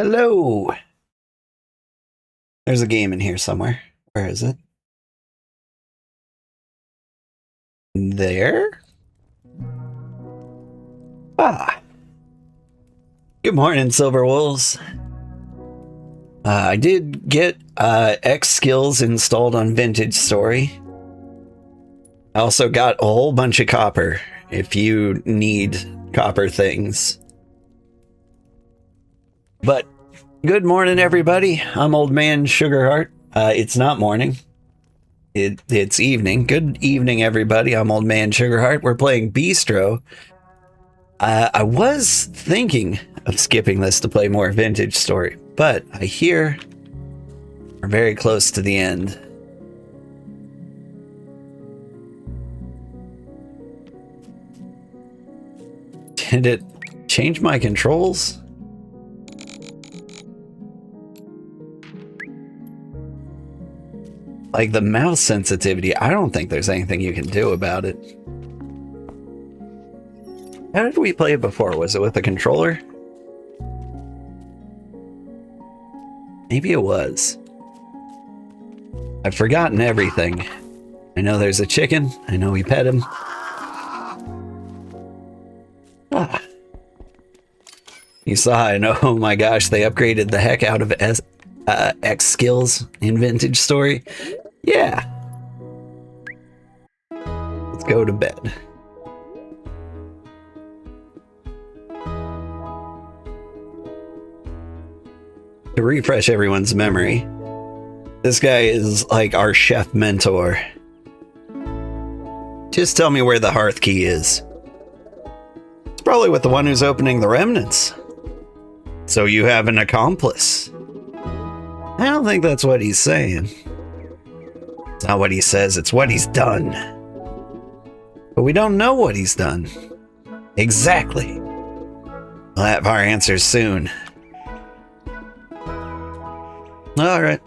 Hello. There's a game in here somewhere. Where is it? There? Ah. Good morning, Silver Wolves. I did get X skills installed on Vintage Story. I also got a whole bunch of copper if you need copper things. But good morning, everybody. I'm Old Man Sugarheart. It's not morning. It's evening. Good evening, everybody. I'm Old Man Sugarheart. We're playing Beastro. I was thinking of skipping this to play more Vintage Story, but I hear we're very close to the end. Did it change my controls? Like the mouse sensitivity, I don't think there's anything you can do about it. How did we play it before? Was it with a controller? Maybe it was. I've forgotten everything. I know there's a chicken. I know we pet him. Ah. You saw, I know, oh my gosh, they upgraded the heck out of X skills in Vintage Story. Yeah. Let's go to bed. To refresh everyone's memory, this guy is like our chef mentor. Just tell me where the hearth key is. It's probably with the one who's opening the remnants. So you have an accomplice. I don't think that's what he's saying. It's not what he says, it's what he's done. But we don't know what he's done. Exactly. We'll have our answers soon. Alright.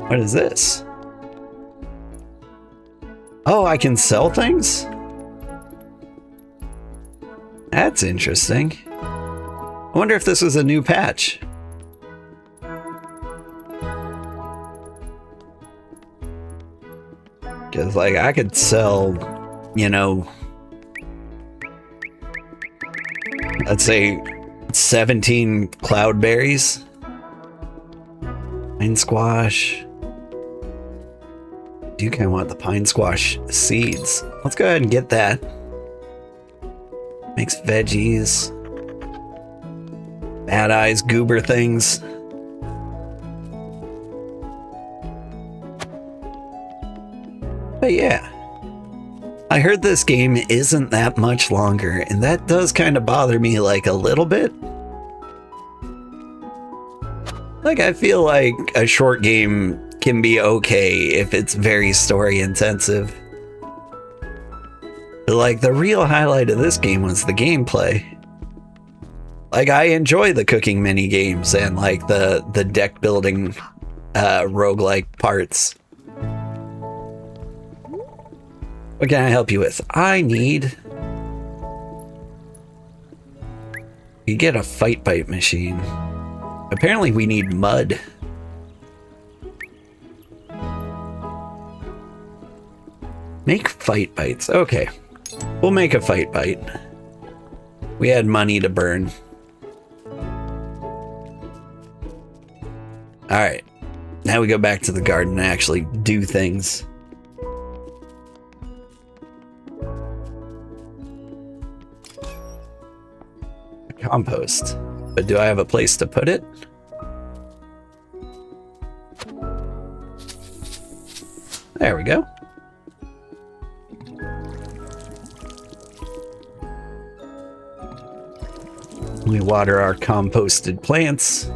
What is this? Oh, I can sell things? That's interesting. I wonder if this was a new patch. Because, like, I could sell, you know, let's say 17 cloudberries. Pine squash. I do kind of want the pine squash seeds. Let's go ahead and get that. Makes veggies. Bad eyes, goober things. But yeah. I heard this game isn't that much longer, and that does kind of bother me like a little bit. Like, I feel like a short game can be okay if it's very story intensive. But like, the real highlight of this game was the gameplay. Like, I enjoy the cooking mini games and like the deck building roguelike parts. What can I help you with? I need... You get a fight bite machine. Apparently we need mud. Make fight bites. Okay. We'll make a fight bite. We had money to burn. Alright. Now we go back to the garden and actually do things. Compost. But do I have a place to put it? There we go. We water our composted plants.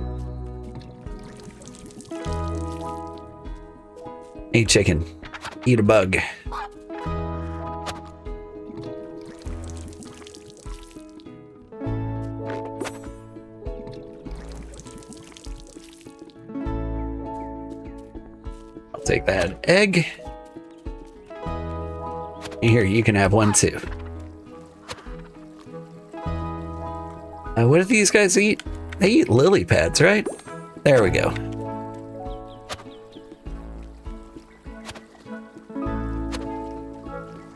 Hey chicken, eat a bug. I'll take that egg. Here, you can have one too. What do these guys eat? They eat lily pads, right? There we go.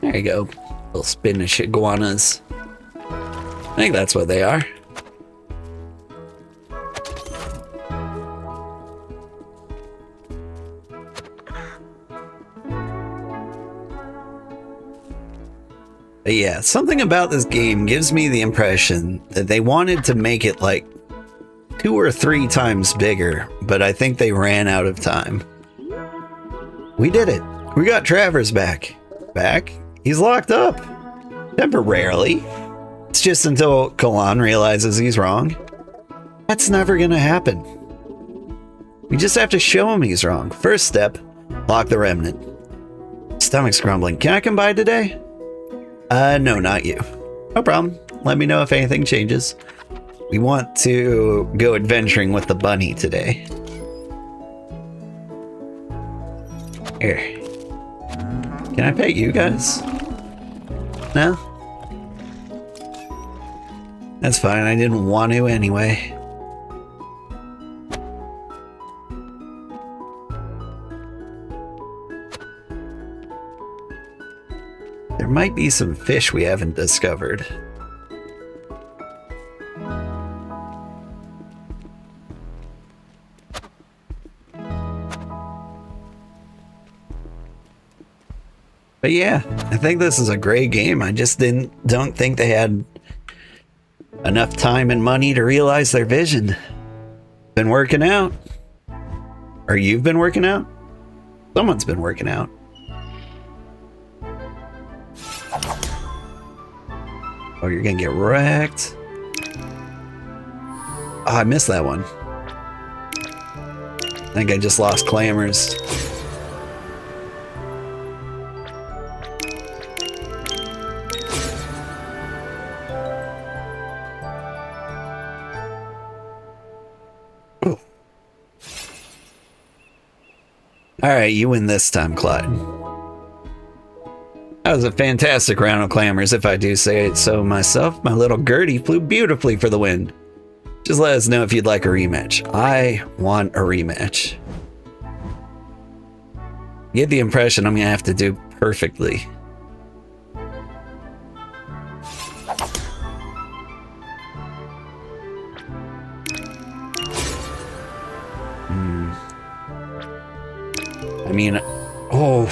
There you go. Little Spanish iguanas. I think that's what they are. But yeah, something about this game gives me the impression that they wanted to make it like 2 or 3 times bigger, but I think they ran out of time. We did it. We got Travers back. Back? He's locked up. Temporarily. It's just until Kalan realizes he's wrong. That's never gonna happen. We just have to show him he's wrong. First step, lock the remnant. Stomach's grumbling. Can I come by today? No, not you. No problem. Let me know if anything changes. We want to go adventuring with the bunny today. Here. Can I pet you guys? No? That's fine. I didn't want to anyway. There might be some fish we haven't discovered. But yeah, I think this is a great game. I just don't think they had enough time and money to realize their vision. Been working out. Or you've been working out? Someone's been working out. Oh, you're gonna get wrecked. Oh, I missed that one. I think I just lost Clamors. Alright, you win this time, Clyde. That was a fantastic round of Clamors, if I do say it so myself. My little Gertie flew beautifully for the win. Just let us know if you'd like a rematch. I want a rematch. You get the impression I'm gonna have to do perfectly. I mean, oh,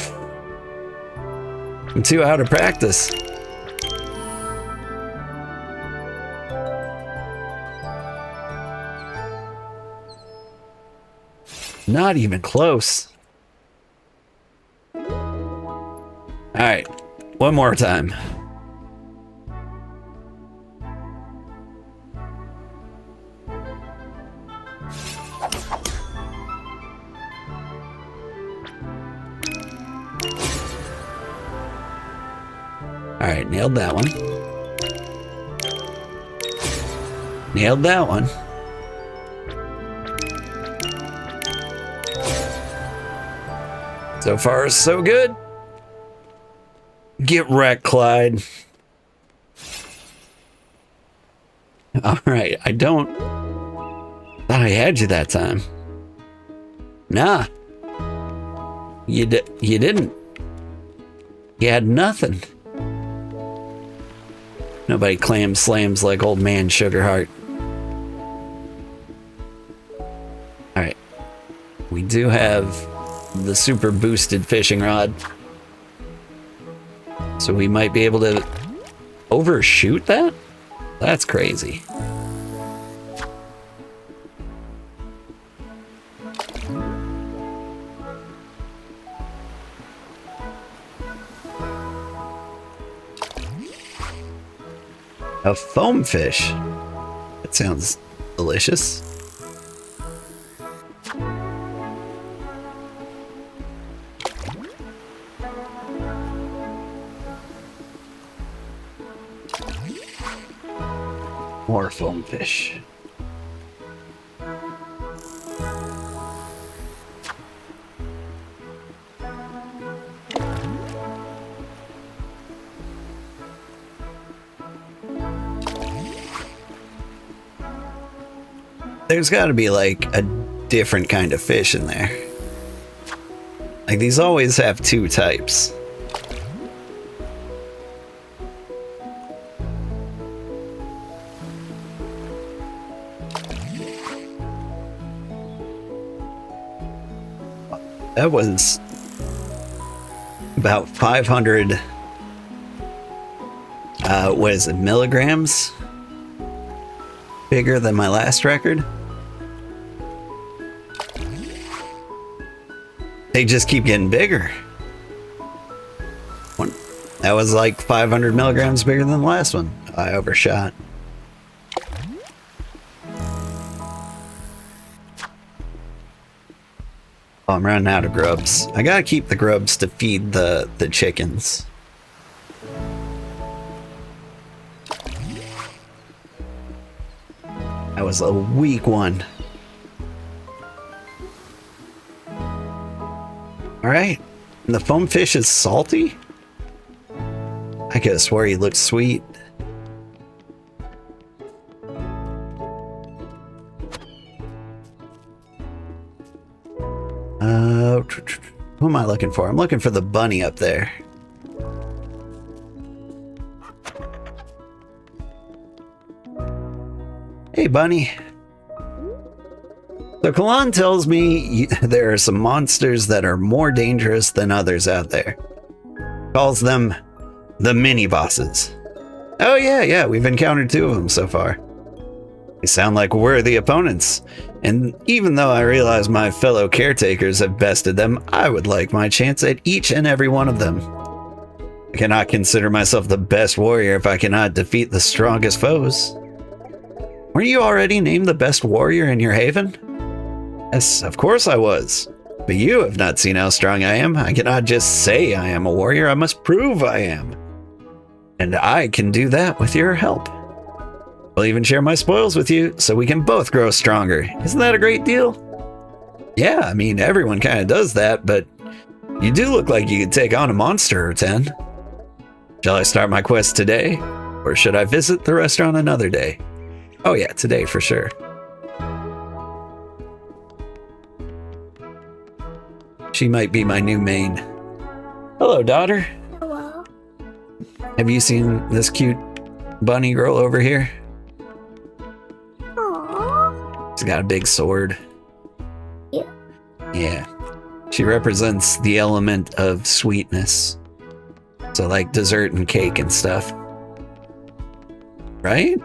I'm too out of practice. Not even close. All right, one more time. All right, nailed that one. Nailed that one. So far, so good. Get wrecked, Clyde. All right, I don't... thought I had you that time. Nah. You didn't. You had nothing. Nobody clam slams like old man Sugarheart. Alright. We do have the super boosted fishing rod. So we might be able to overshoot that? That's crazy. A foam fish. That sounds delicious. More foam fish. there's got to be like a different kind of fish in there. Like these always have two types. That was about 500 what is it, milligrams bigger than my last record. They just keep getting bigger. That was like 500 milligrams bigger than the last one. I overshot. Oh, I'm running out of grubs. I gotta keep the grubs to feed the chickens. That was a weak one. Alright. And the foam fish is salty? I could have swore he looked sweet. Who am I looking for? I'm looking for the bunny up there. Hey, bunny. So Kalan tells me there are some monsters that are more dangerous than others out there. Calls them the mini bosses. Oh yeah, we've encountered 2 of them so far. They sound like worthy opponents. And even though I realize my fellow caretakers have bested them, I would like my chance at each and every one of them. I cannot consider myself the best warrior if I cannot defeat the strongest foes. Weren't you already named the best warrior in your haven? Yes, of course I was. But you have not seen how strong I am. I cannot just say I am a warrior, I must prove I am. And I can do that with your help. I'll even share my spoils with you so we can both grow stronger. Isn't that a great deal? Yeah, I mean, everyone kind of does that, but you do look like you could take on a monster or 10. Shall I start my quest today? Or should I visit the restaurant another day? Oh yeah, today for sure. She might be my new main. Hello, daughter. Hello. Have you seen this cute bunny girl over here? Aww. She's got a big sword. Yeah. Yeah. She represents the element of sweetness. So like dessert and cake and stuff. Right?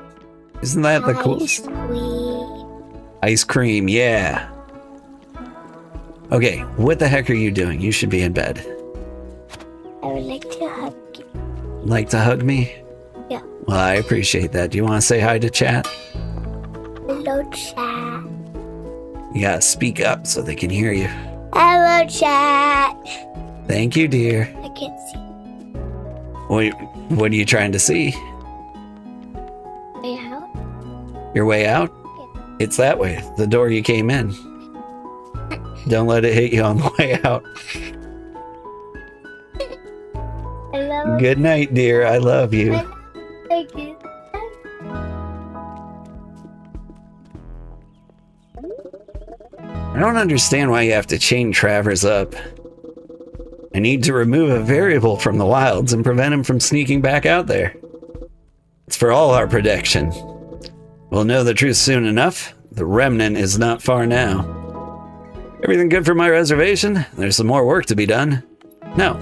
Isn't that the coolest? Ice cream, yeah. Okay, what the heck are you doing? You should be in bed. I would like to hug you. Like to hug me? Yeah. Well, I appreciate that. Do you want to say hi to chat? Hello, chat. You gotta speak up so they can hear you. Hello, chat. Thank you, dear. I can't see. What are you trying to see? Way out? Your way out? Yeah. It's that way, the door you came in. Don't let it hit you on the way out. Hello. Good night, dear. I love you. Thank you. I don't understand why you have to chain Travers up. I need to remove a variable from the wilds and prevent him from sneaking back out there. It's for all our protection. We'll know the truth soon enough. The remnant is not far now. Everything good for my reservation? There's some more work to be done. No.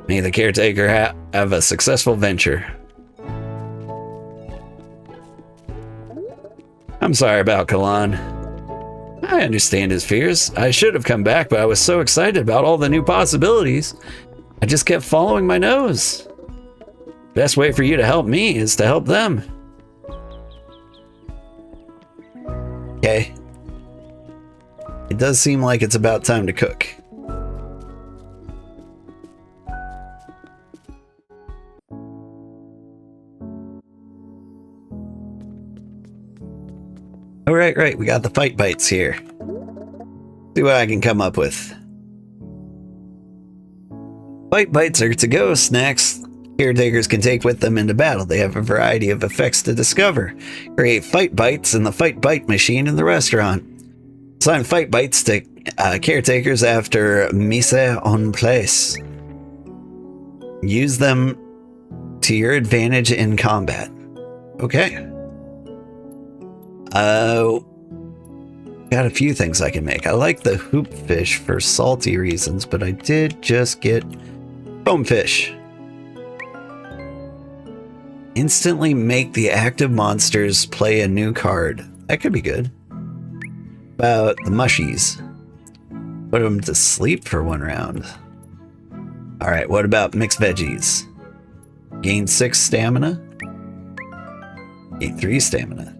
May the caretaker have a successful venture. I'm sorry about Kalan. I understand his fears. I should have come back, but I was so excited about all the new possibilities. I just kept following my nose. Best way for you to help me is to help them. Okay. It does seem like it's about time to cook. Oh, right. We got the fight bites here. See what I can come up with. Fight bites are to-go snacks caretakers can take with them into battle. They have a variety of effects to discover. Create fight bites in the fight bite machine in the restaurant. Assign fight bites to caretakers after mise en place. Use them to your advantage in combat. Okay. Got a few things I can make. I like the hoop fish for salty reasons, but I did just get foam fish. Instantly make the active monsters play a new card. That could be good. About the mushies. Put them to sleep for 1 round. Alright, what about mixed veggies? Gain 6 stamina. Gain 3 stamina.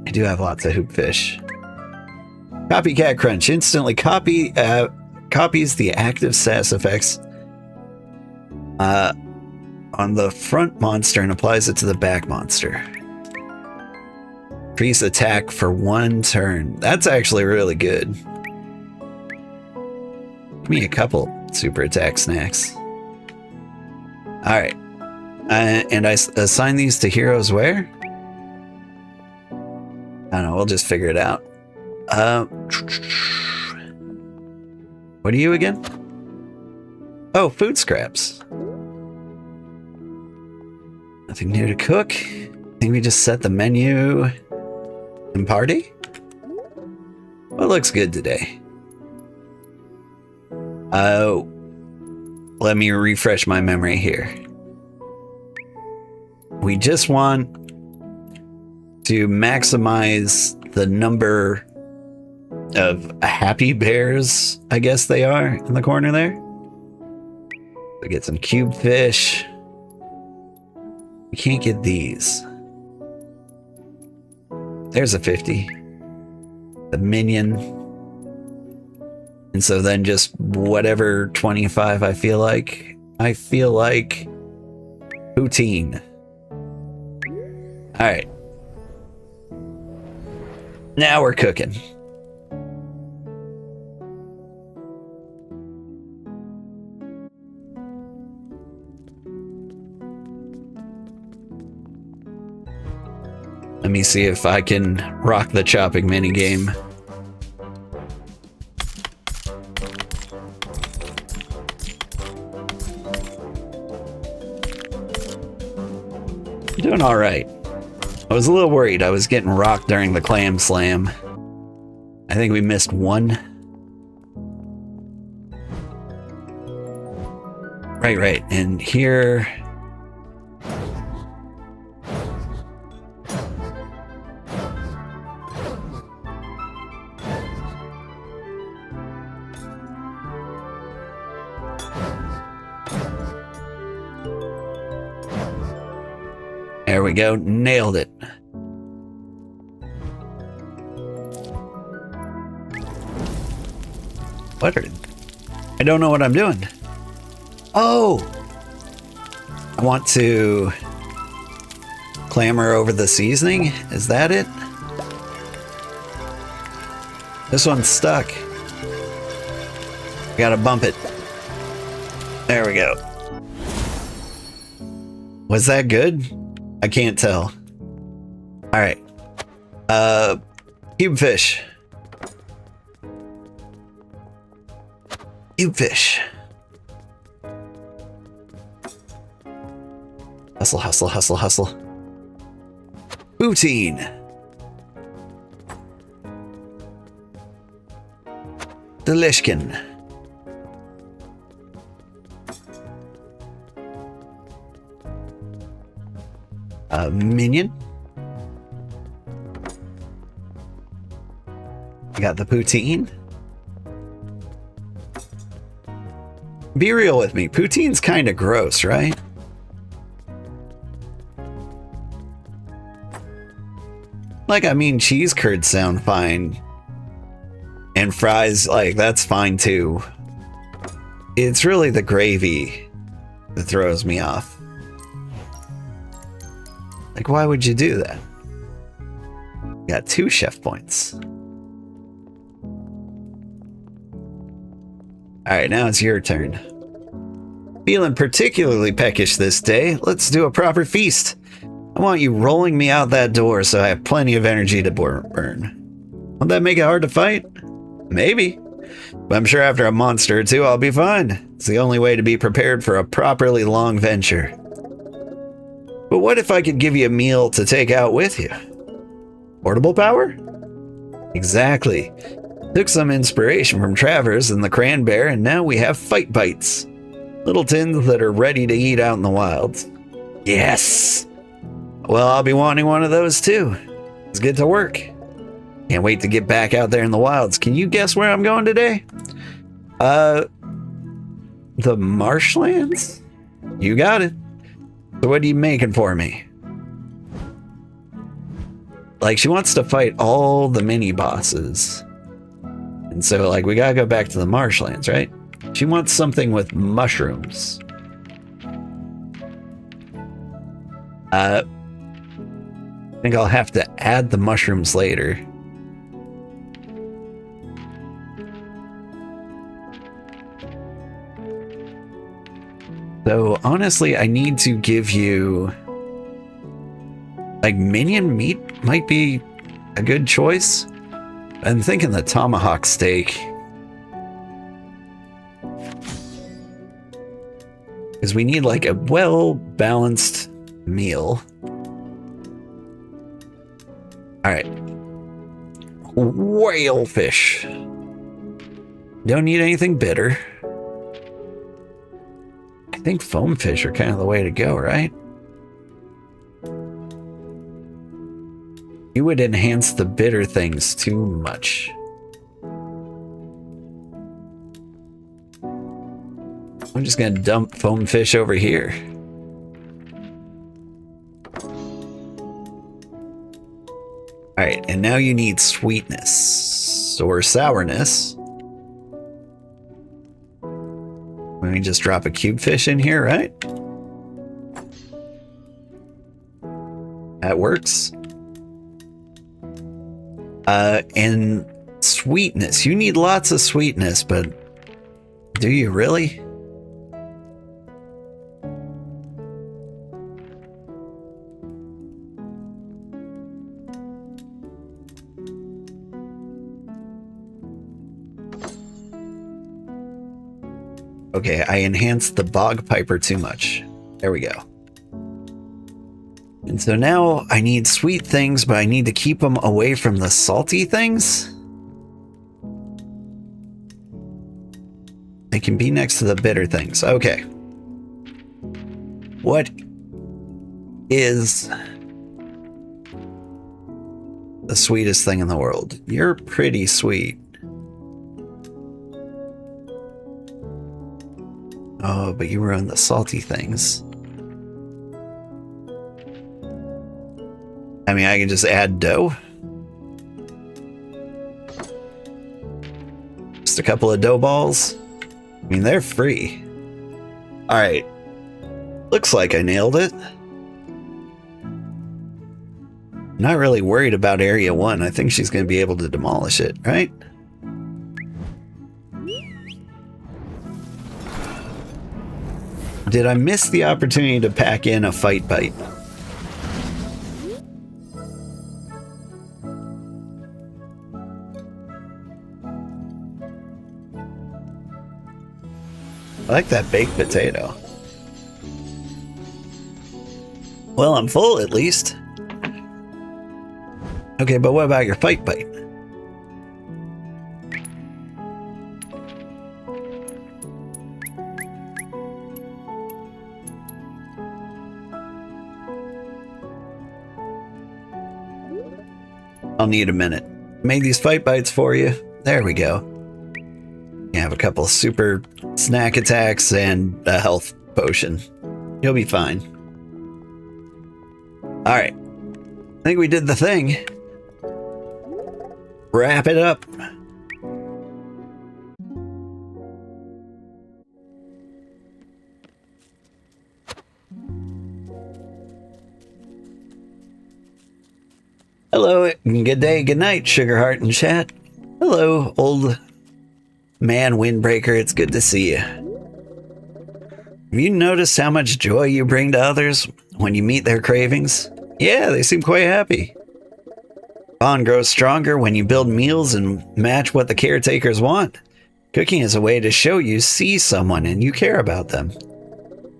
I do have lots of hoop fish. Copycat Crunch. Instantly copies the active status effects on the front monster and applies it to the back monster. Increase attack for 1 turn. That's actually really good. Give me a couple super attack snacks. Alright. And I assign these to heroes where? I don't know, we'll just figure it out. What are you again? Oh, food scraps. Nothing new to cook. I think we just set the menu and party. What looks good today? Let me refresh my memory here. We just want to maximize the number of happy bears, I guess they are, in the corner there. We get some cube fish. We can't get these. There's a 50. The minion. And so then just whatever 25 I feel like. I feel like poutine. All right. Now we're cooking. Let me see if I can rock the chopping minigame. Doing all right. I was a little worried. I was getting rocked during the clam slam. I think we missed 1. Right. And here... There we go. Nailed it. What are... I don't know what I'm doing. Oh! I want to clamor over the seasoning. Is that it? This one's stuck. Gotta bump it. There we go. Was that good? I can't tell. All right. Cube fish. Cube fish. Hustle, hustle, hustle, hustle. Poutine. Delishkin. Minion. We got the poutine. Be real with me. Poutine's kind of gross, right? Like, I mean, cheese curds sound fine. And fries, like, that's fine too. It's really the gravy that throws me off. Like, why would you do that? Got 2 chef points. Alright, now it's your turn. Feeling particularly peckish this day. Let's do a proper feast. I want you rolling me out that door so I have plenty of energy to burn. Won't that make it hard to fight? Maybe. But I'm sure after a monster or two I'll be fine. It's the only way to be prepared for a properly long venture. But what if I could give you a meal to take out with you? Portable power? Exactly. Took some inspiration from Travers and the Cranbear, and now we have fight bites. Little tins that are ready to eat out in the wilds. Yes! Well, I'll be wanting one of those too. Let's get to work. Can't wait to get back out there in the wilds. Can you guess where I'm going today? The marshlands? You got it. So what are you making for me? Like, she wants to fight all the mini bosses. And so, like, we gotta go back to the marshlands, right? She wants something with mushrooms. I think I'll have to add the mushrooms later. So, honestly, I need to give you... like, minion meat might be a good choice. I'm thinking the tomahawk steak. Because we need, like, a well-balanced meal. Alright. Whale fish. Don't need anything bitter. I think foam fish are kind of the way to go, right? You would enhance the bitter things too much. I'm just gonna dump foam fish over here. Alright, and now you need sweetness or sourness. Let me just drop a cube fish in here, right? That works. And sweetness. You need lots of sweetness, but do you really? Okay, I enhanced the bog piper too much. There we go. And so now I need sweet things, but I need to keep them away from the salty things. They can be next to the bitter things. Okay. What is the sweetest thing in the world? You're pretty sweet. Oh, but you were on the salty things. I mean, I can just add dough. Just a couple of dough balls. I mean, they're free. Alright. Looks like I nailed it. Not really worried about Area 1. I think she's going to be able to demolish it, right? Did I miss the opportunity to pack in a fight bite? I like that baked potato. Well, I'm full at least. Okay, but what about your fight bite? I'll need a minute. Made these fight bites for you. There we go. You have a couple super snack attacks and a health potion. You'll be fine. Alright. I think we did the thing. Wrap it up. Hello, good day, good night, Sugarheart and chat. Hello, old man Windbreaker, it's good to see you. Have you noticed how much joy you bring to others when you meet their cravings? Yeah, they seem quite happy. Bond grows stronger when you build meals and match what the caretakers want. Cooking is a way to show you see someone and you care about them.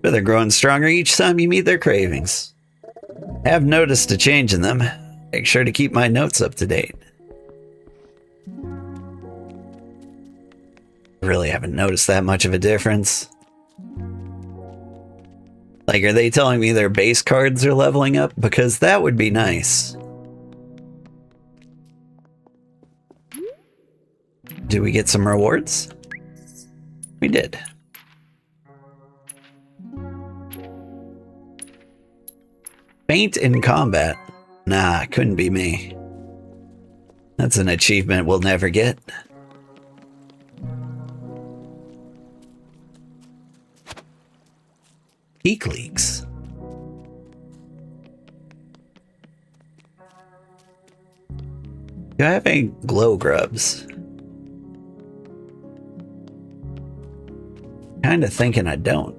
But they're growing stronger each time you meet their cravings. I have noticed a change in them. Make sure to keep my notes up to date. I really haven't noticed that much of a difference. Like, are they telling me their base cards are leveling up? Because that would be nice. Do we get some rewards? We did. Faint in combat? Nah, couldn't be me. That's an achievement we'll never get. Peak leaks. Do I have any glow grubs? Kinda thinking I don't.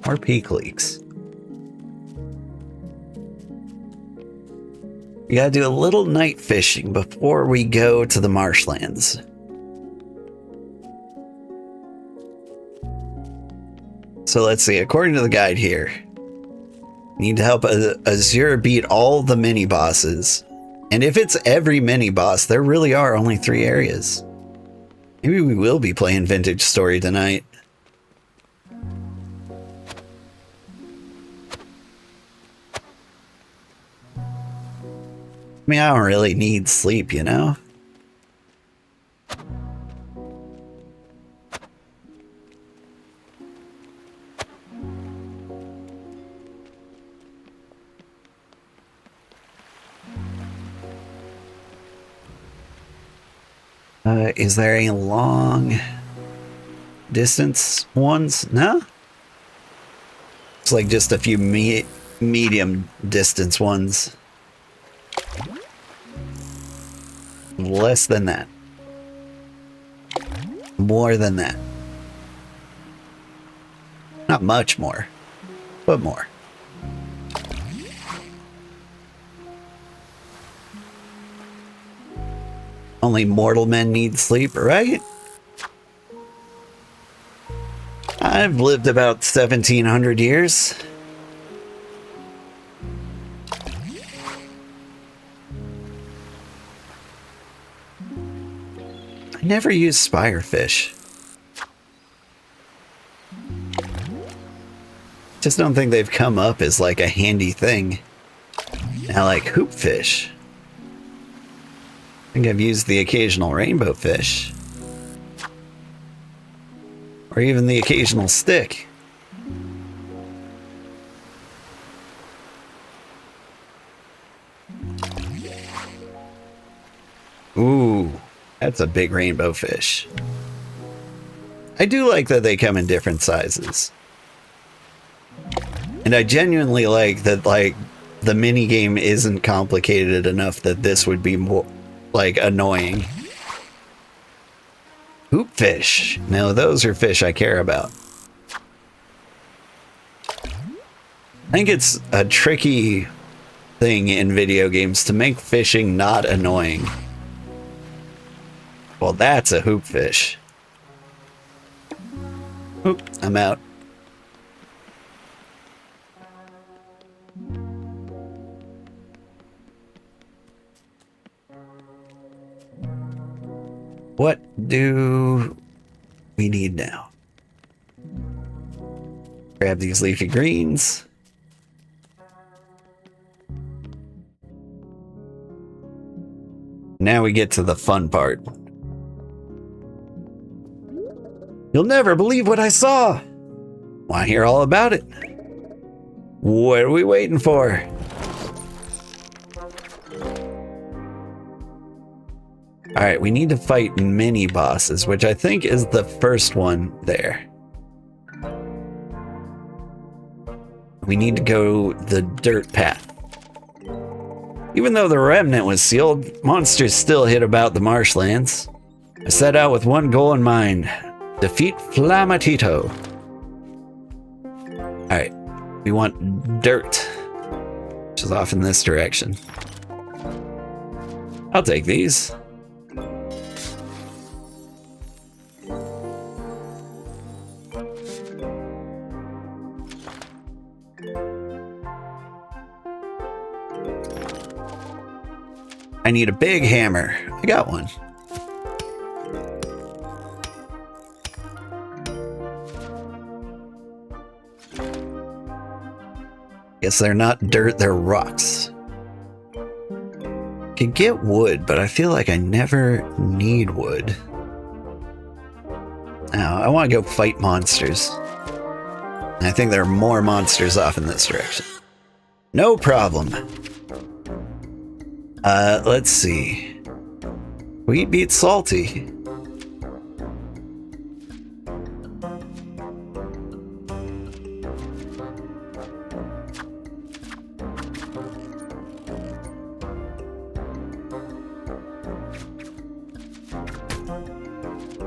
Or peak leaks. We gotta do a little night fishing before we go to the marshlands. So let's see, according to the guide here, you need to help Azure beat all the mini bosses. And if it's every mini boss, there really are only 3 areas. Maybe we will be playing Vintage Story tonight. I mean, I don't really need sleep, you know? Is there any long distance ones? No? It's like just a few medium distance ones. Less than that. More than that. Not much more, but more. Only mortal men need sleep, right? I've lived about 1700 years. I never used spirefish. Just don't think they've come up as like a handy thing. Now, like hoopfish. I think I've used the occasional rainbow fish. Or even the occasional stick. Ooh, that's a big rainbow fish. I do like that they come in different sizes. And I genuinely like that, like, the mini game isn't complicated enough that this would be more like annoying. Hoopfish. Now those are fish I care about. I think it's a tricky thing in video games to make fishing not annoying. Well, that's a hoopfish. Oop, I'm out. What do we need now? Grab these leafy greens. Now we get to the fun part. You'll never believe what I saw. Want to hear all about it? What are we waiting for? Alright, we need to fight mini bosses, which I think is the first one there. We need to go the dirt path. Even though the remnant was sealed, monsters still hid about the marshlands. I set out with one goal in mind: defeat Flamatito. Alright, we want dirt, which is off in this direction. I'll take these. I need a big hammer. I got one. Guess they're not dirt, they're rocks. Can get wood, but I feel like I never need wood. Now, I want to go fight monsters. I think there are more monsters off in this direction. No problem. Let's see. Sweet beats salty.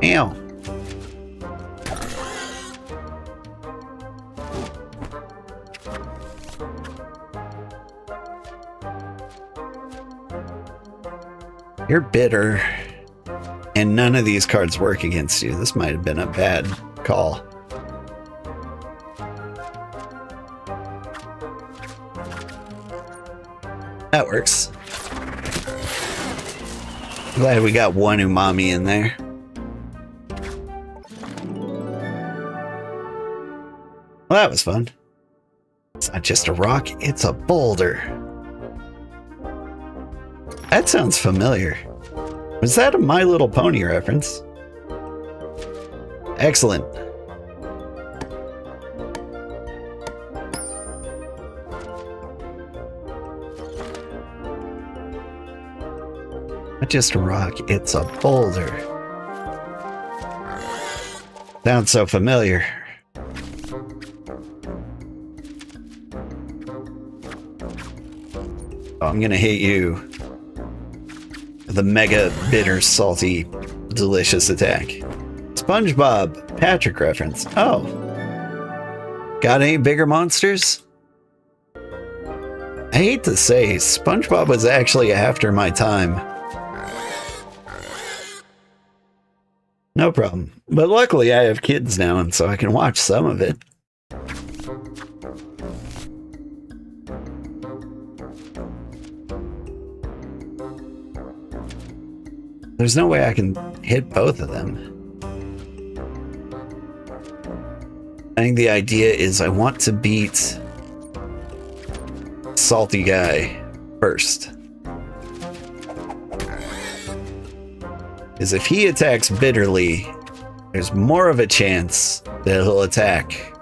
Ow. You're bitter, and none of these cards work against you. This might have been a bad call. That works. Glad we got one umami in there. Well, that was fun. It's not just a rock, it's a boulder. That sounds familiar. Was that a My Little Pony reference? Excellent. Not just a rock, it's a boulder. Sounds so familiar. Oh, I'm gonna hit you. The mega bitter, salty, delicious attack. SpongeBob, Patrick reference. Oh. Got any bigger monsters? I hate to say, SpongeBob was actually after my time. No problem. But luckily I have kids now, and so I can watch some of it. There's no way I can hit both of them. I think the idea is I want to beat Salty Guy first. Because if he attacks bitterly, there's more of a chance that he'll attack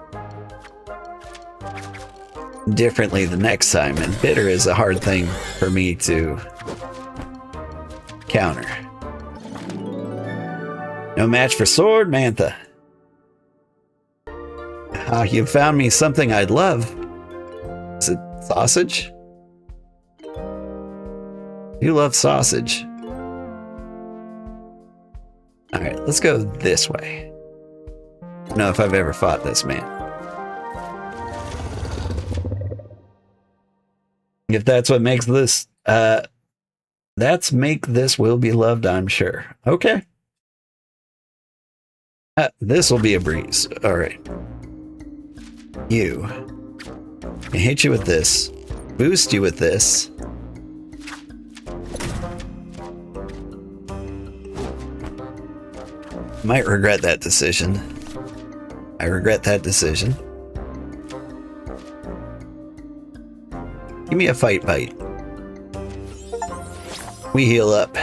differently the next time. And bitter is a hard thing for me to counter. No match for Sword Mantha. Ah, you found me something I'd love. Is it sausage? You love sausage. Alright, let's go this way. I don't know if I've ever fought this man. If that's what makes this, that's make this will be loved, I'm sure. Okay. This will be a breeze. Alright. You. I hit you with this. Boost you with this. Might regret that decision. I regret that decision. Give me a fight bite. We heal up.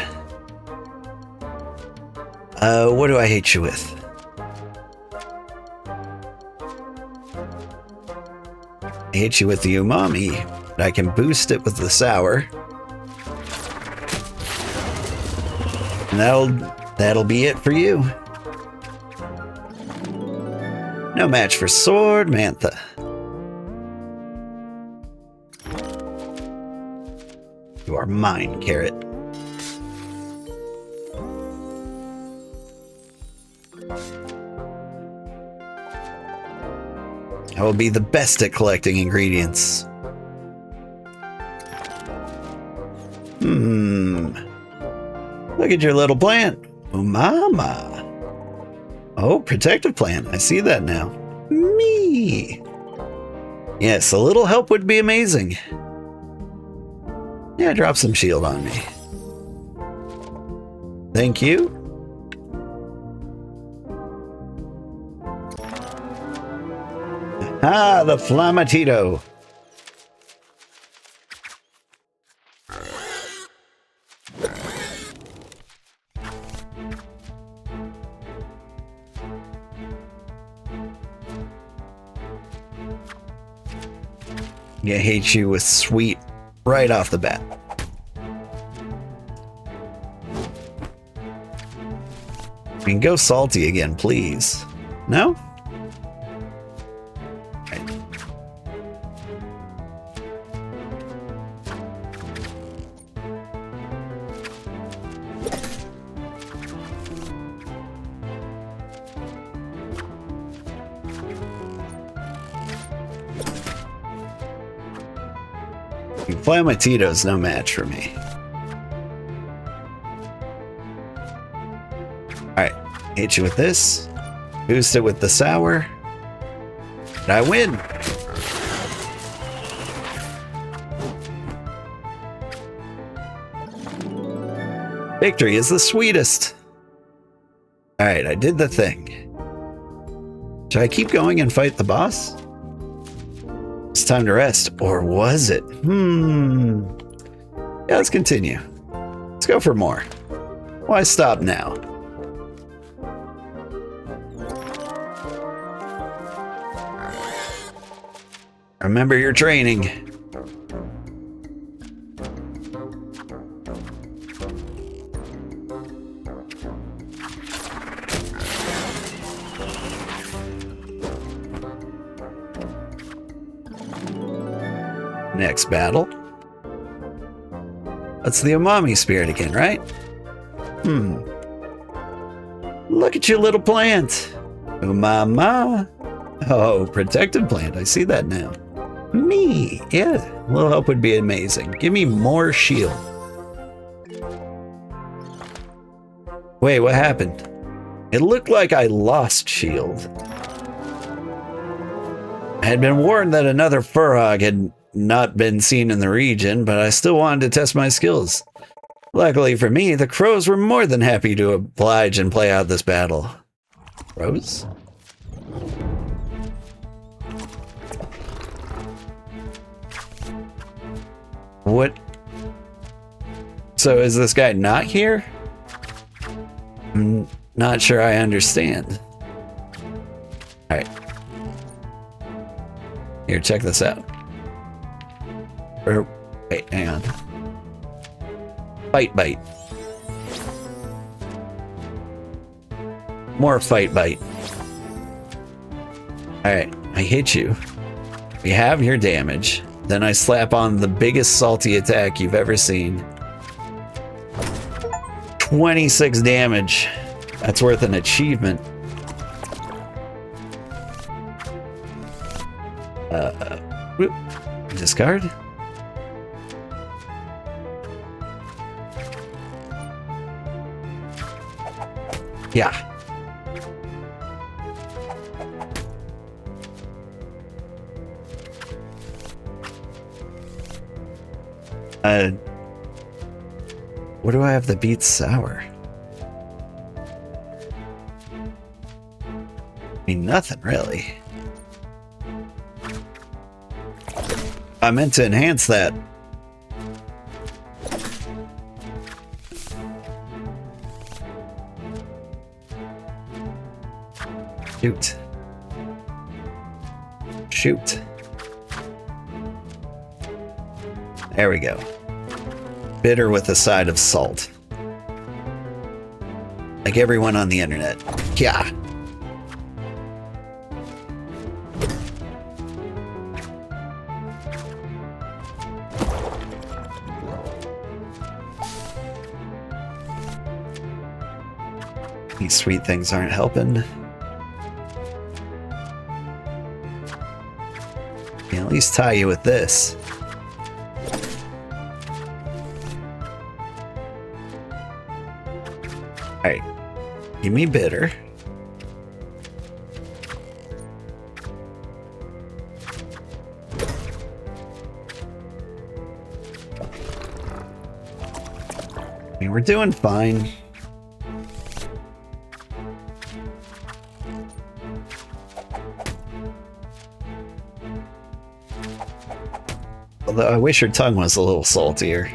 What do I hit you with? I hit you with the umami, but I can boost it with the sour. And that'll be it for you. No match for Sword Mantha. You You are mine, Carrot. I will be the best at collecting ingredients. Look at your little plant. Oh, mama. Oh, protective plant. I see that now. Me. Yes, a little help would be amazing. Yeah, drop some shield on me. Thank you. Ah, the Flamatito. I hate you with sweet right off the bat. I mean, go salty again, please. No? Right. Flamatito's no match for me. Alright, hit you with this. Boost it with the sour. And I win! Victory is the sweetest! Alright, I did the thing. Should I keep going and fight the boss? It's time to rest. Or was it? Yeah, let's continue. Let's go for more. Why stop now? Remember your training. Next battle. That's the umami spirit again, right? Look at your little plant. Umama. Oh, protective plant. I see that now. Me. Yeah, a little help would be amazing. Give me more shield. Wait, what happened? It looked like I lost shield. I had been warned that another furhog had not been seen in the region, but I still wanted to test my skills. Luckily for me, the crows were more than happy to oblige and play out this battle. Crows? What? So is this guy not here? I'm not sure I understand. Alright. Here, check this out. Wait, hang on. Fight bite. More fight bite. Alright, I hit you. We have your damage. Then I slap on the biggest salty attack you've ever seen. 26 damage. That's worth an achievement. Whoop. Discard? Yeah. What do I have that beats sour? I mean, nothing really. I meant to enhance that. Shoot. Shoot. There we go. Bitter with a side of salt. Like everyone on the internet. Yeah. These sweet things aren't helping. Can at least tie you with this. Alright. Give me bitter. I mean, we're doing fine. Although I wish her tongue was a little saltier.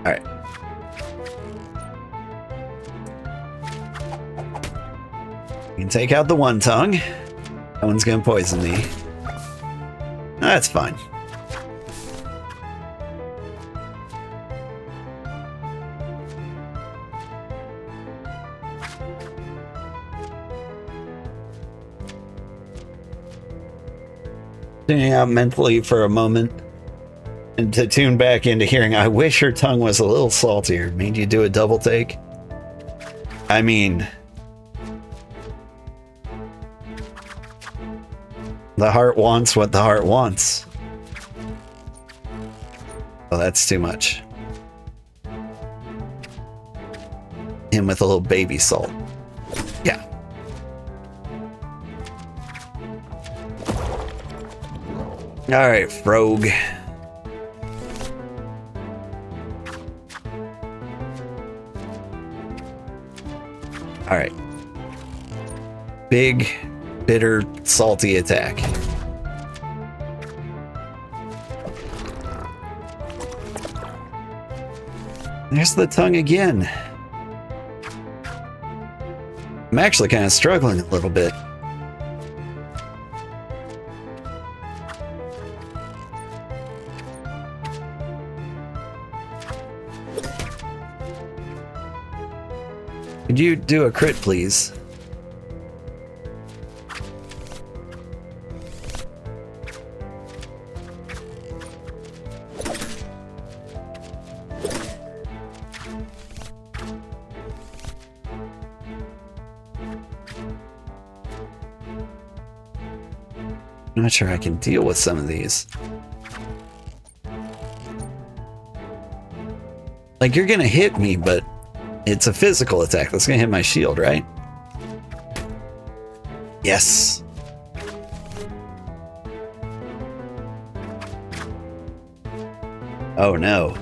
Alright. You can take out the one tongue. That one's gonna poison me. That's fine. Tuning out mentally for a moment and to tune back into hearing, I wish her tongue was a little saltier. Made you do a double take. I mean, the heart wants what the heart wants. Oh, that's too much. Him with a little baby salt. Yeah. Alright, Frog. Alright. Big, bitter, salty attack. There's the tongue again. I'm actually kind of struggling a little bit. Could you do a crit, please? I'm not sure I can deal with some of these. Like, you're gonna hit me, but it's a physical attack. That's gonna hit my shield, right? Yes. Oh no.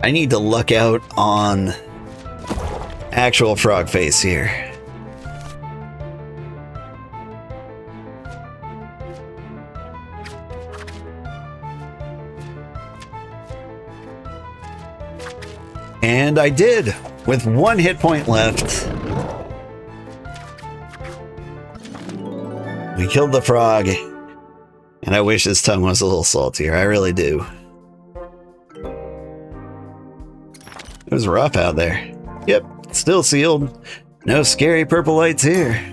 I need to luck out on actual frog face here. And I did, with 1 hit point left. We killed the frog, and I wish his tongue was a little saltier. I really do. It was rough out there. Yep, still sealed. No scary purple lights here.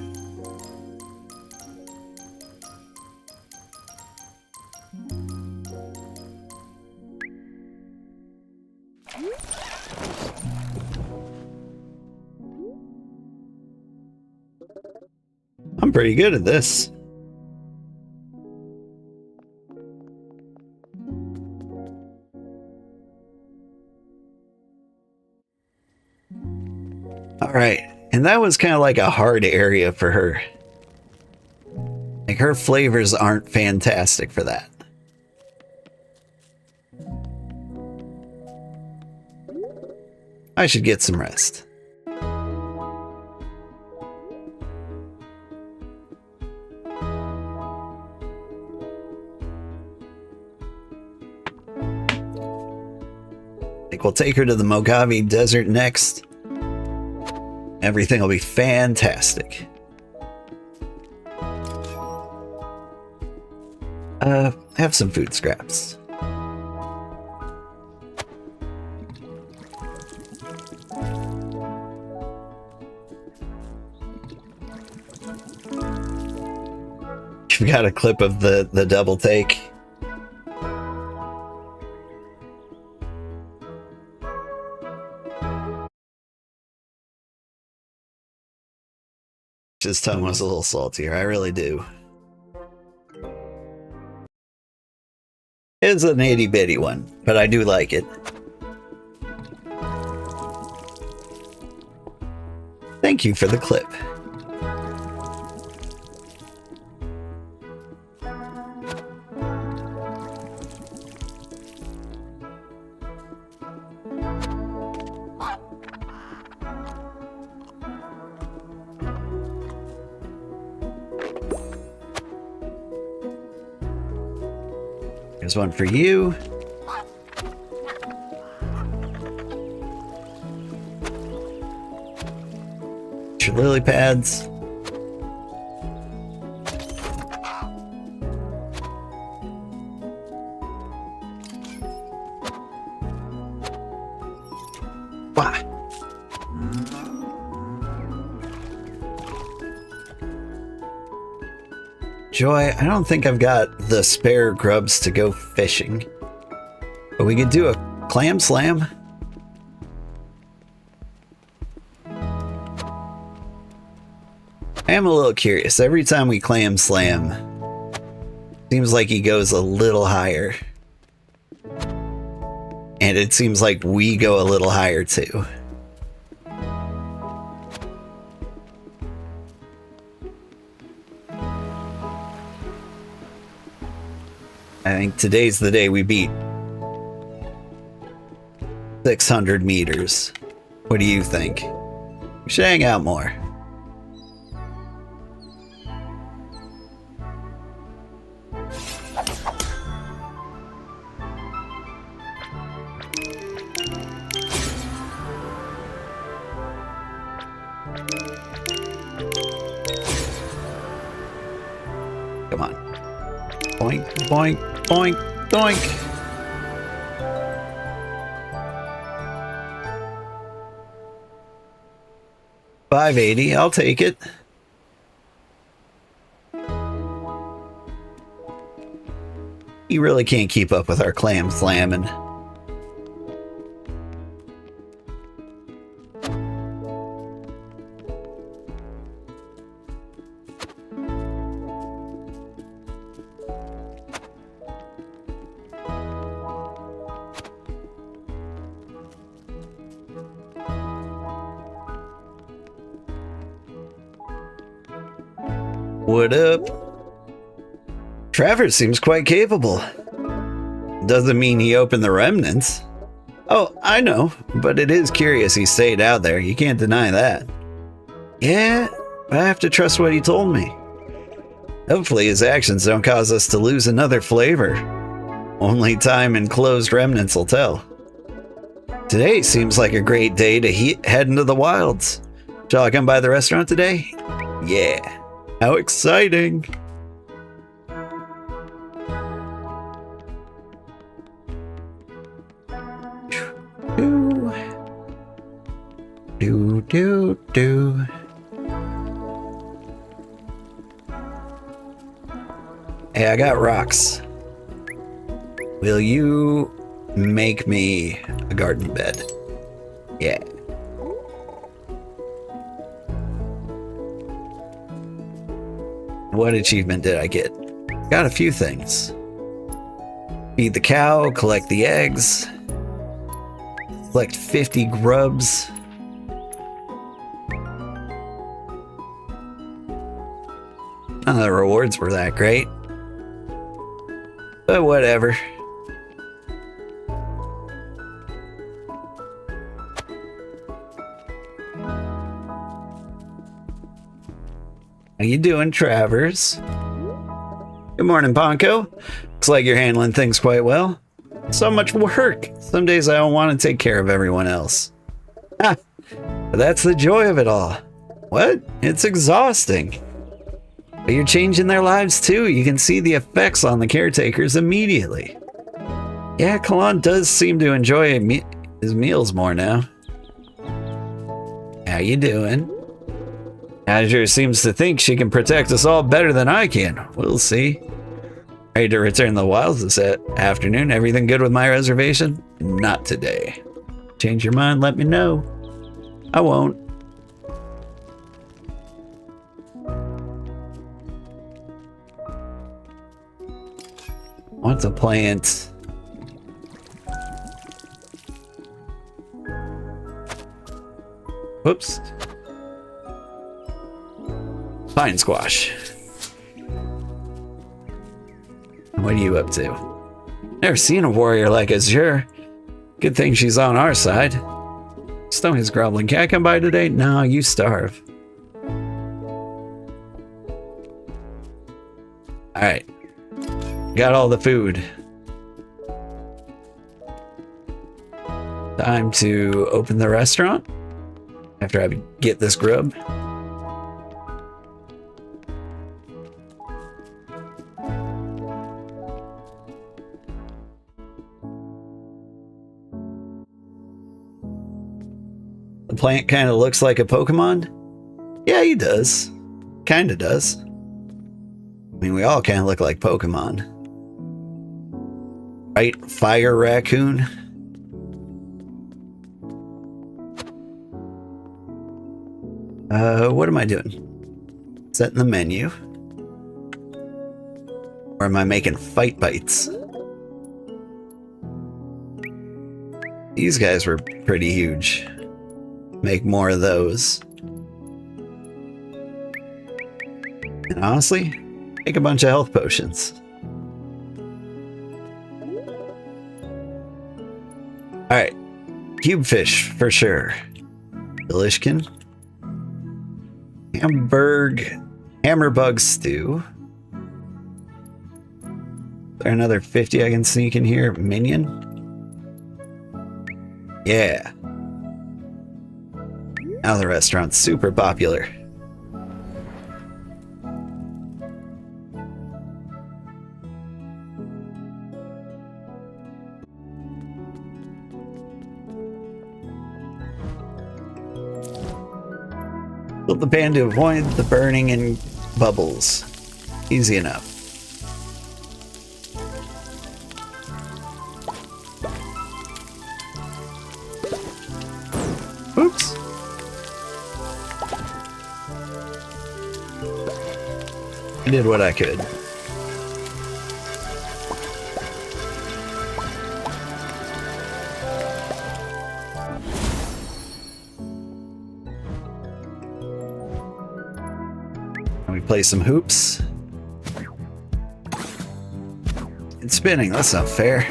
I'm pretty good at this. Alright, and that was kind of like a hard area for her. Like, her flavors aren't fantastic for that. I should get some rest. Like, we'll take her to the Mojave Desert next. Everything will be fantastic. Have some food scraps. You've got a clip of the double take. His tongue was a little saltier, I really do. It's an itty bitty one, but I do like it. Thank you for the clip. Here's one for you. Your lily pads. Wow. Joy, I don't think I've got the spare grubs to go fishing, but we could do a clam slam. I am a little curious. Every time we clam slam, seems like he goes a little higher. And it seems like we go a little higher too. I think today's the day we beat 600 meters. What do you think? We should hang out more. Come on. Boink, boink, boink, boink. $5.80, I'll take it. You really can't keep up with our clam slamming. What up? Travers seems quite capable. Doesn't mean he opened the remnants. Oh, I know, but it is curious he stayed out there. You can't deny that. Yeah, I have to trust what he told me. Hopefully his actions don't cause us to lose another flavor. Only time and closed remnants will tell. Today seems like a great day to head into the wilds. Shall I come by the restaurant today? Yeah. How exciting! Do. Hey, I got rocks. Will you make me a garden bed? Yeah. What achievement did I get? Got a few things. Feed the cow, collect the eggs, collect 50 grubs. None of the rewards were that great. But whatever. How you doing, Travers? Good morning, Ponko. Looks like you're handling things quite well. So much work. Some days I don't want to take care of everyone else. Ah, but that's the joy of it all. What? It's exhausting. But you're changing their lives too. You can see the effects on the caretakers immediately. Yeah, Kalan does seem to enjoy his meals more now. How you doing? Azure seems to think she can protect us all better than I can. We'll see. Ready to return to the wilds this afternoon? Everything good with my reservation? Not today. Change your mind, let me know. I won't. What's a plant? Whoops. Pine squash. What are you up to? Never seen a warrior like Azure. Good thing she's on our side. Stomach's grumbling. Can I come by today? No, you starve. Alright. Got all the food. Time to open the restaurant. After I get this grub. The plant kind of looks like a Pokemon. Yeah, he does. Kind of does. I mean, we all kind of look like Pokemon. Right? Fire raccoon. What am I doing? Setting the menu. Or am I making fight bites? These guys were pretty huge. Make more of those. And honestly, make a bunch of health potions. Alright. Cube fish, for sure. Delishkin. Hammerbug stew. Is there another 50 I can sneak in here? Minion? Yeah. Now the restaurant's super popular. Build the pan to avoid the burning and bubbles. Easy enough. Oops. I did what I could. Play some hoops. It's spinning, that's not fair.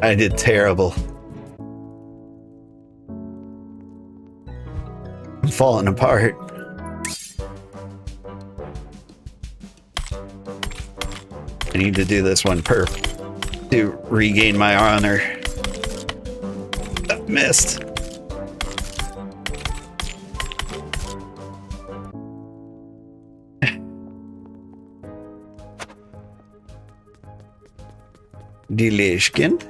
I did terrible. I'm falling apart. I need to do this one perfect to regain my honor. Missed. Delishkin.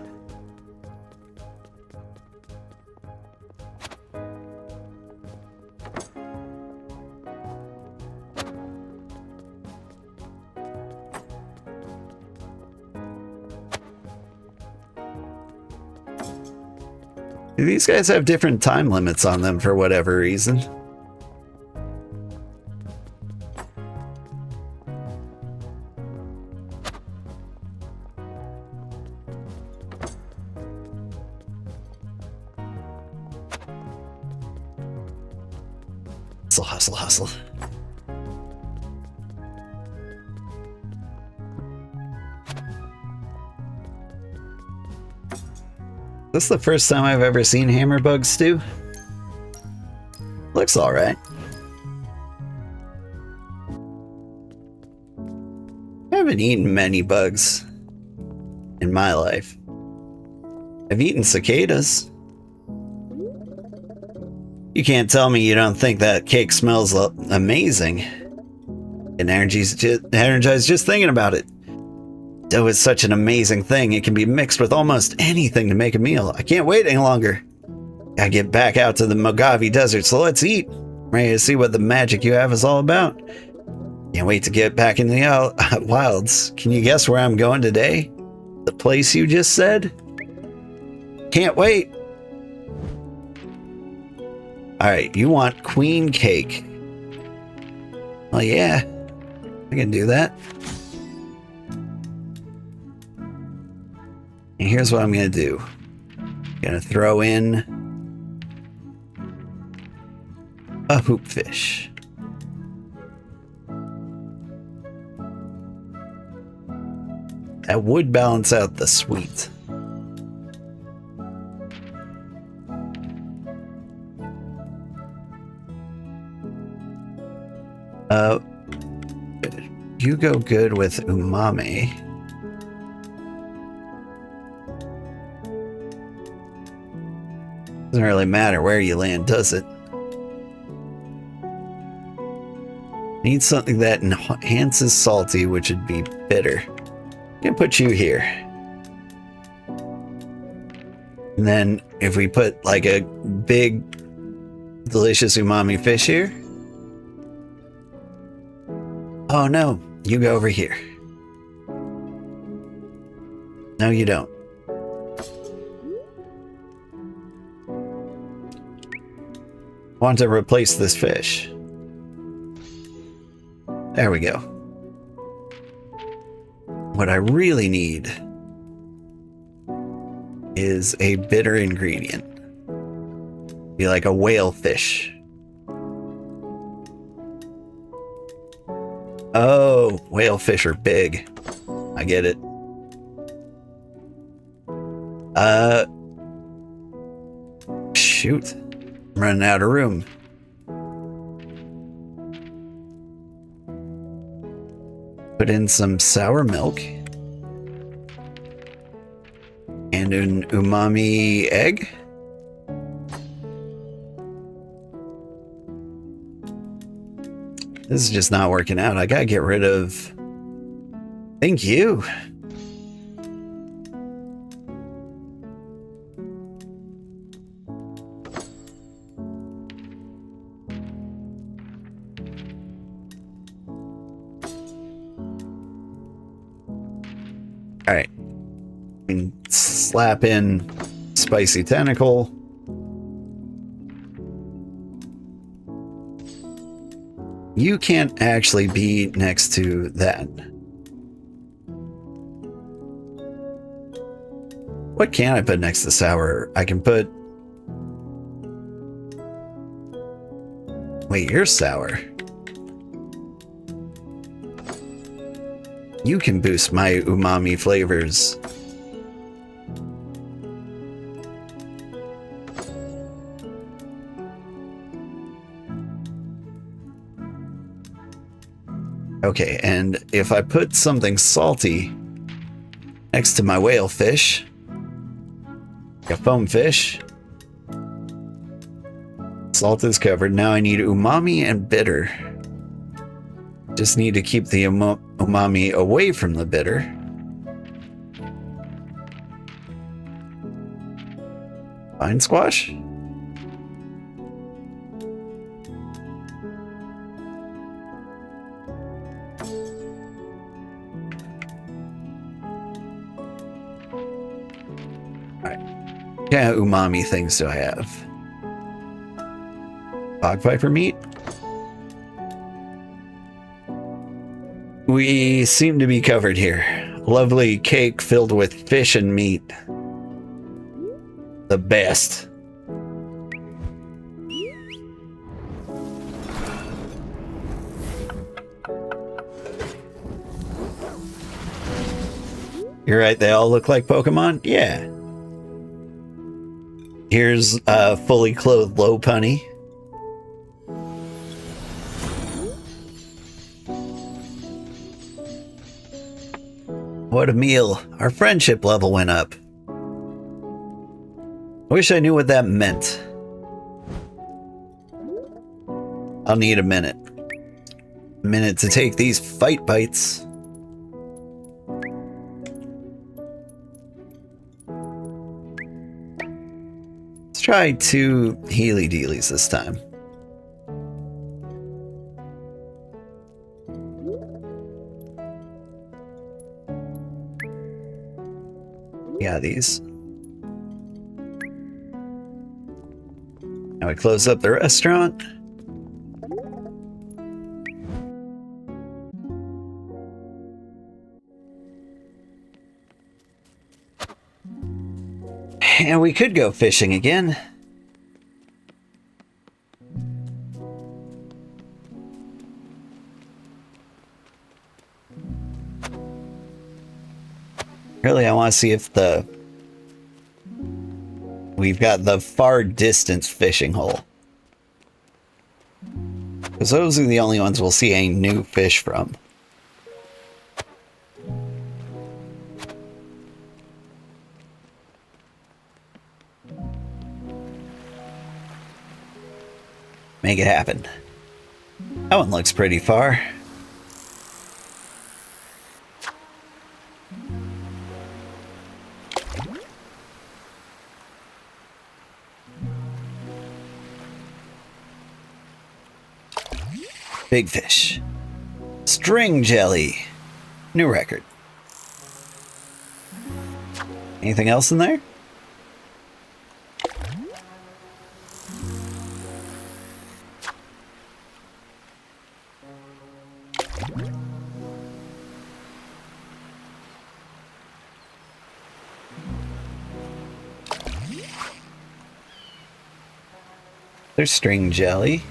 These guys have different time limits on them for whatever reason. Hustle, hustle, hustle. This the first time I've ever seen hammerbug stew? Looks alright. I haven't eaten many bugs in my life. I've eaten cicadas. You can't tell me you don't think that cake smells amazing. Energized just thinking about it. Dough is such an amazing thing. It can be mixed with almost anything to make a meal. I can't wait any longer. Gotta get back out to the Mojave Desert, so let's eat. Ready to see what the magic you have is all about. Can't wait to get back in the wilds. Can you guess where I'm going today? The place you just said? Can't wait. Alright, you want queen cake. Well, yeah. I can do that. And here's what I'm going to do. I'm going to throw in a hoop fish. That would balance out the sweet. You go good with umami. Doesn't really matter where you land, does it? Need something that enhances salty, which would be bitter. Gonna put you here. And then if we put like a big, delicious umami fish here. Oh no, you go over here. No, you don't. Want to replace this fish. There we go. What I really need is a bitter ingredient. Be like a whale fish. Oh, whale fish are big. I get it. Shoot. I'm running out of room. Put in some sour milk. And an umami egg. This is just not working out. I gotta get rid of... Thank you. Alright. Slap in spicy tentacle. You can't actually be next to that. What can I put next to sour? I can put... Wait, you're sour. You can boost my umami flavors. Okay, and if I put something salty next to my whale fish, like a foam fish, salt is covered. Now I need umami and bitter. Just need to keep the umami away from the bitter. Vine squash? What kind of umami things do I have? Bog viper meat? We seem to be covered here. Lovely cake filled with fish and meat. The best. You're right, they all look like Pokemon? Yeah. Here's a fully clothed low punny. What a meal. Our friendship level went up. I wish I knew what that meant. I'll need a minute. A minute to take these fight bites. Let's try 2 Healy Dealies this time. Yeah, these. Now we close up the restaurant. And we could go fishing again. Really, I want to see if we've got the far distance fishing hole. Because those are the only ones we'll see any new fish from. Make it happen. That one looks pretty far. Big fish. String jelly. New record. Anything else in there? There's string jelly.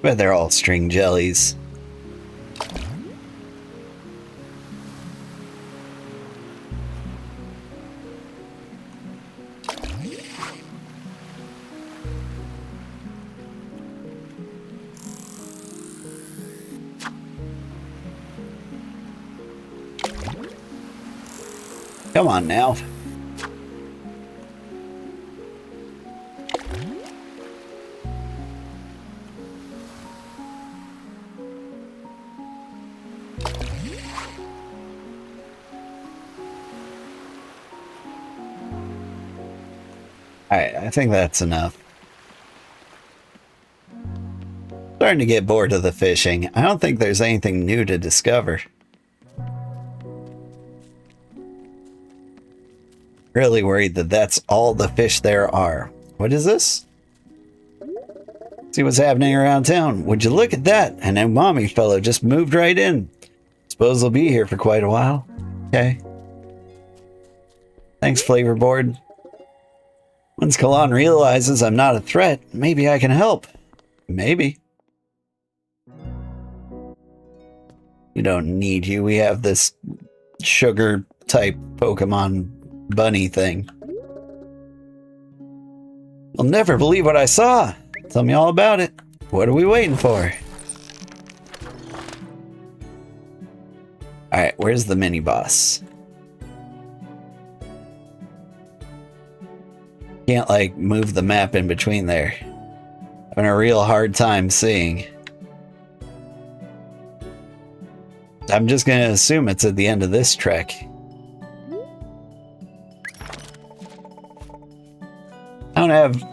But they're all string jellies. Come on now. Alright, I think that's enough. Starting to get bored of the fishing. I don't think there's anything new to discover. Really worried that that's all the fish there are. What is this? See what's happening around town. Would you look at that? An umami fellow just moved right in. Suppose they'll be here for quite a while. Okay. Thanks, Flavor Board. Once Kalan realizes I'm not a threat, maybe I can help. Maybe. We don't need you. We have this sugar type Pokemon bunny thing. You'll never believe what I saw. Tell me all about it. What are we waiting for? Alright, where's the mini boss? Can't, like, move the map in between there. Having a real hard time seeing. I'm just gonna assume it's at the end of this trek. I don't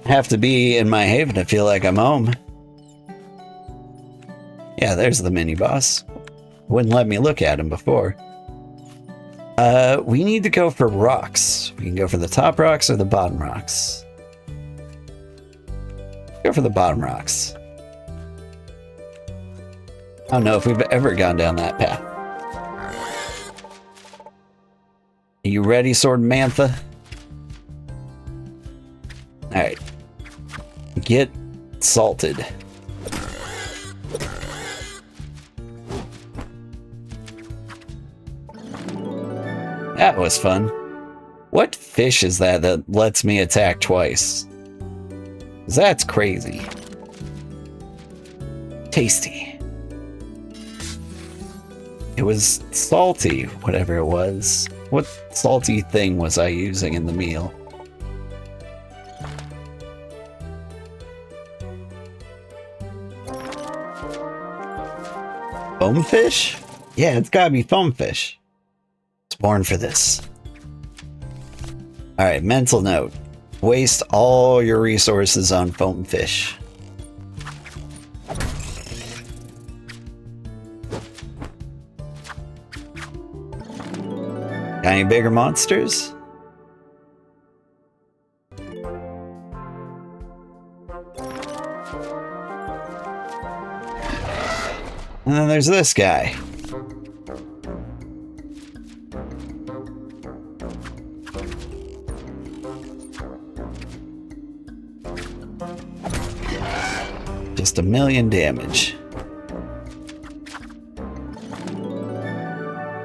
have to be in my haven to feel like I'm home. Yeah, there's the mini boss. Wouldn't let me look at him before. We need to go for rocks. We can go for the top rocks or the bottom rocks. Go for the bottom rocks. I don't know if we've ever gone down that path. Are you ready, Sword Mantha? Alright. Get salted. That was fun. What fish is that lets me attack twice? 'Cause that's crazy. Tasty. It was salty, whatever it was. What salty thing was I using in the meal? Foam fish? Yeah, it's gotta be foam fish. It's born for this. Alright, mental note. Waste all your resources on foam fish. Got any bigger monsters? And then there's this guy. Just 1,000,000 damage.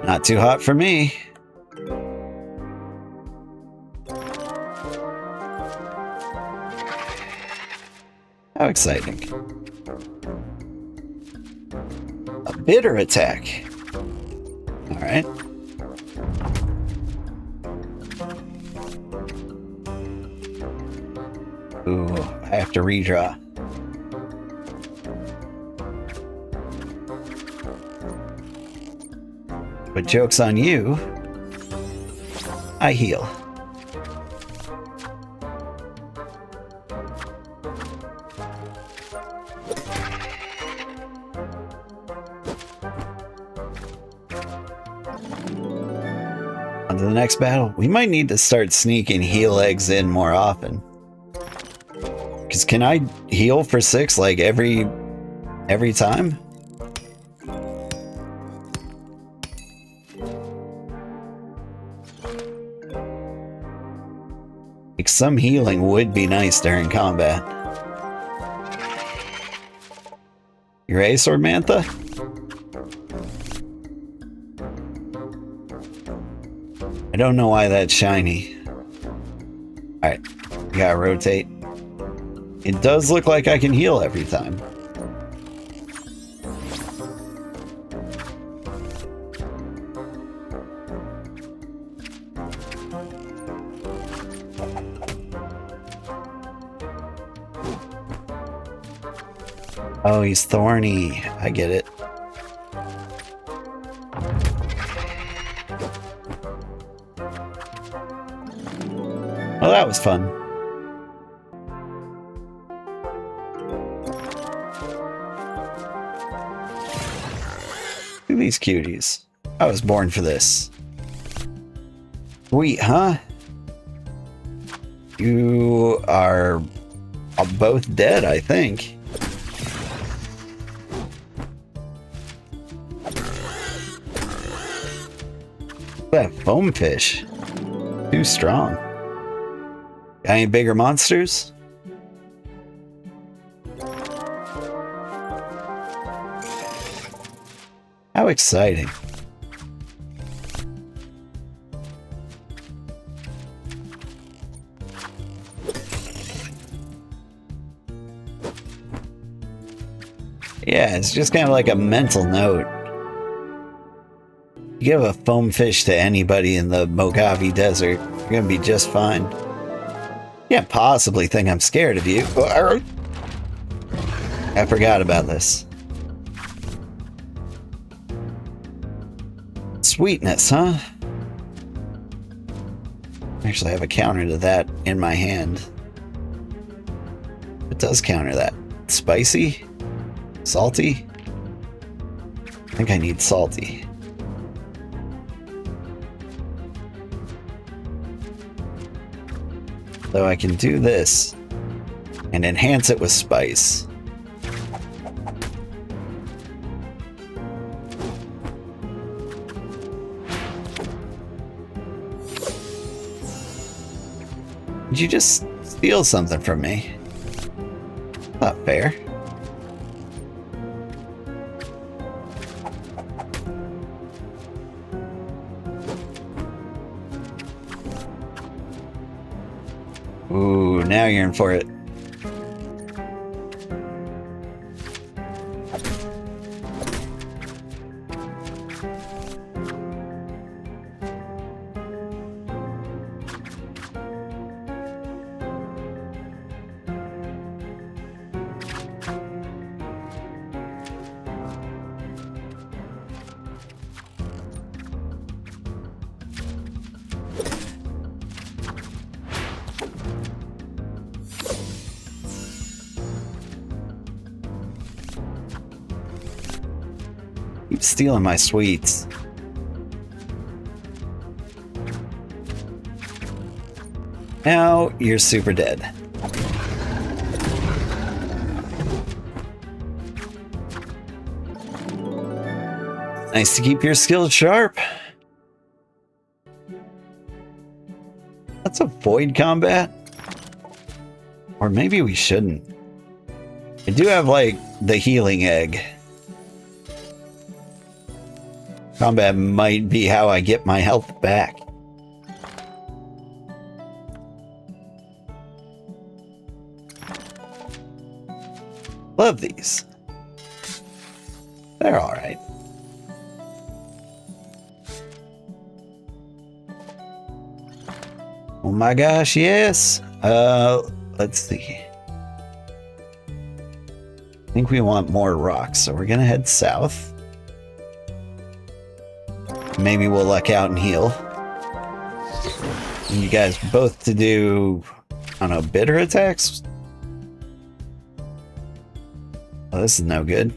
Not too hot for me. How exciting. A bitter attack. Alright. Ooh, I have to redraw. But joke's on you. I heal. On to the next battle. We might need to start sneaking heal eggs in more often. Because can I heal for 6 like every time? Like some healing would be nice during combat. You're a sword Mantha? I don't know why that's shiny. Alright, we gotta rotate. It does look like I can heal every time. Oh, he's thorny. I get it. Well, that was fun. Look at these cuties. I was born for this. Sweet, huh? You are both dead, I think. That foam fish. Too strong. Got any bigger monsters? How exciting. Yeah, it's just kind of like a mental note. You give a foam fish to anybody in the Mojave Desert, you're gonna be just fine. You can't possibly think I'm scared of you. I forgot about this. Sweetness, huh? Actually, I have a counter to that in my hand. It does counter that. Spicy? Salty? I think I need salty. So I can do this and enhance it with spice. Did you just steal something from me? Not fair. Ooh, now you're in for it. Keep stealing my sweets. Now you're super dead. Nice to keep your skills sharp. Let's avoid combat. Or maybe we shouldn't. I do have, like, the healing egg. Combat might be how I get my health back. Love these. They're alright. Oh my gosh, yes. Let's see. I think we want more rocks, so we're gonna head south. Maybe we'll luck out and heal. And you guys both to do, I don't know, bitter attacks? Oh, this is no good.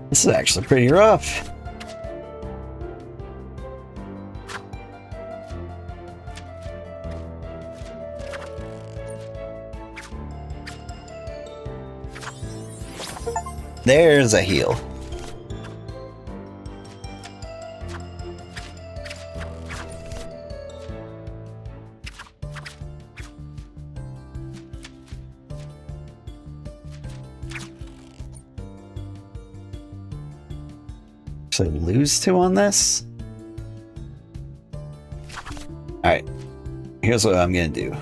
This is actually pretty rough. There's a heal. Actually lose 2 on this. Alright, here's what I'm gonna do.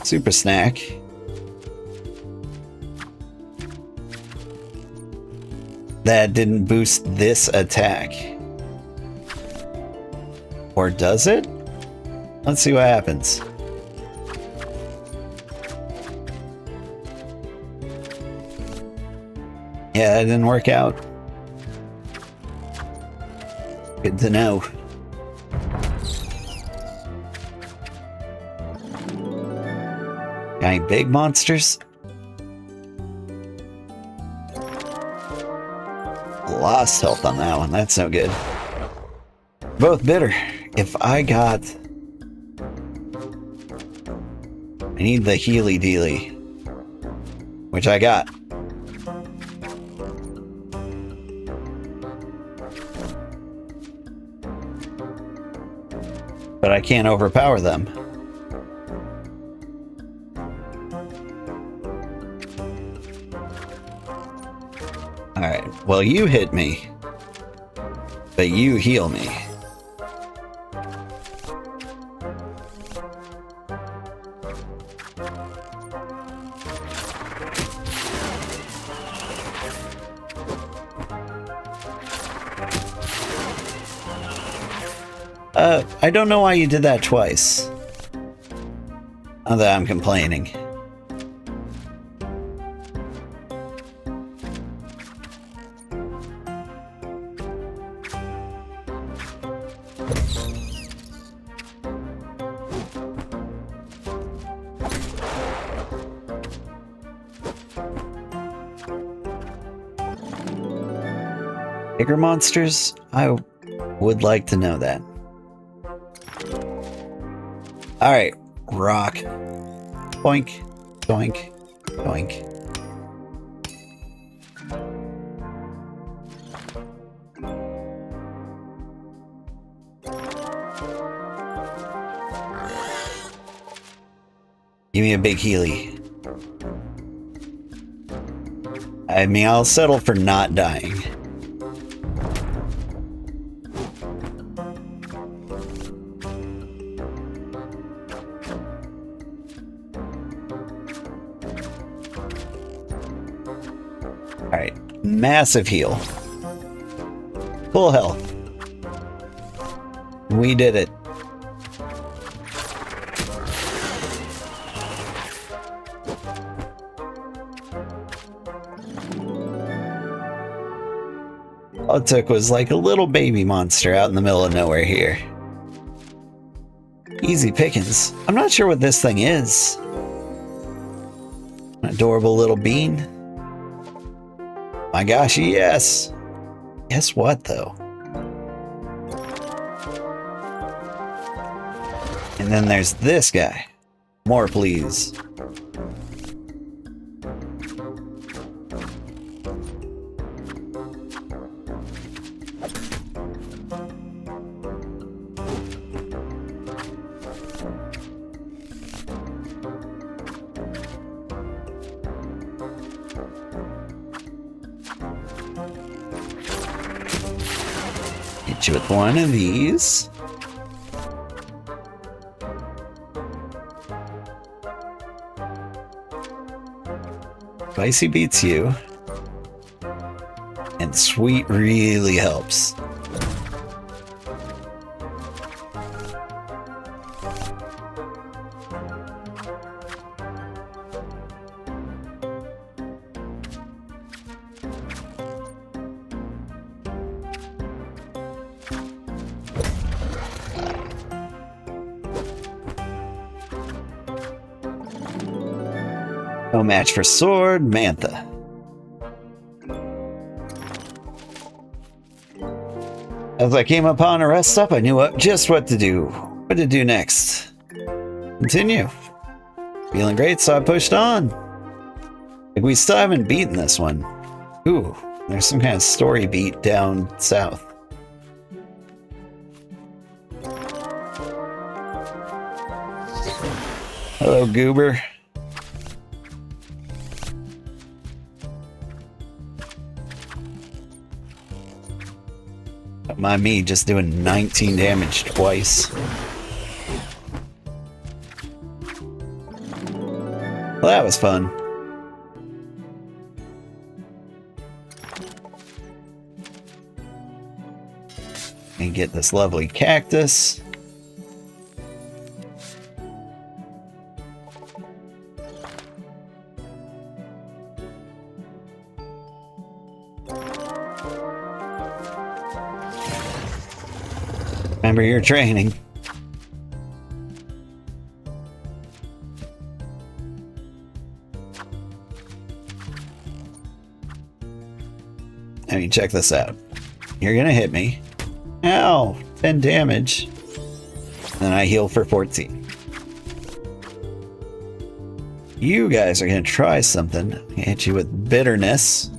Super snack. That didn't boost this attack. Or does it? Let's see what happens. Yeah, it didn't work out. Good to know. Got any big monsters? Lost health on that one. That's no good. Both bitter. If I got... I need the healy dealy. Which I got. But I can't overpower them. Alright, well you hit me. But you heal me. I don't know why you did that twice. Not that I'm complaining. Bigger monsters? I would like to know that. Alright, rock. Boink, doink, doink. Give me a big Healy. I mean, I'll settle for not dying. Alright, massive heal. Full health. We did it. All it took was like a little baby monster out in the middle of nowhere here. Easy pickings. I'm not sure what this thing is. An adorable little bean. My gosh, yes. Guess what, though? And then there's this guy. More, please. Hit you with one of these. Spicy beats you. And sweet really helps. No match for sword, Mantha. As I came upon a rest stop, I knew just what to do. What to do next. Continue. Feeling great, so I pushed on. Like we still haven't beaten this one. Ooh, there's some kind of story beat down south. Hello, Goober. Don't mind me just doing 19 damage twice. Well, that was fun. And get this lovely cactus. Remember your training. I mean, check this out. You're gonna hit me. Ow! 10 damage. Then I heal for 14. You guys are gonna try something. Hit you with bitterness.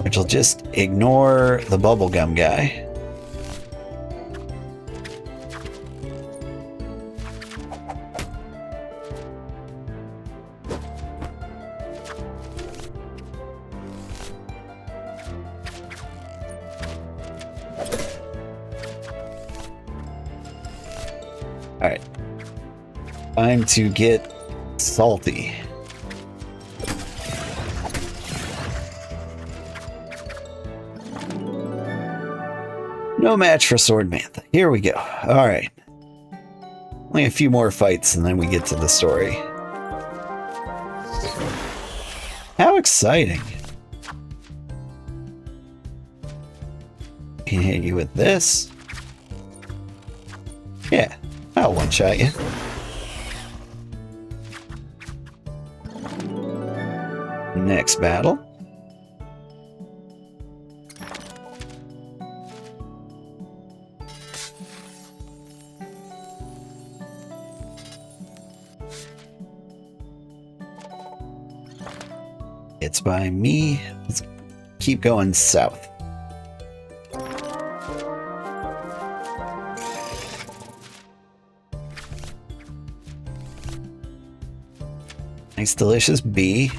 Which will just ignore the bubblegum guy. Alright. Time to get salty. No match for Sword Mantha. Here we go. Alright. Only a few more fights and then we get to the story. How exciting. Can hit you with this. Yeah, I'll one-shot you. Next battle. It's by me. Let's keep going south. Nice, delicious bee.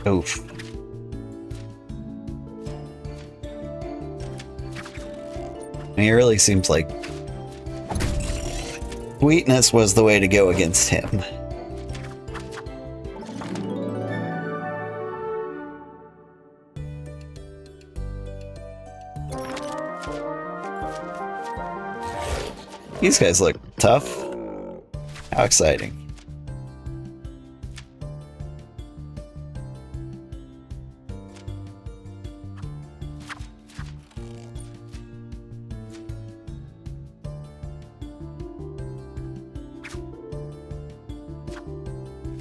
Oof. It really seems like sweetness was the way to go against him. These guys look tough. How exciting.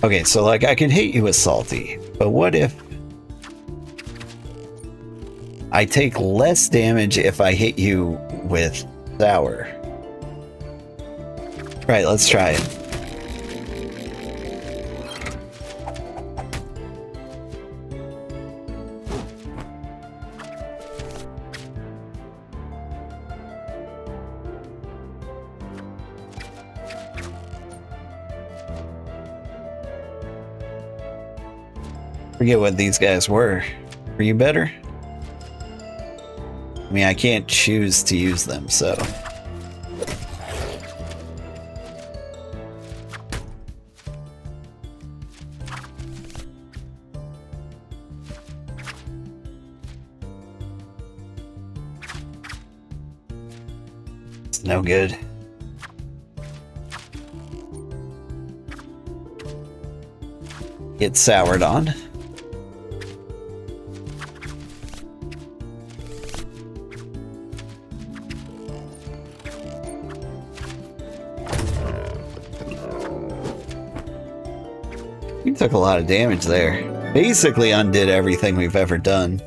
Okay, so like I can hit you with salty, but what if I take less damage if I hit you with sour? Right, let's try it. Forget what these guys were. Were you better? I mean, I can't choose to use them, so. It's no good. Get soured on. You took a lot of damage there. Basically undid everything we've ever done.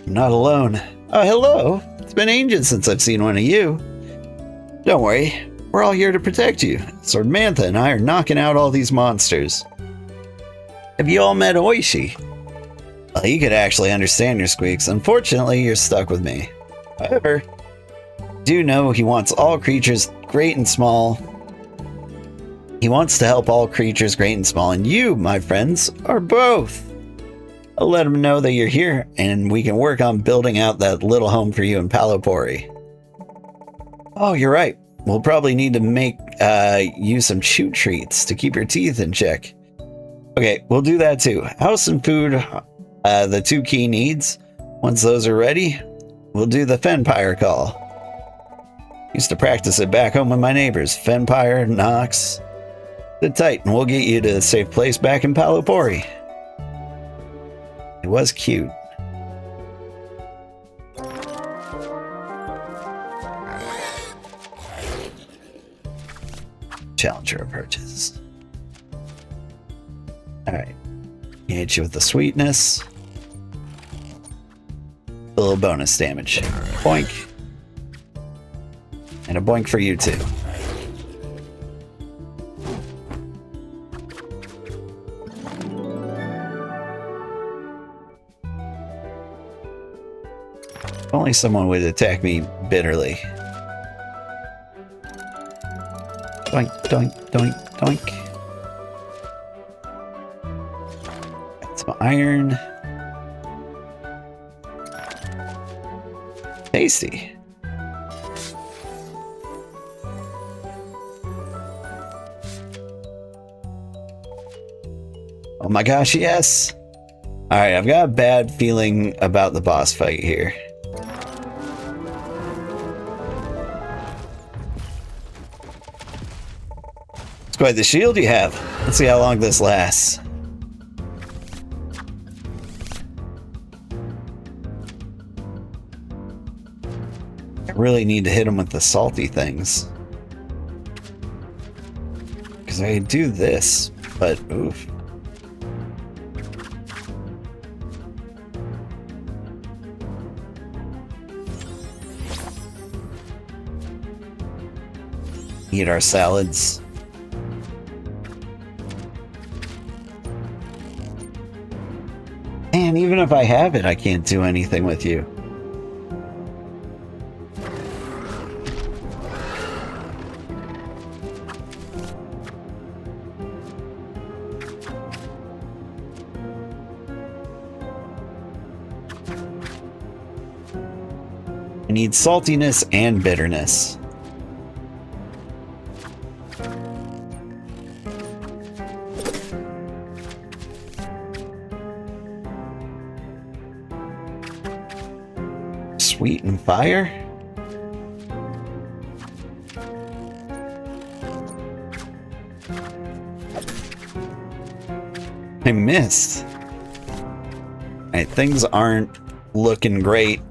I'm not alone. Oh, hello. It's been ages since I've seen one of you. Don't worry. We're all here to protect you. Sword Mantha and I are knocking out all these monsters. Have you all met Oishi? Well, he could actually understand your squeaks. Unfortunately, you're stuck with me. However, do know he wants all creatures, great and small. He wants to help all creatures, great and small, and you, my friends, are both. I'll let him know that you're here, and we can work on building out that little home for you in Palopori. Oh, you're right. We'll probably need to make you some chew treats to keep your teeth in check. Okay, we'll do that too. House and food, the two key needs. Once those are ready, we'll do the Fenpire call. Used to practice it back home with my neighbors. Fenpire, Nox. Sit tight and we'll get you to a safe place back in Palopori. It was cute. Challenger approaches. Alright. Hit you with the sweetness. A little bonus damage. Boink. And a boink for you too. If only someone would attack me bitterly. Doink, doink, doink, doink. Got some iron. Tasty. Oh my gosh, yes! Alright, I've got a bad feeling about the boss fight here. It's quite the shield you have. Let's see how long this lasts. I really need to hit him with the salty things. Because So I do this, but oof. Eat our salads. Man, even if I have it, I can't do anything with you. I need saltiness and bitterness. Sweet and fire? I missed. Alright, things aren't looking great.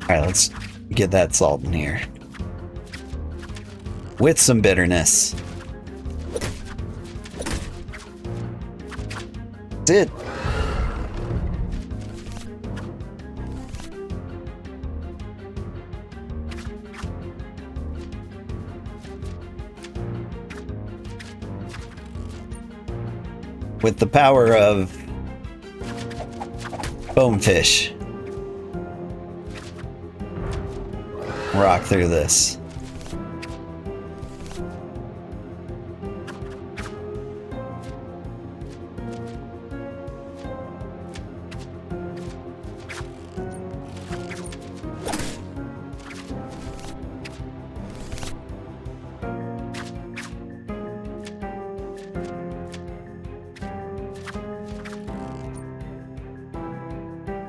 Alright, let's get that salt in here. With some bitterness. That's it. With the power of bonefish. Rock through this.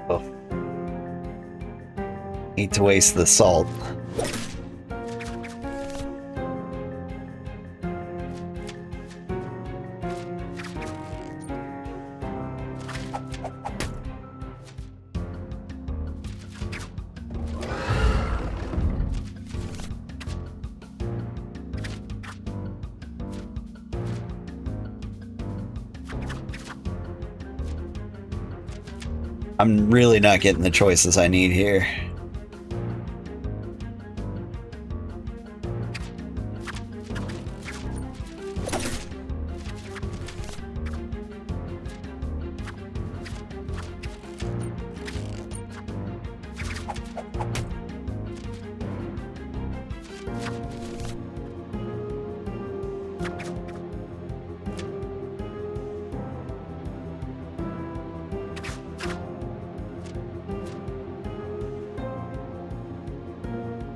Oh. Need to waste the salt. I'm really not getting the choices I need here.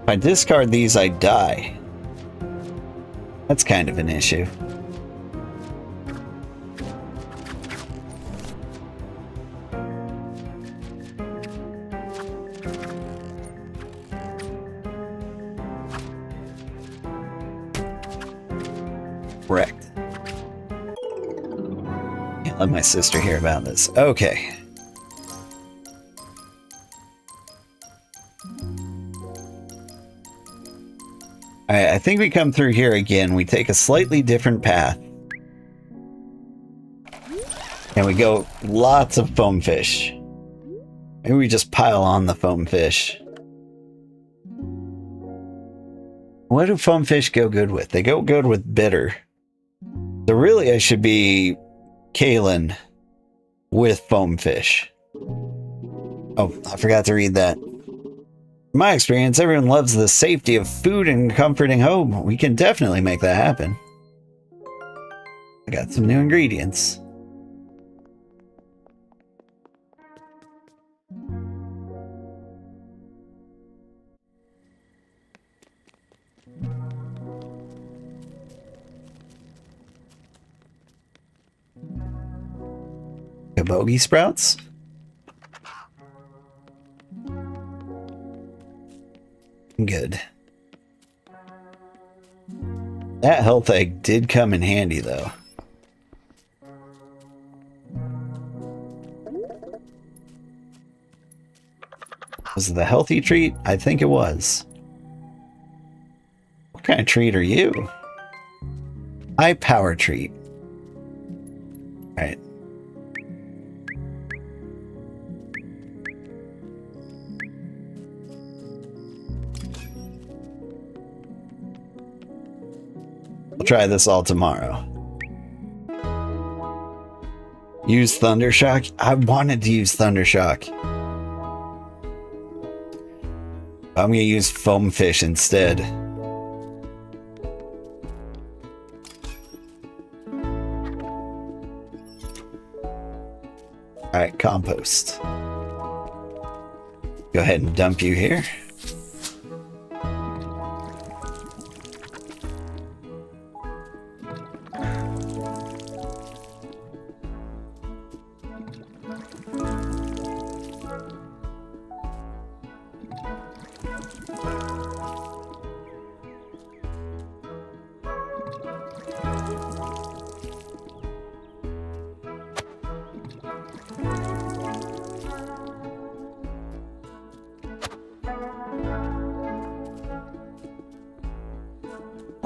If I discard these, I die. That's kind of an issue. Wrecked. Can't let my sister hear about this. Okay. Alright, I think we come through here again. We take a slightly different path. And we go lots of foam fish. Maybe we just pile on the foam fish. What do foam fish go good with? They go good with bitter. So really I should be Kalen with foam fish. Oh, I forgot to read that. In my experience, everyone loves the safety of food and comforting home. We can definitely make that happen. I got some new ingredients. Kabogi sprouts? Good. That health egg did come in handy, though. Was it the healthy treat? I think it was. What kind of treat are you? High power treat. Alright. We'll try this all tomorrow. Use Thundershock? I wanted to use Thundershock. I'm gonna use Foam Fish instead. Alright, compost. Go ahead and dump you here.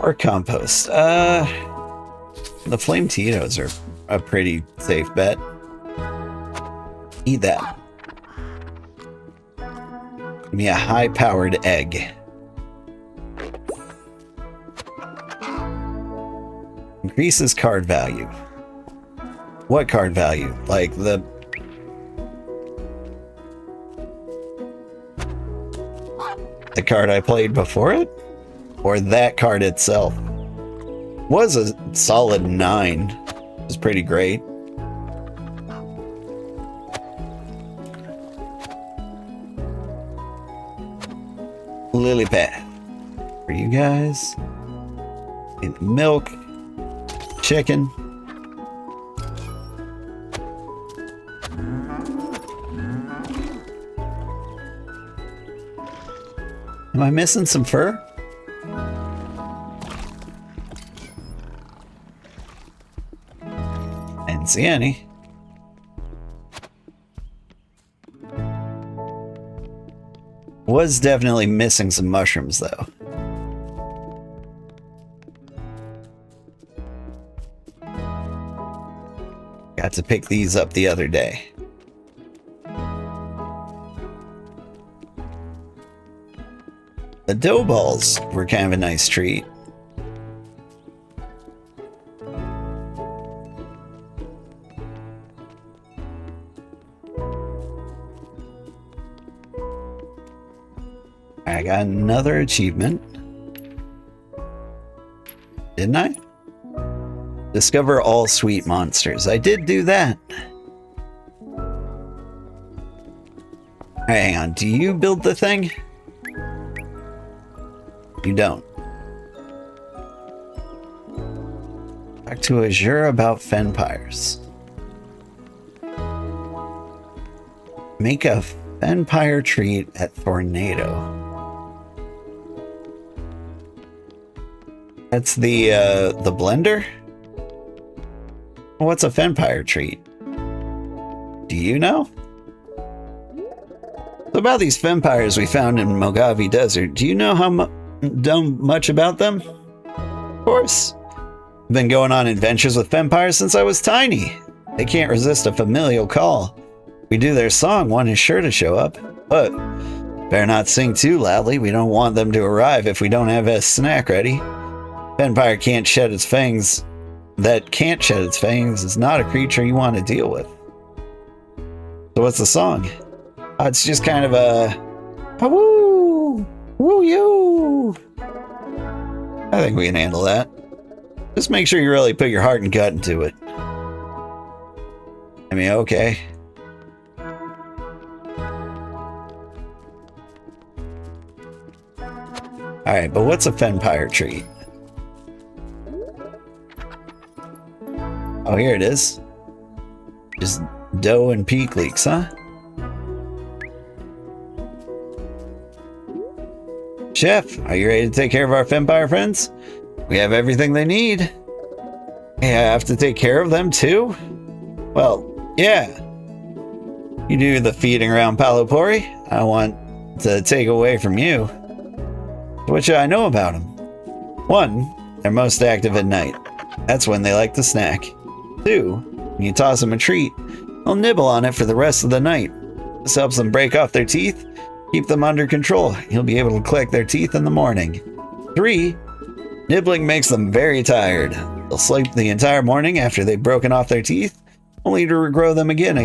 Or compost. The flame Tito's are a pretty safe bet. Eat that. Give me a high-powered egg. Increases card value. What card value? Like the... the card I played before it? Or that card itself? Was a solid 9. It was pretty great. Lily pad. For you guys. And milk. Chicken. Am I missing some fur? Didn't see any. Was definitely missing some mushrooms though. Got to pick these up the other day. The dough balls were kind of a nice treat. I got another achievement. Didn't I? Discover all sweet monsters. I did do that. Alright, hang on. Do you build the thing? You don't. Back to Azure about Fenpires. Make a Fenpire treat at Tornado. That's the blender? What's a Fenpire treat? Do you know? So about these Fenpires we found in Mojave Desert, do you know how much about them? Of course. I've been going on adventures with Fenpires since I was tiny. They can't resist a familial call. We do their song, one is sure to show up. But better not sing too loudly. We don't want them to arrive if we don't have a snack ready. Fenpire can't shed its fangs. That can't shed its fangs is not a creature you want to deal with. So what's the song? It's just kind of a woo, woo you. I think we can handle that. Just make sure you really put your heart and gut into it. I mean, okay. Alright, but what's a Fenpire treat? Oh, here it is. Just dough and peak leeks, huh? Chef, are you ready to take care of our Fenpire friends? We have everything they need. Hey, I have to take care of them too? Well, yeah. You do the feeding around Palopori. I want to take away from you. What should I know about them? 1, they're most active at night. That's when they like to snack. 2, when you toss them a treat, they'll nibble on it for the rest of the night. This helps them break off their teeth, keep them under control. You'll be able to collect their teeth in the morning. 3, nibbling makes them very tired. They'll sleep the entire morning after they've broken off their teeth, only to regrow them again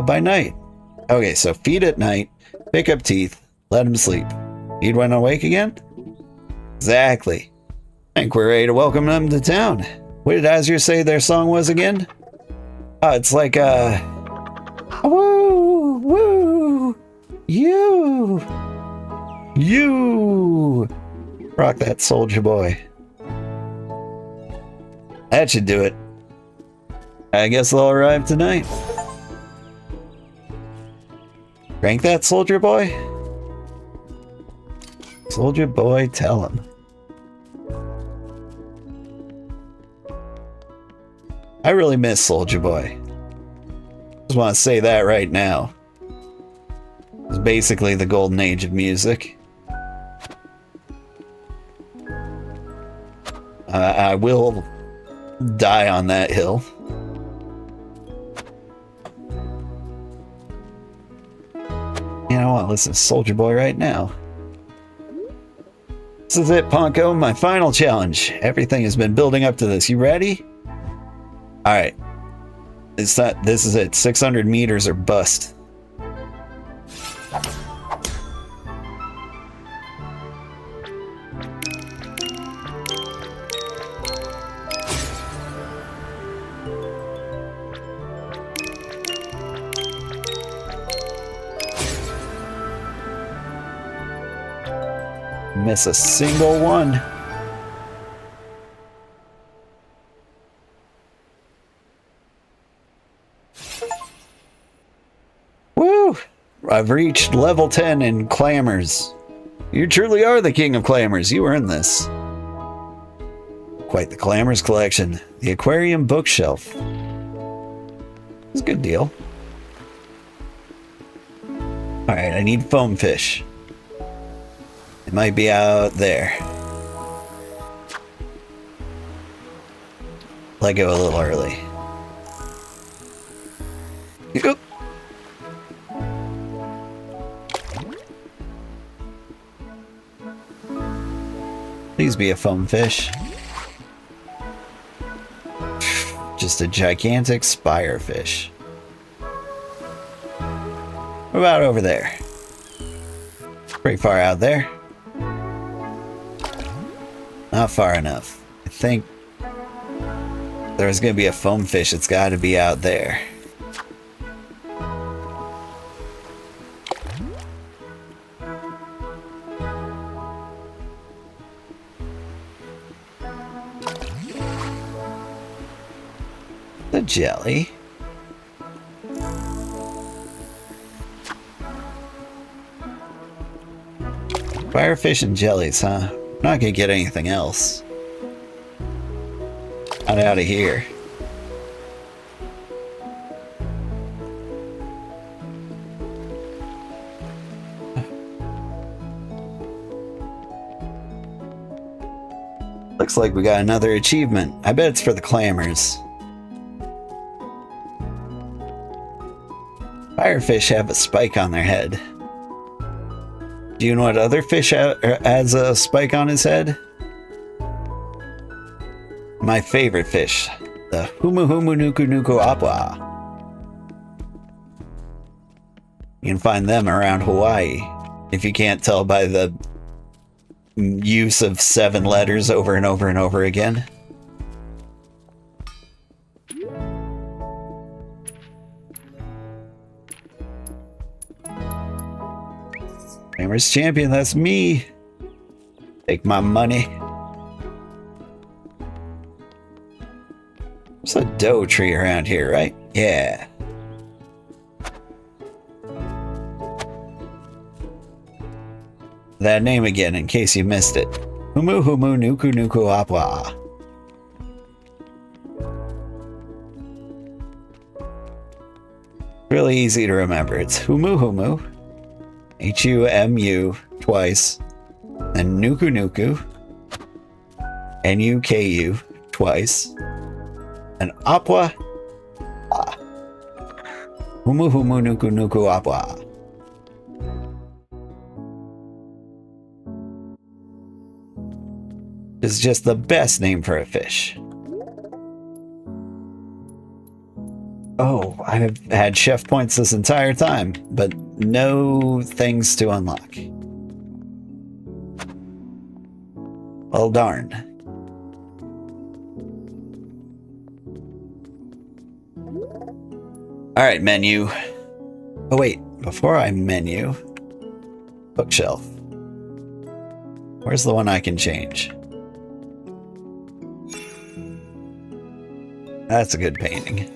by night. Okay, so feed at night, pick up teeth, let them sleep. Feed when awake again? Exactly. I think we're ready to welcome them to town. What did Azure say their song was again? Oh, it's like, woo, woo, you. Rock that soldier boy. That should do it. I guess they'll arrive tonight. Crank that soldier boy. Soldier boy, tell him. I really miss Soldier Boy. Just want to say that right now. It's basically the golden age of music. I will die on that hill. And I want to listen to Soldier Boy right now. This is it, Ponko. My final challenge. Everything has been building up to this. You ready? Alright. This is it. 600 meters or bust. Miss a single one. Woo! I've reached level 10 in Clamors. You truly are the king of Clamors. You earned this. Quite the Clamors collection. The aquarium bookshelf. It's a good deal. Alright, I need foam fish. It might be out there. Let go a little early. Oop. Please be a foam fish. Just a gigantic spire fish. What about over there? Pretty far out there. Not far enough. I think there's gonna be a foam fish. It's gotta be out there. The jelly. Firefish and jellies, huh? Not gonna get anything else. Not out of here. Looks like we got another achievement. I bet it's for the Clamors. Firefish have a spike on their head. Do you know what other fish has a spike on his head? My favorite fish, the Humu Humu Nuku Nuku Apua. You can find them around Hawaii, if you can't tell by the use of 7 letters over and over and over again. Clamors champion, that's me. Take my money. There's a dough tree around here, right? Yeah. That name again, in case you missed it. Humu Humu Nuku Nuku Apua. Really easy to remember. It's Humu Humu H-U-M-U twice. And Nuku Nuku. N-U-K-U twice. And Apwa. Ah. Humu Humu Nuku Nuku Apwa. Is just the best name for a fish. Oh, I've had chef points this entire time, but no things to unlock. Well, darn. All right, menu. Oh, wait, before I menu, bookshelf. Where's the one I can change? That's a good painting.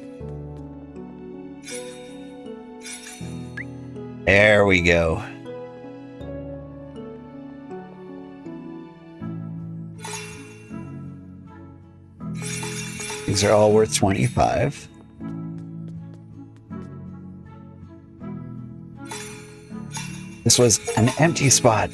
There we go. These are all worth 25. This was an empty spot.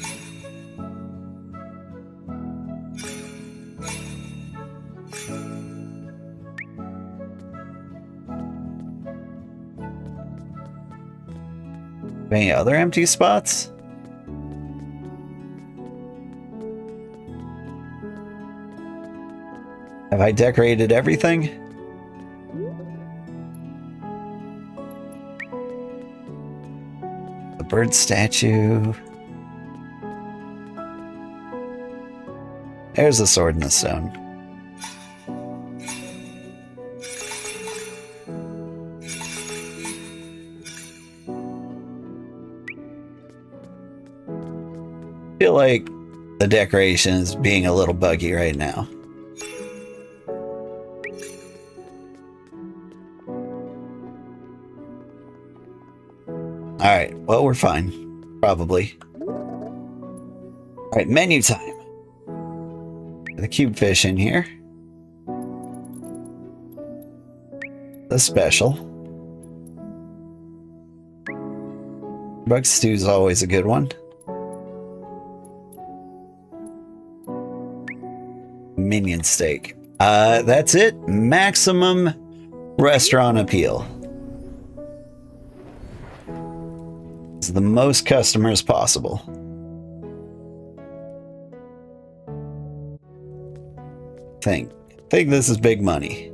Any other empty spots? Have I decorated everything? The bird statue. There's a sword in the stone. I feel like the decoration is being a little buggy right now. Alright, well, we're fine. Probably. Alright, menu time. The cube fish in here. The special. Bug stew's always a good one. Minion steak. That's it. Maximum restaurant appeal. It's the most customers possible. Think this is big money.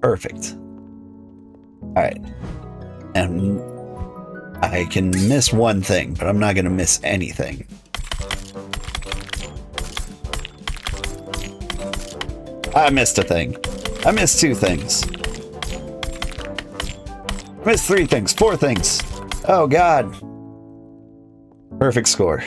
Perfect. Alright. And I can miss one thing, but I'm not going to miss anything. I missed a thing. I missed two things. I missed three things, four things. Oh, God. Perfect score.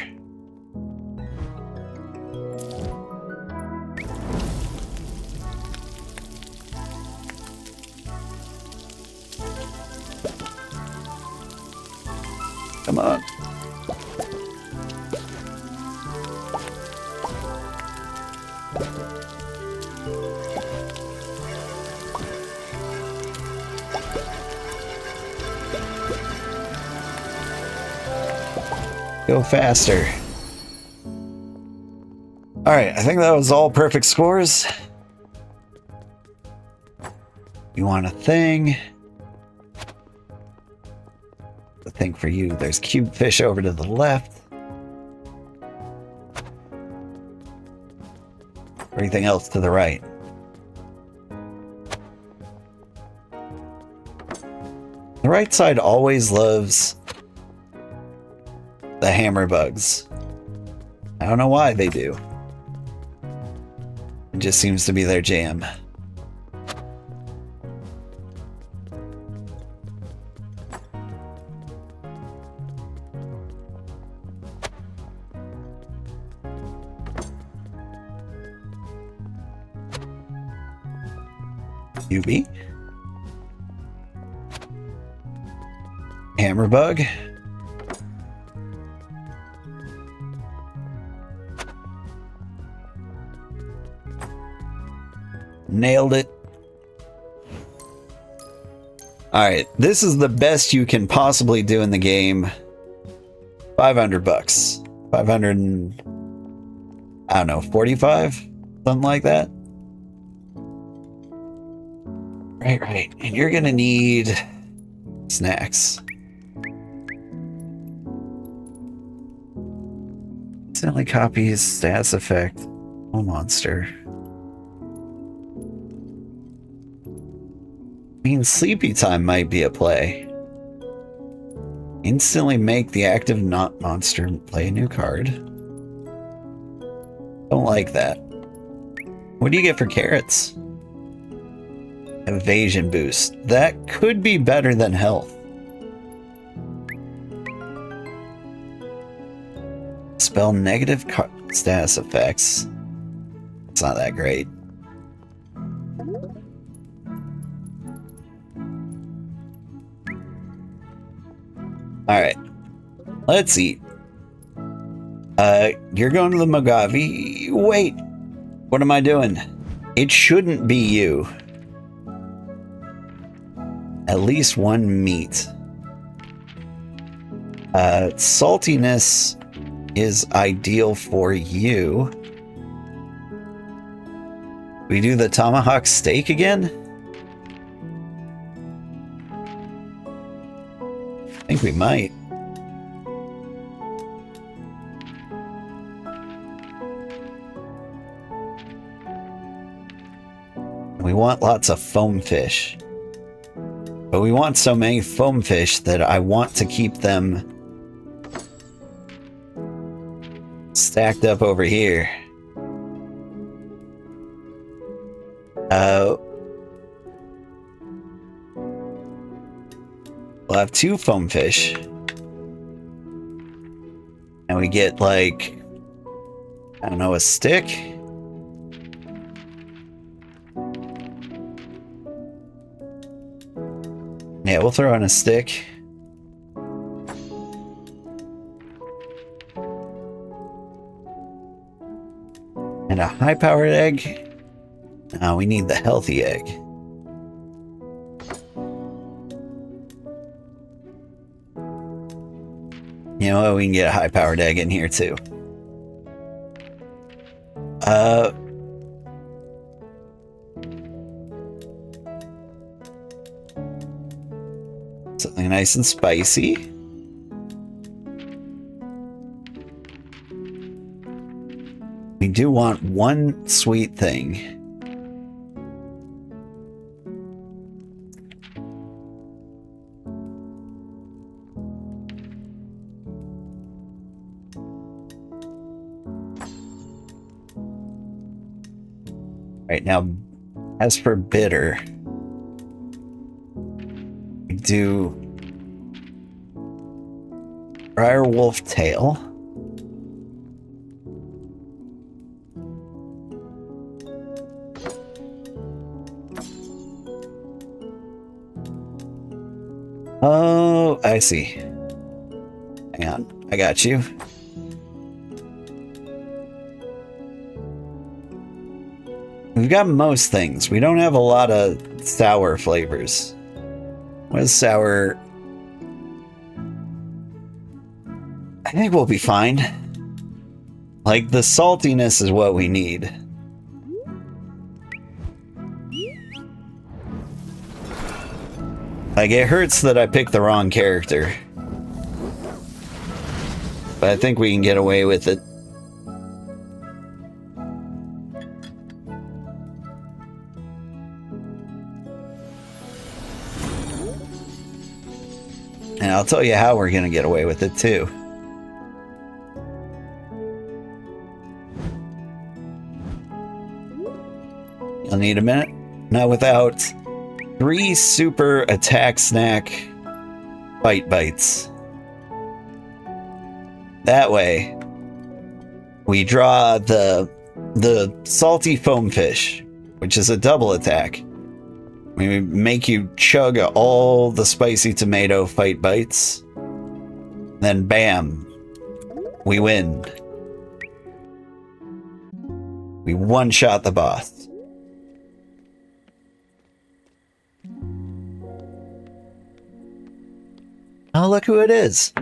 Come on. Go faster. All right, I think that was all perfect scores. You want a thing? The thing for you. There's cube fish over to the left. Everything else to the right. The right side always loves the hammer bugs. I don't know why they do. It just seems to be their jam. UB. Hammerbug. Nailed it. Alright, this is the best you can possibly do in the game. 500 bucks. 500 and... I don't know, 45? Something like that? Right. And you're gonna need... snacks. Instantly copies stats effect. Oh, monster. I mean, sleepy time might be a play. Instantly make the active not monster play a new card. Don't like that. What do you get for carrots? Evasion boost. That could be better than health. Spell negative status effects. It's not that great. Alright. Let's eat. You're going to the Mogami. Wait. What am I doing? It shouldn't be you. At least one meat. Saltiness is ideal for you. We do the tomahawk steak again? I think we might. We want lots of foam fish. But we want so many foam fish that I want to keep them stacked up over here. We'll have 2 foam fish. And we get, like, I don't know, a stick? Yeah, we'll throw in a stick. And a high-powered egg. Now we need the healthy egg. You know what? We can get a high-powered egg in here too. Something nice and spicy. We do want one sweet thing. Right now, as for bitter, we do Briar Wolf Tail. Oh, I see. Hang on, I got you. We've got most things. We don't have a lot of sour flavors. What is sour? I think we'll be fine. Like, the saltiness is what we need. Like, it hurts that I picked the wrong character. But I think we can get away with it. And I'll tell you how we're gonna get away with it too. You'll need a minute. Now without 3 super attack snack bite bites. That way, we draw the salty foam fish, which is a double attack. We make you chug all the spicy tomato fight bites. Then bam, we win. We one-shot the boss. Oh, look who it is.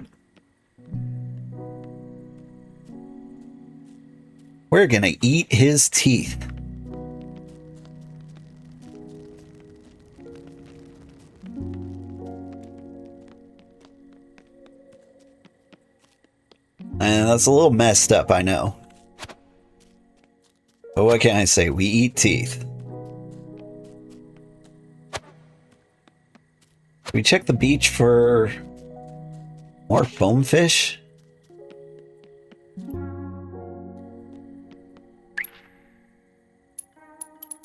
We're gonna eat his teeth. And that's a little messed up, I know. But what can I say? We eat teeth. We check the beach for more foam fish.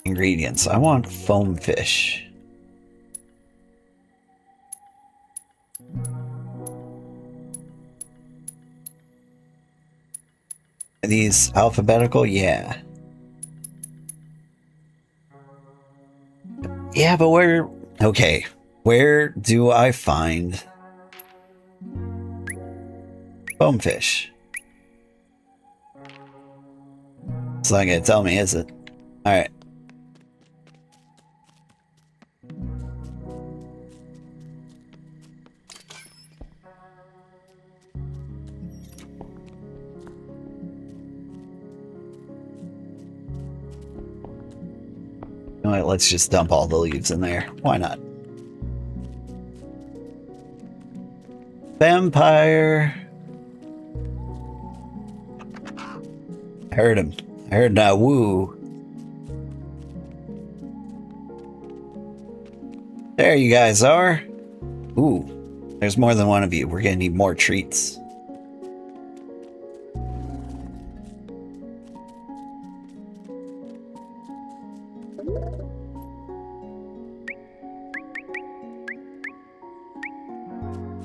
Ingredients. I want foam fish. Are these alphabetical? Yeah. Yeah, but where... Okay. Where do I find foam fish? It's not gonna tell me, is it? Alright. Alright, let's just dump all the leaves in there. Why not? Vampire. I heard him. I heard woo. There you guys are. Ooh, there's more than one of you. We're gonna need more treats.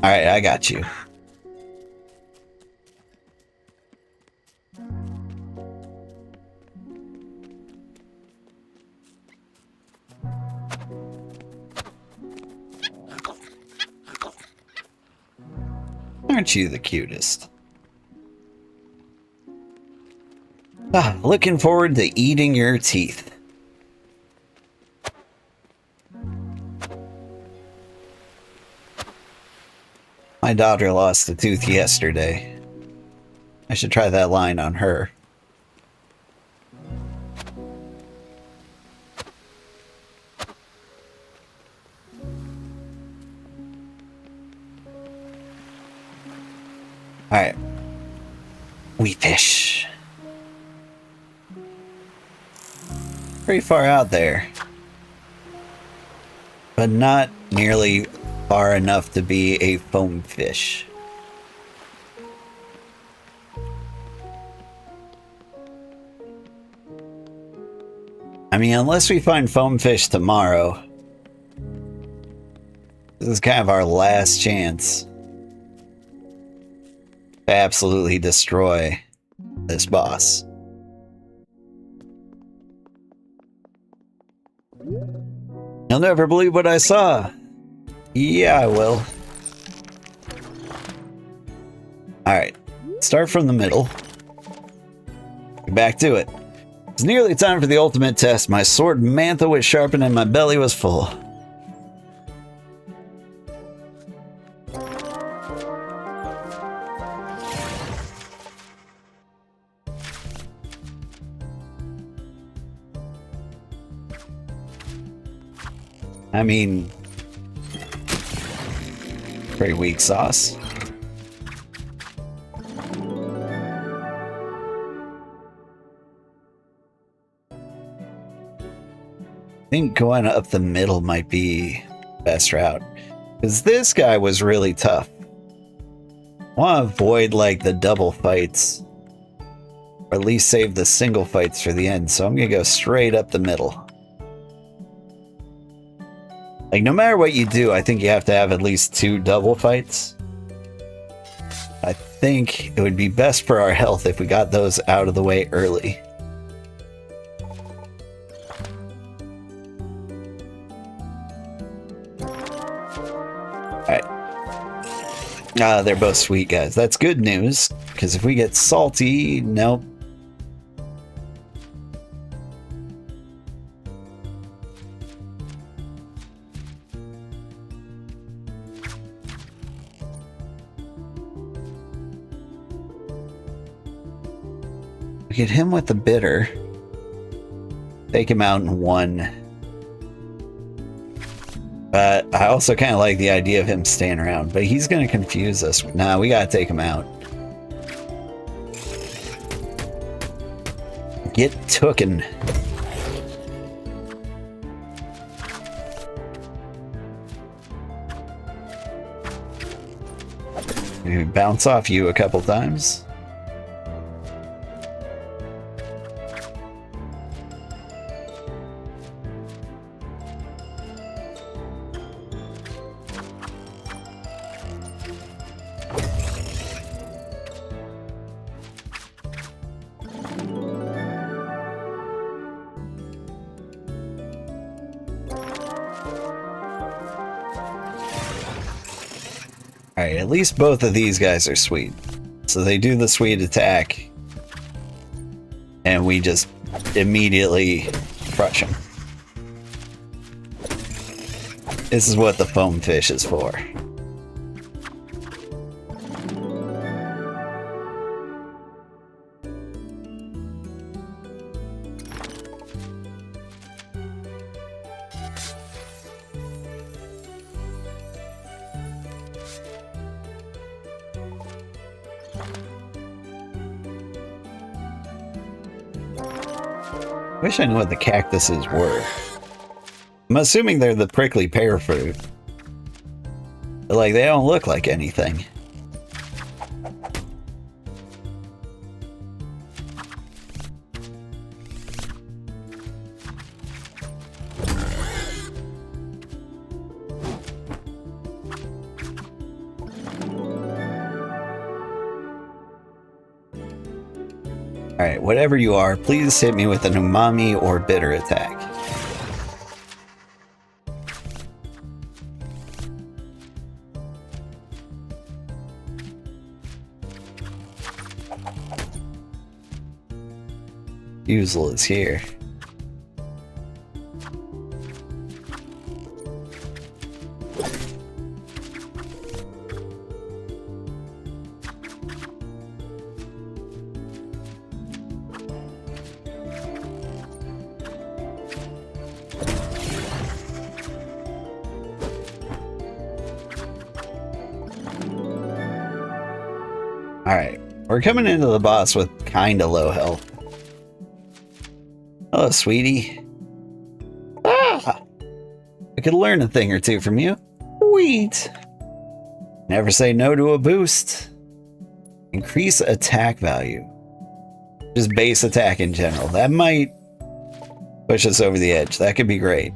Alright, I got you. Aren't you the cutest? Ah, looking forward to eating your teeth. My daughter lost a tooth yesterday. I should try that line on her. Alright. We fish. Pretty far out there. But not nearly far enough to be a foam fish. I mean, unless we find foam fish tomorrow, this is kind of our last chance to absolutely destroy this boss. You'll never believe what I saw. Yeah, I will. Alright, start from the middle. Get back to it. It's nearly time for the ultimate test. My sword mantha was sharpened and my belly was full. I mean, pretty weak sauce. I think going up the middle might be the best route. Because this guy was really tough. I want to avoid like the double fights. Or at least save the single fights for the end. So I'm going to go straight up the middle. Like, no matter what you do, I think you have to have at least 2 double fights. I think it would be best for our health if we got those out of the way early. They're both sweet guys. That's good news, because if we get salty, nope. Get him with the bitter. Take him out in one. But I also kind of like the idea of him staying around. But he's going to confuse us. Nah, we got to take him out. Get tooken. Maybe bounce off you a couple times. Alright, at least both of these guys are sweet. So they do the sweet attack. And we just immediately crush them. This is what the foam fish is for. Wish I knew what the cactuses were. I'm assuming they're the prickly pear fruit. But like, they don't look like anything. Alright, whatever you are, please hit me with an umami or bitter attack. Usual is here. Alright, we're coming into the boss with kinda low health. Hello, sweetie. Ah! I could learn a thing or two from you. Sweet. Never say no to a boost. Increase attack value. Just base attack in general. That might push us over the edge. That could be great.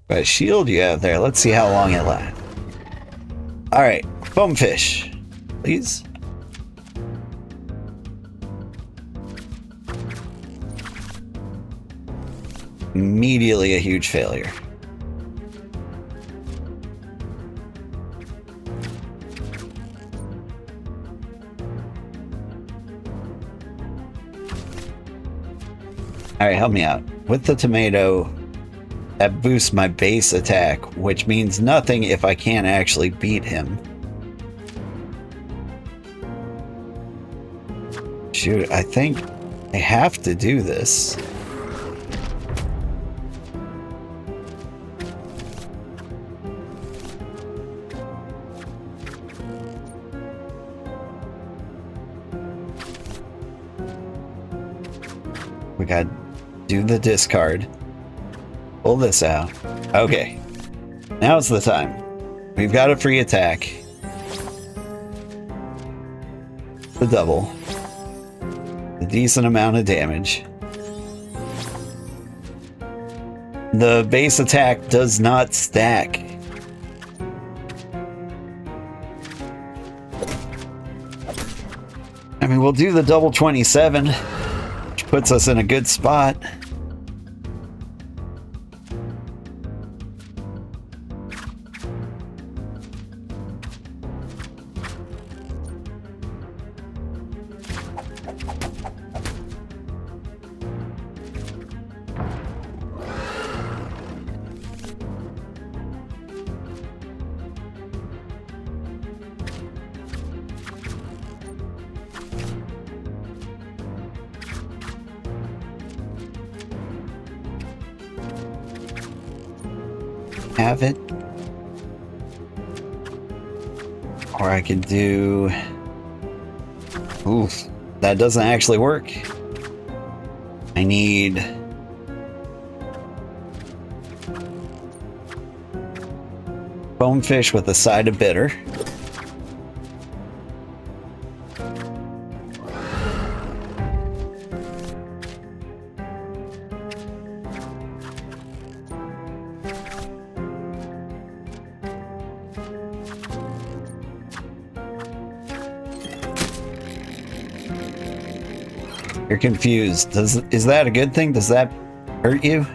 Got a shield you have there. Let's see how long it lasts. Alright, foam fish, please. Immediately a huge failure. Alright, help me out. With the tomato, that boosts my base attack, which means nothing if I can't actually beat him. Shoot, I think I have to do this. We gotta do the discard. Pull this out. Okay. Now's the time. We've got a free attack. The double. A decent amount of damage. The base attack does not stack. I mean, we'll do the double 27, which puts us in a good spot. have it. Or I could do... Oof, that doesn't actually work. I need... bonefish with a side of bitter. You're confused. Is that a good thing? Does that hurt you?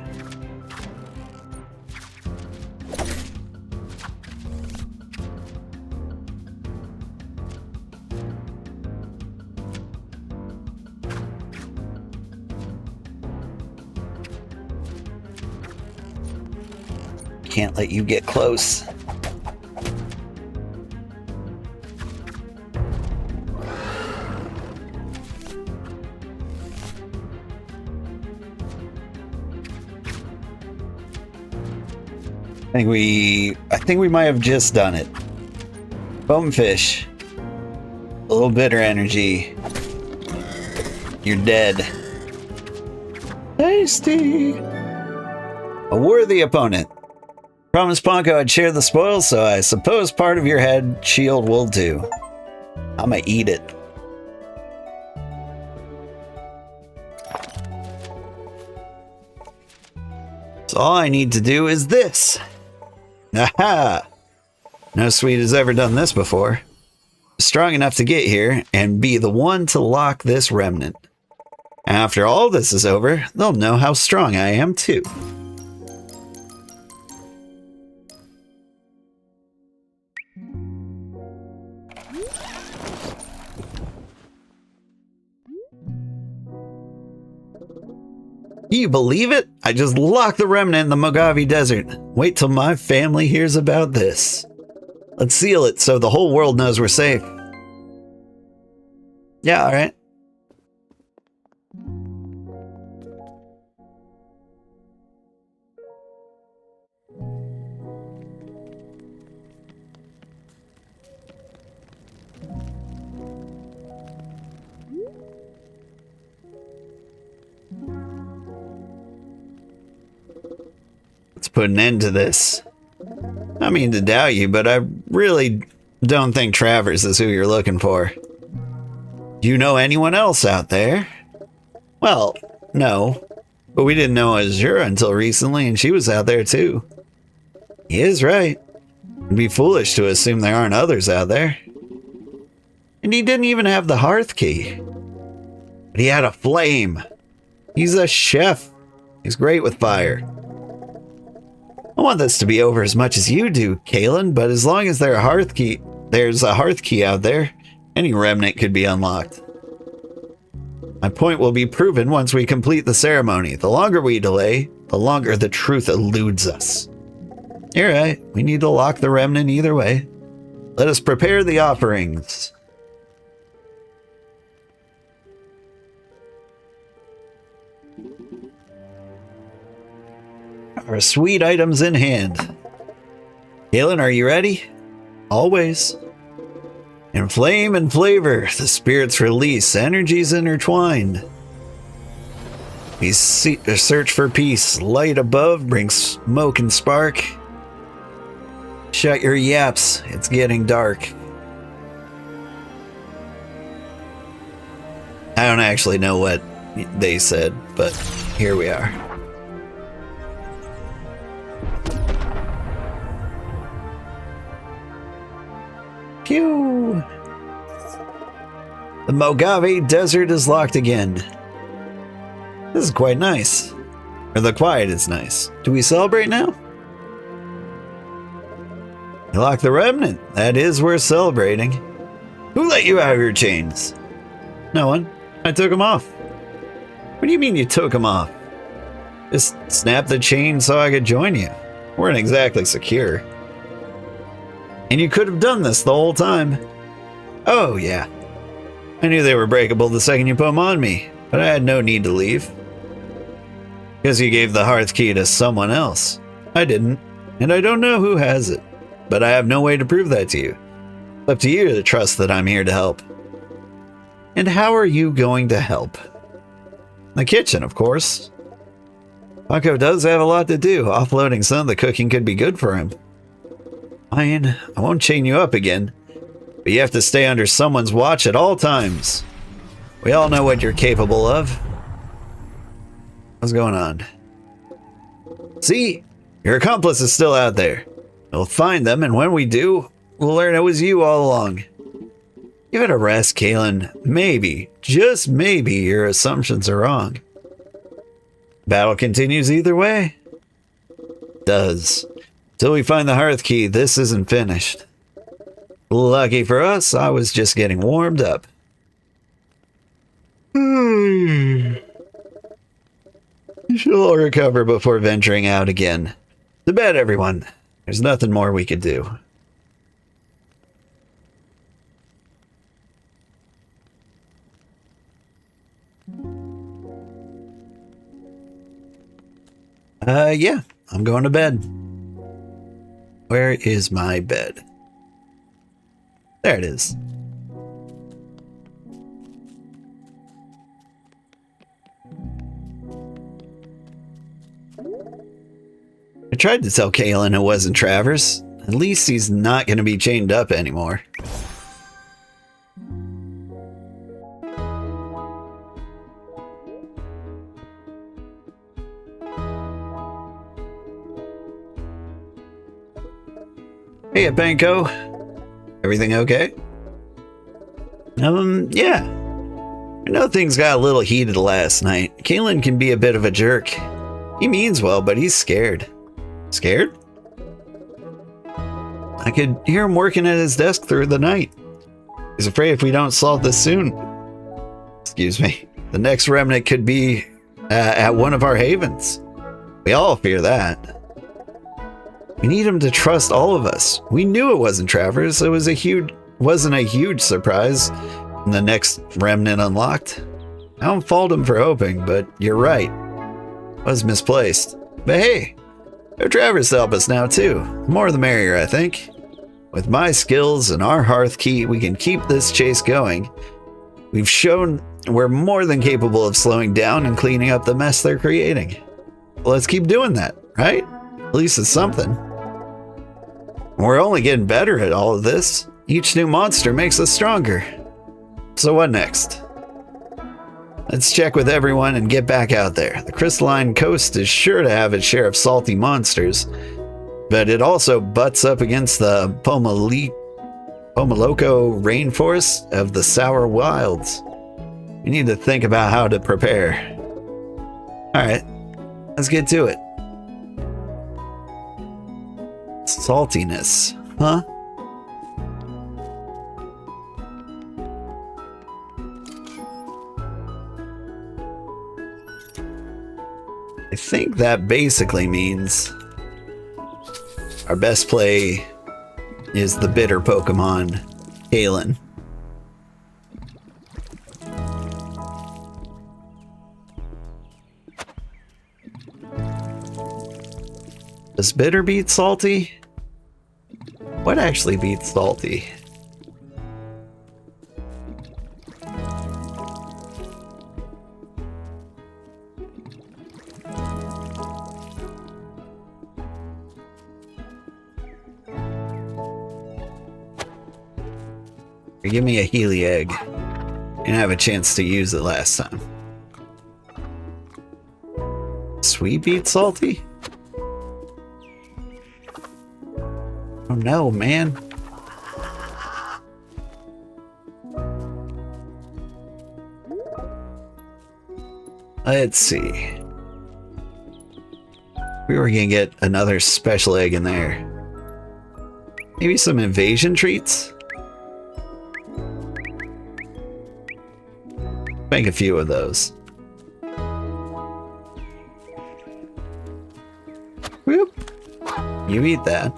Can't let you get close. I think we might have just done it. Bonefish. A little bitter energy. You're dead. Tasty. A worthy opponent. Promised Ponko I'd share the spoils, so I suppose part of your head shield will do. I'ma eat it. So all I need to do is this. Aha! No sweet has ever done this before. Strong enough to get here and be the one to lock this remnant. After all this is over, they'll know how strong I am too. Can you believe it? I just locked the remnant in the Mojave Desert. Wait till my family hears about this. Let's seal it so the whole world knows we're safe. Yeah, alright. Let's put an end to this. I mean to doubt you, but I really don't think Travers is who you're looking for. Do you know anyone else out there? Well, no. But we didn't know Azura until recently, and she was out there too. He is right. It'd be foolish to assume there aren't others out there. And he didn't even have the hearth key. But he had a flame. He's a chef. He's great with fire. I want this to be over as much as you do, Kalen, but as long as there's a hearth key out there, any remnant could be unlocked. My point will be proven once we complete the ceremony. The longer we delay, the longer the truth eludes us. You're right, we need to lock the remnant either way. Let us prepare the offerings. Our sweet items in hand. Galen, are you ready? Always. In flame and flavor, the spirits release, energies intertwined. We search for peace. Light above brings smoke and spark. Shut your yaps, it's getting dark. I don't actually know what they said, but here we are. Phew! The Mojave Desert is locked again. This is quite nice. Or the quiet is nice. Do we celebrate now? You locked the remnant. That is worth celebrating. Who let you out of your chains? No one. I took them off. What do you mean you took them off? Just snapped the chain so I could join you. Weren't exactly secure. And you could have done this the whole time. Oh, yeah. I knew they were breakable the second you put them on me, but I had no need to leave. Because you gave the hearth key to someone else. I didn't. And I don't know who has it, but I have no way to prove that to you. It's up to you to trust that I'm here to help. And how are you going to help? The kitchen, of course. Paco does have a lot to do. Offloading some of the cooking could be good for him. Fine, I won't chain you up again, but you have to stay under someone's watch at all times. We all know what you're capable of. What's going on? See? Your accomplice is still out there. We'll find them, and when we do, we'll learn it was you all along. Give it a rest, Kalen. Maybe, just maybe, your assumptions are wrong. Battle continues either way. Does. Till we find the hearth key, this isn't finished. Lucky for us, I was just getting warmed up. You should all recover before venturing out again. To bed, everyone. There's nothing more we could do. Yeah, I'm going to bed. Where is my bed? There it is. I tried to tell Kalen it wasn't Travers. At least he's not going to be chained up anymore. Hey, Panko. Everything okay? Yeah. I know things got a little heated last night. Kalen can be a bit of a jerk. He means well, but he's scared. Scared? I could hear him working at his desk through the night. He's afraid if we don't solve this soon, excuse me, the next remnant could be at one of our havens. We all fear that. We need him to trust all of us. We knew it wasn't Travers. It wasn't a huge surprise when the next remnant unlocked. I don't fault him for hoping, but you're right. It was misplaced. But hey, there's Travers to help us now too. The more the merrier, I think. With my skills and our hearth key, we can keep this chase going. We've shown we're more than capable of slowing down and cleaning up the mess they're creating. Well, let's keep doing that, right? At least it's something. We're only getting better at all of this. Each new monster makes us stronger. So what next? Let's check with everyone and get back out there. The Crystalline Coast is sure to have its share of salty monsters, but it also butts up against the Pomoloco rainforest of the Sour Wilds. We need to think about how to prepare. Alright, let's get to it. Saltiness, huh? I think that basically means our best play is the bitter Pokemon, Kalen. Does bitter beat salty? What actually beats salty? Give me a Healy egg. Didn't have a chance to use it last time. Sweet beat salty? Oh no, man. Let's see. We were gonna get another special egg in there. Maybe some invasion treats? Make a few of those. Whoop. You eat that.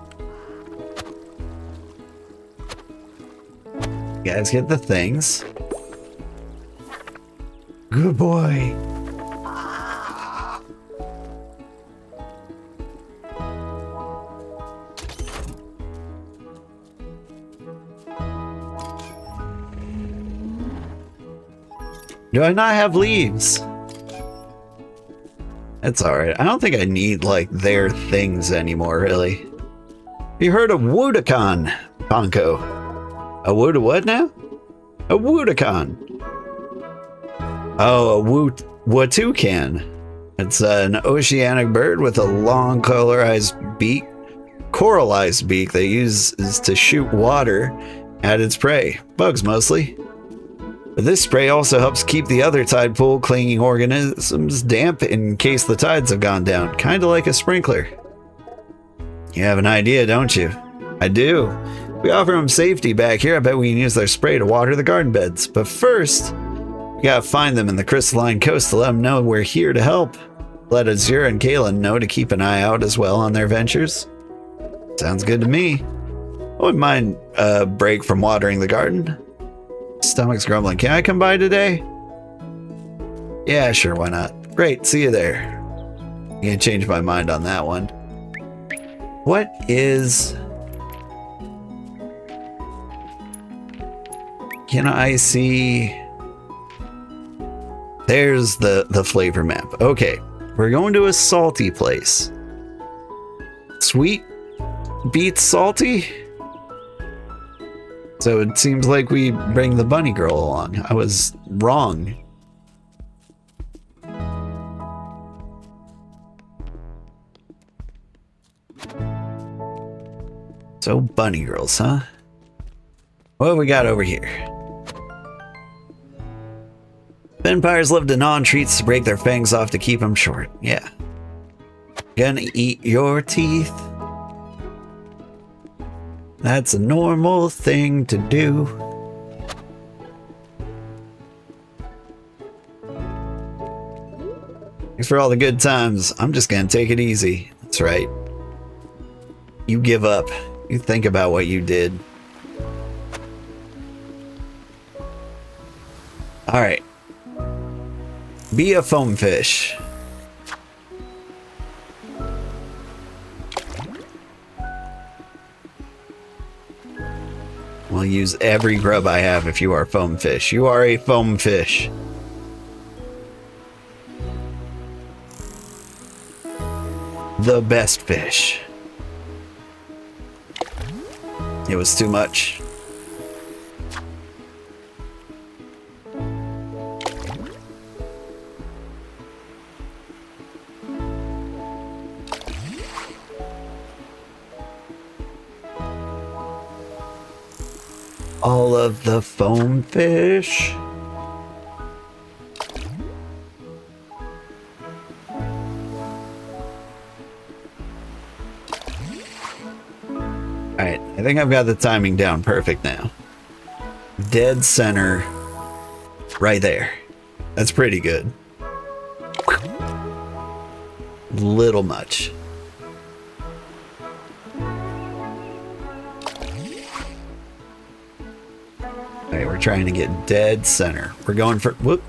You guys get the things. Good boy. Do I not have leaves? That's alright. I don't think I need, like, their things anymore, really. You heard of Woodakan, Ponko? A Wooda what now? A Woodakan. Oh, a Watukan. It's an oceanic bird with a long coralized beak that uses to shoot water at its prey, bugs mostly. But this spray also helps keep the other tide pool clinging organisms damp in case the tides have gone down, kind of like a sprinkler. You have an idea, don't you? I do. We offer them safety back here. I bet we can use their spray to water the garden beds. But first, we gotta find them in the crystalline coast to let them know we're here to help. Let Azure and Kaylin know to keep an eye out as well on their ventures. Sounds good to me. I wouldn't mind a break from watering the garden. Stomach's grumbling. Can I come by today? Yeah, sure, why not? Great, see you there. I'm gonna change my mind on that one. What is... Can I see... There's the flavor map. Okay, we're going to a salty place. Sweet beats salty? So it seems like we bring the bunny girl along. I was wrong. So bunny girls, huh? What have we got over here? Vampires love to gnaw on treats to break their fangs off to keep them short. Yeah. Gonna eat your teeth. That's a normal thing to do. Thanks for all the good times. I'm just gonna take it easy. That's right. You give up. You think about what you did. Alright. Be a foam fish. We'll use every grub I have if you are foam fish. You are a foam fish. The best fish. It was too much. All of the foam fish. Alright, I think I've got the timing down perfect now. Dead center right there. That's pretty good. Little much. Alright, we're trying to get dead center. We're going for... Whoop.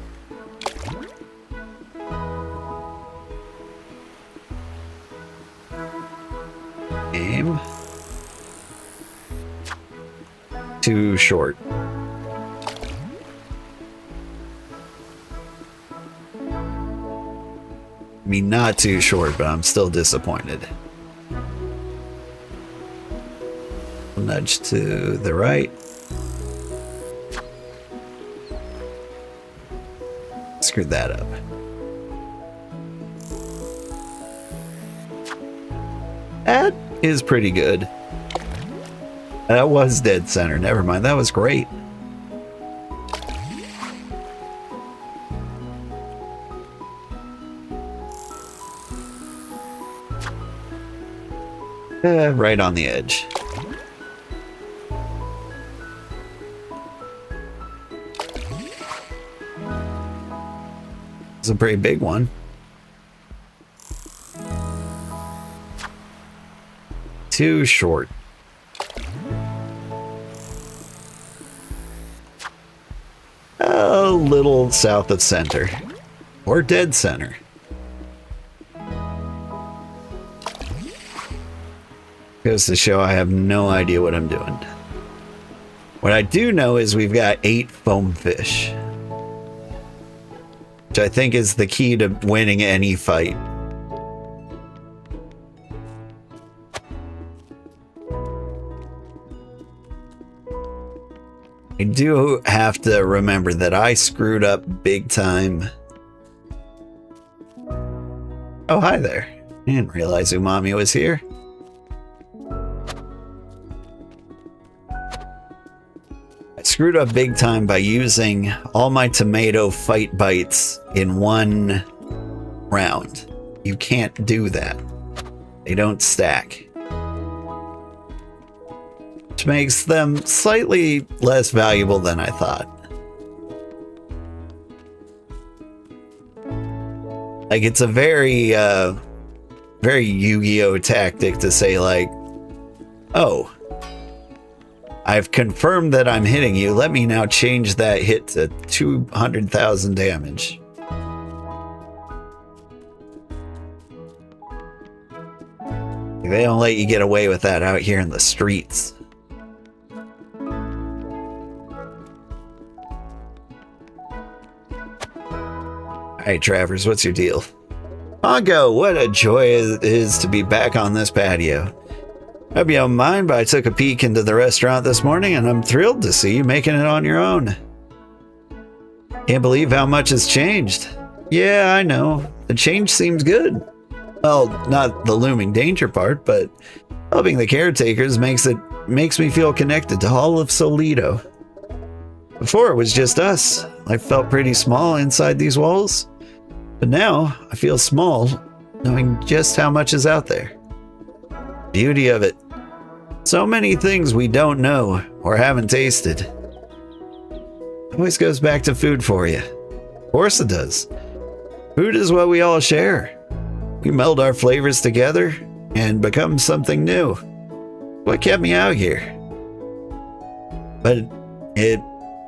Aim. Too short. I mean, not too short, but I'm still disappointed. Nudge to the right. Screwed that up. That is pretty good. That was dead center. Never mind. That was great. Right on the edge. It's a pretty big one. Too short. A little south of center. Or dead center. Goes to show I have no idea what I'm doing. What I do know is we've got 8 foam fish. which I think is the key to winning any fight. I do have to remember that I screwed up big time. Oh, hi there. I didn't realize Umami was here. I screwed up big time by using all my tomato fight bites in one round. You can't do that. They don't stack. Which makes them slightly less valuable than I thought. Like, it's a very, very Yu-Gi-Oh tactic to say, like, oh, I've confirmed that I'm hitting you. Let me now change that hit to 200,000 damage. They don't let you get away with that out here in the streets. Alright, Travers, what's your deal? Pongo, what a joy it is to be back on this patio. Hope you don't mind, but I took a peek into the restaurant this morning and I'm thrilled to see you making it on your own. Can't believe how much has changed. Yeah, I know. The change seems good. Well, not the looming danger part, but helping the caretakers makes me feel connected to all of Solito. Before it was just us. I felt pretty small inside these walls. But now I feel small, knowing just how much is out there. Beauty of it. So many things we don't know or haven't tasted. Always goes back to food for you. Of course it does. Food is what we all share. We meld our flavors together and become something new. What kept me out here. But it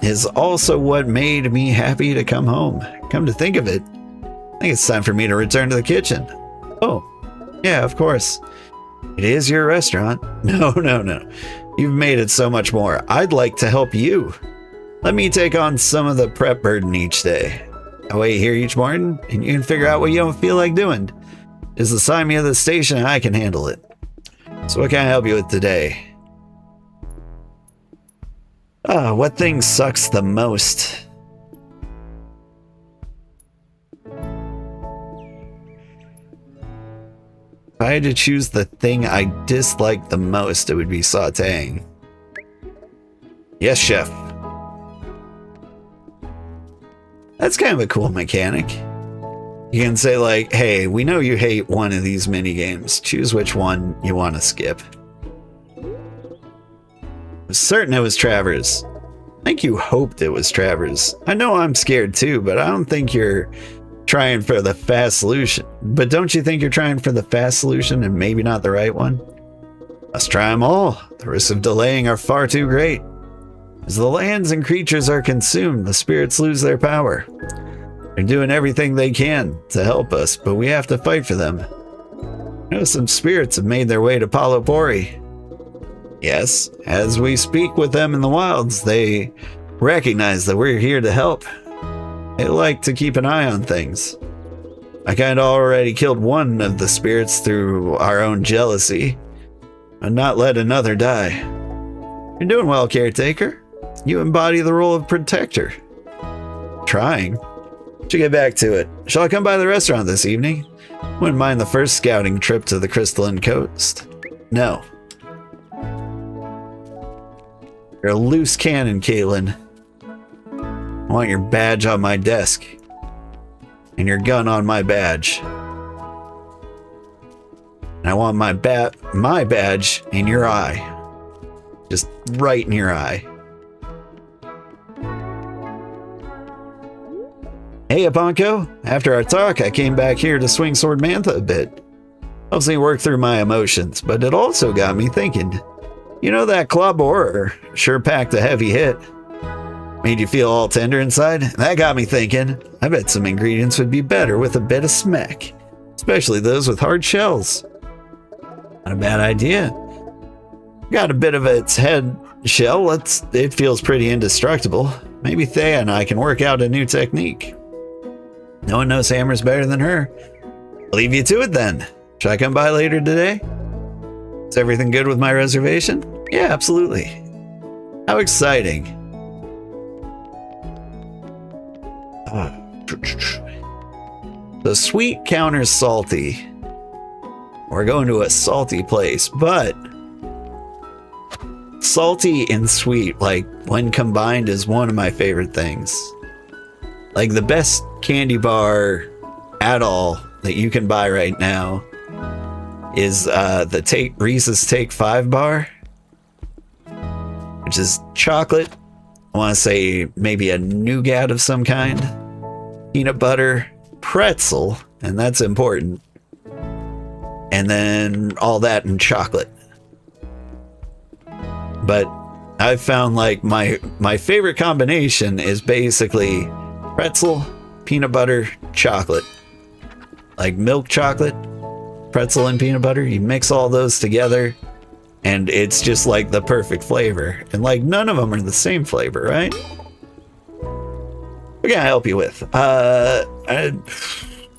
is also what made me happy to come home. Come to think of it, I think it's time for me to return to the kitchen. Oh, yeah, of course. It is your restaurant. No. You've made it so much more. I'd like to help you. Let me take on some of the prep burden each day. I wait here each morning, and you can figure out what you don't feel like doing. Just assign me to the station and I can handle it. So what can I help you with today? What thing sucks the most? If I had to choose the thing I dislike the most, it would be sauteing. Yes, chef. That's kind of a cool mechanic. You can say like, hey, we know you hate one of these mini games. Choose which one you want to skip. I was certain it was Travers. I think you hoped it was Travers. I know I'm scared too, but I don't think you're trying for the fast solution. But don't you think you're trying for the fast solution and maybe not the right one? Let's try them all. The risks of delaying are far too great. As the lands and creatures are consumed, the spirits lose their power. They're doing everything they can to help us, but we have to fight for them. I know some spirits have made their way to Palopori. Yes, as we speak with them in the wilds, they recognize that we're here to help. They like to keep an eye on things. I kinda already killed one of the spirits through our own jealousy, and not let another die. You're doing well, caretaker. You embody the role of protector. Trying. Should get back to it. Shall I come by the restaurant this evening? Wouldn't mind the first scouting trip to the Crystalline Coast. No. You're a loose cannon, Caitlin. I want your badge on my desk. And your gun on my badge. And I want my badge in your eye. Just right in your eye. Hey, Aponko. After our talk, I came back here to swing Sword Mantha a bit. Helps me work through my emotions, but it also got me thinking. You know that claw borer sure packed a heavy hit. Made you feel all tender inside? That got me thinking. I bet some ingredients would be better with a bit of smack. Especially those with hard shells. Not a bad idea. Got a bit of its head shell. It feels pretty indestructible. Maybe Thea and I can work out a new technique. No one knows hammers better than her. I'll leave you to it then. Should I come by later today? Is everything good with my reservation? Yeah, absolutely. How exciting. The sweet counters salty. We're going to a salty place, but salty and sweet, like when combined, is one of my favorite things. Like the best candy bar at all that you can buy right now is the Reese's Take 5 bar, which is chocolate. I want to say maybe a nougat of some kind, peanut butter, pretzel, and that's important, and then all that in chocolate. But I've found like my favorite combination is basically pretzel, peanut butter, chocolate. Like milk chocolate, pretzel, and peanut butter. You mix all those together and it's just like the perfect flavor. And like none of them are the same flavor, right? What can I help you with?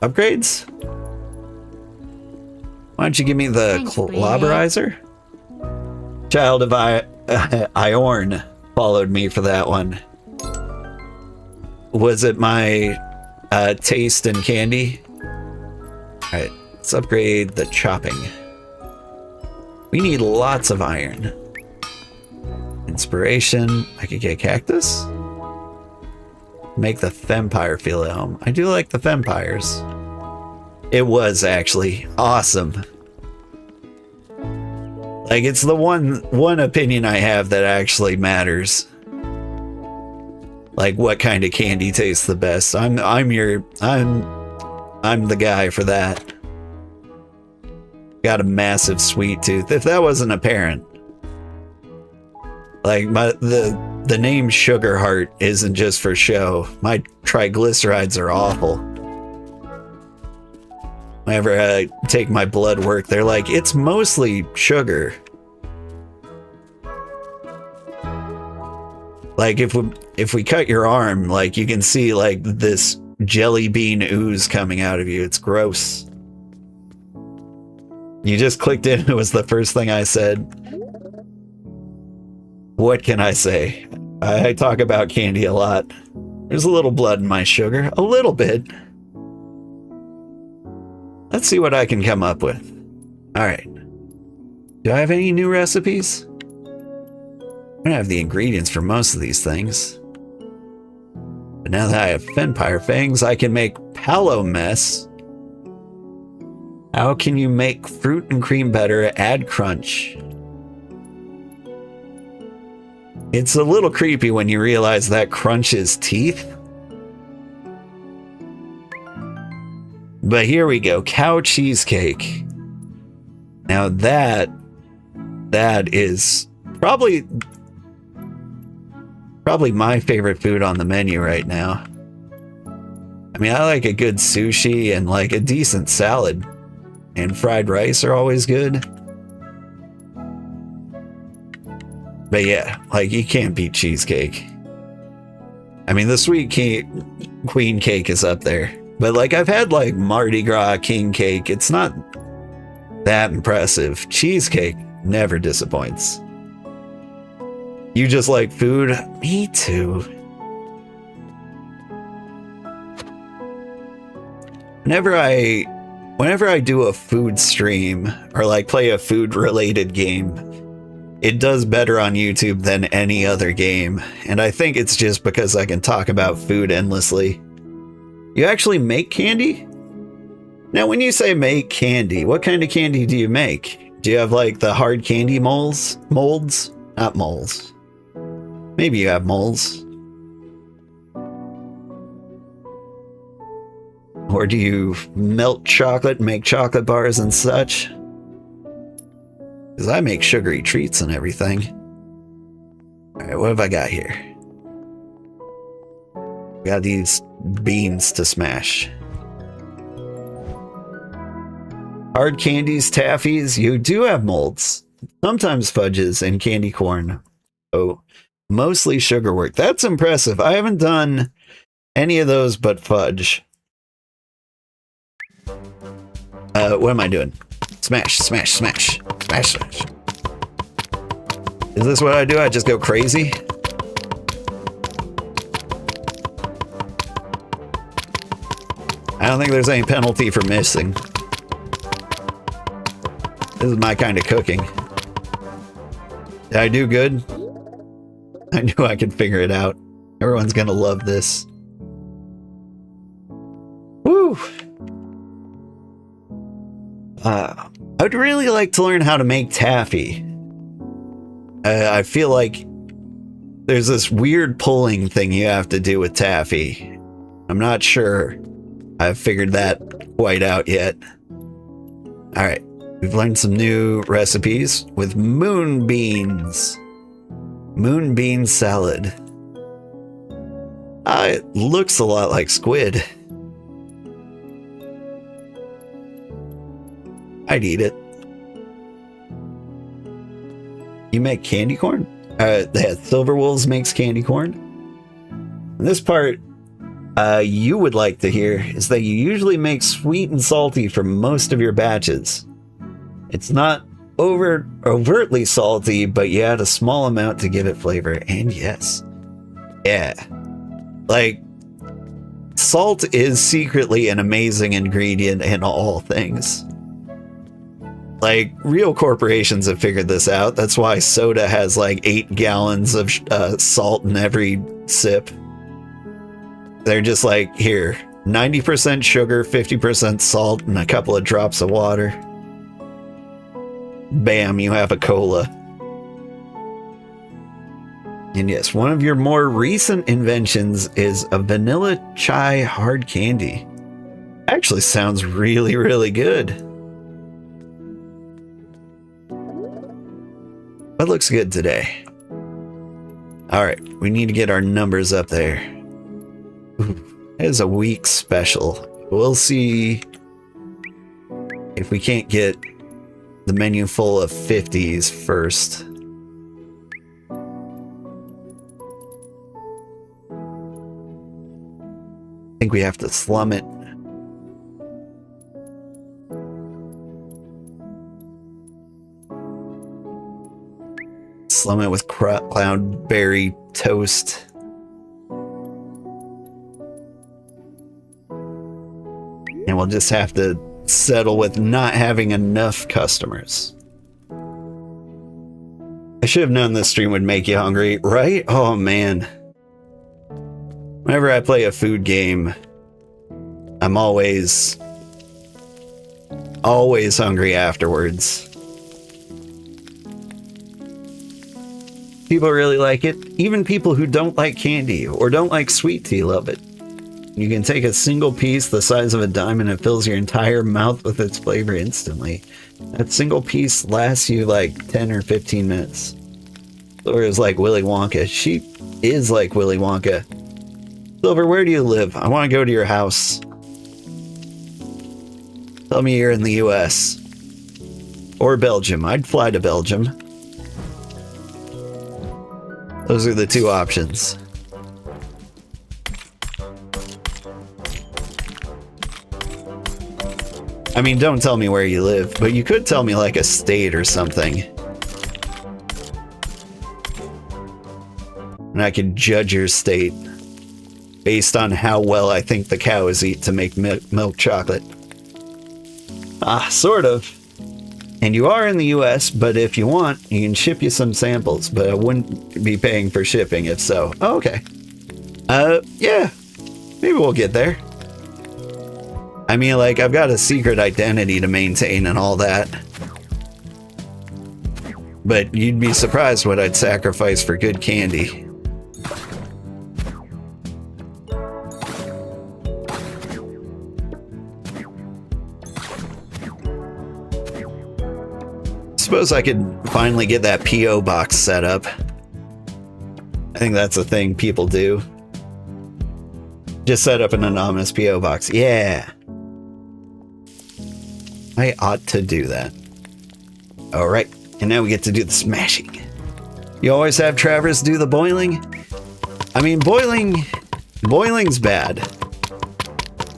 Upgrades? Why don't you give me the clobberizer? Child of Iorn followed me for that one. Was it my taste in candy? Alright, let's upgrade the chopping. We need lots of iron. Inspiration. I could get cactus. Make the Fempire feel at home. I do like the Fempires. It was actually awesome. Like, it's the one opinion I have that actually matters. Like, what kind of candy tastes the best? I'm the guy for that. Got a massive sweet tooth. If that wasn't apparent, like the name Sugarheart isn't just for show. My triglycerides are awful. Whenever I take my blood work, they're like, it's mostly sugar. Like if we cut your arm, like you can see like this jelly bean ooze coming out of you. It's gross. You just clicked in. It was the first thing I said. What can I say? I talk about candy a lot. There's a little blood in my sugar. A little bit. Let's see what I can come up with. All right. Do I have any new recipes? I don't have the ingredients for most of these things. But now that I have Fempire Fangs, I can make Palo Mess. How can you make fruit and cream better? Add crunch. It's a little creepy when you realize that crunch is teeth. But here we go. Cow cheesecake. Now that is probably my favorite food on the menu right now. I mean, I like a good sushi and like a decent salad. And fried rice are always good. But yeah, like you can't beat cheesecake. I mean, the sweet queen cake is up there. But like I've had like Mardi Gras king cake. It's not that impressive. Cheesecake never disappoints. You just like food? Me too. Whenever I do a food stream or like play a food related game, it does better on YouTube than any other game. And I think it's just because I can talk about food endlessly. You actually make candy? Now, when you say make candy, what kind of candy do you make? Do you have like the hard candy molds? Not molds. Maybe you have molds. Or do you melt chocolate and make chocolate bars and such? Because I make sugary treats and everything. Alright, what have I got here? Got these beans to smash. Hard candies, taffies, you do have molds. Sometimes fudges and candy corn. Oh, mostly sugar work. That's impressive. I haven't done any of those but fudge. What am I doing? Smash, smash, smash, smash, smash. Is this what I do? I just go crazy? I don't think there's any penalty for missing. This is my kind of cooking. Did I do good? I knew I could figure it out. Everyone's gonna love this. Woo! I would really like to learn how to make taffy. I feel like there's this weird pulling thing you have to do with taffy. I'm not sure I've figured that quite out yet. Alright, we've learned some new recipes with moon beans. Moon bean salad. It looks a lot like squid. I'd eat it. You make candy corn? Silver Wolves makes candy corn. And this part you would like to hear is that you usually make sweet and salty for most of your batches. It's not overtly salty, but you add a small amount to give it flavor. And yes, yeah, like salt is secretly an amazing ingredient in all things. Like, real corporations have figured this out. That's why soda has like 8 gallons of salt in every sip. They're just like, here, 90% sugar, 50% salt, and a couple of drops of water. Bam, you have a cola. And yes, one of your more recent inventions is a vanilla chai hard candy. Actually sounds really, really good. What looks good today? Alright, we need to get our numbers up there. That is a week special. We'll see if we can't get the menu full of 50s first. I think we have to slum it. Slum it with cloudberry toast. And we'll just have to settle with not having enough customers. I should have known this stream would make you hungry, right? Oh man. Whenever I play a food game, I'm always hungry afterwards. People really like it. Even people who don't like candy or don't like sweet tea love it. You can take a single piece the size of a dime and it fills your entire mouth with its flavor instantly. That single piece lasts you like 10 or 15 minutes. Silver is like Willy Wonka. She is like Willy Wonka. Silver, where do you live? I want to go to your house. Tell me you're in the US. Or Belgium. I'd fly to Belgium. Those are the two options. I mean, don't tell me where you live, but you could tell me like a state or something. And I could judge your state based on how well I think the cows eat to make milk chocolate. Sort of. And you are in the US, but if you want, you can ship you some samples, but I wouldn't be paying for shipping if so. Oh, okay. Yeah. Maybe we'll get there. I mean, like, I've got a secret identity to maintain and all that. But you'd be surprised what I'd sacrifice for good candy. Suppose I could finally get that P.O. box set up. I think that's a thing people do. Just set up an anonymous P.O. box. Yeah. I ought to do that. Alright, and now we get to do the smashing. You always have Travers do the boiling? I mean, boiling's bad.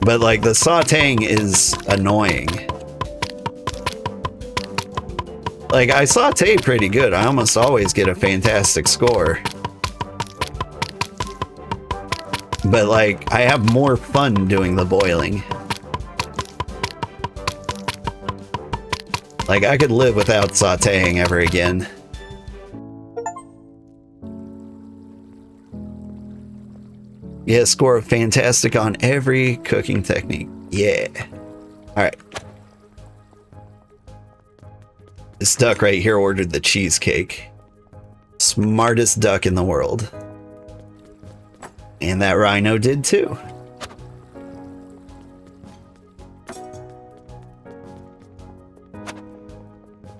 But like the sauteing is annoying. Like, I saute pretty good. I almost always get a fantastic score. But, like, I have more fun doing the boiling. Like, I could live without sauteing ever again. Yeah, score of fantastic on every cooking technique. Yeah. Alright. This duck right here ordered the cheesecake. Smartest duck in the world. And that rhino did too.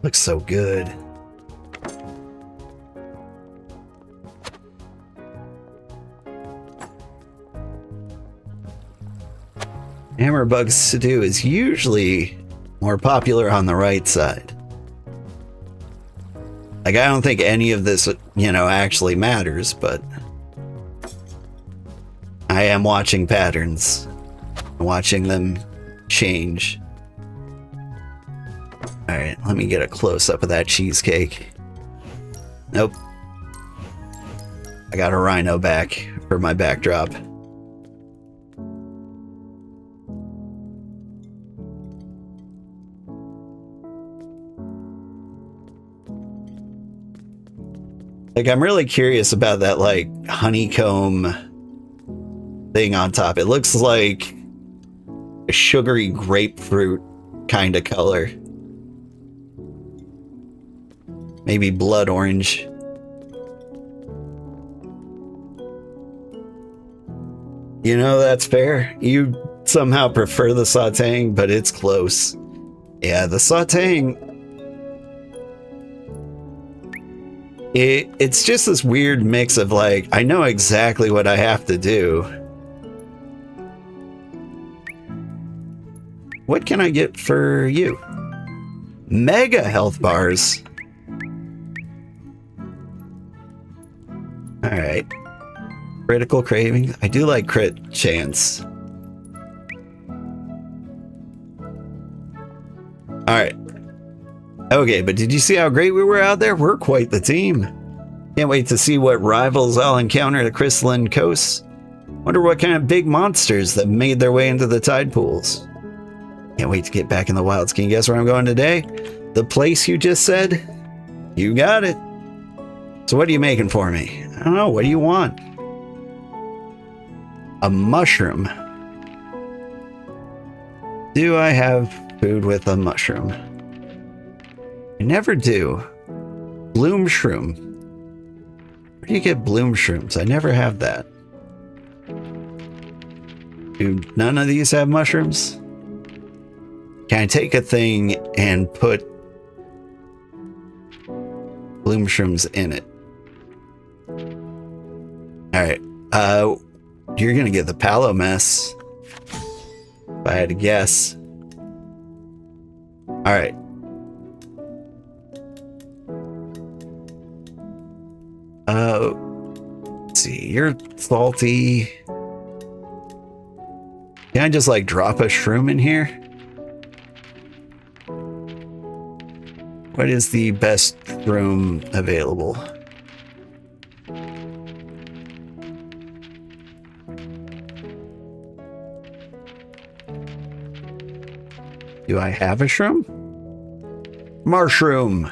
Looks so good. Hammerbug stew is usually more popular on the right side. Like, I don't think any of this, you know, actually matters, but I am watching patterns, watching them change. All right, let me get a close-up of that cheesecake. Nope. I got a rhino back for my backdrop. Like, I'm really curious about that, like, honeycomb thing on top. It looks like a sugary grapefruit kind of color. Maybe blood orange. You know, that's fair. You somehow prefer the sauteing, but it's close. Yeah, the sauteing... It's just this weird mix of, like, I know exactly what I have to do. What can I get for you? Mega health bars. Alright. Critical craving. I do like crit chance. Alright. Okay, but did you see how great we were out there? We're quite the team. Can't wait to see what rivals I'll encounter at Crystalline Coast. Wonder what kind of big monsters that made their way into the tide pools. Can't wait to get back in the wilds. Can you guess where I'm going today? The place you just said? You got it. So what are you making for me? I don't know. What do you want? A mushroom. Do I have food with a mushroom? I never do. Bloom shroom. Where do you get bloom shrooms? I never have that. Do none of these have mushrooms? Can I take a thing and put bloom shrooms in it? Alright. You're gonna get the palo mess. If I had to guess. Alright. Let's see, you're salty. Can I just, like, drop a shroom in here? What is the best shroom available? Do I have a shroom? Mushroom.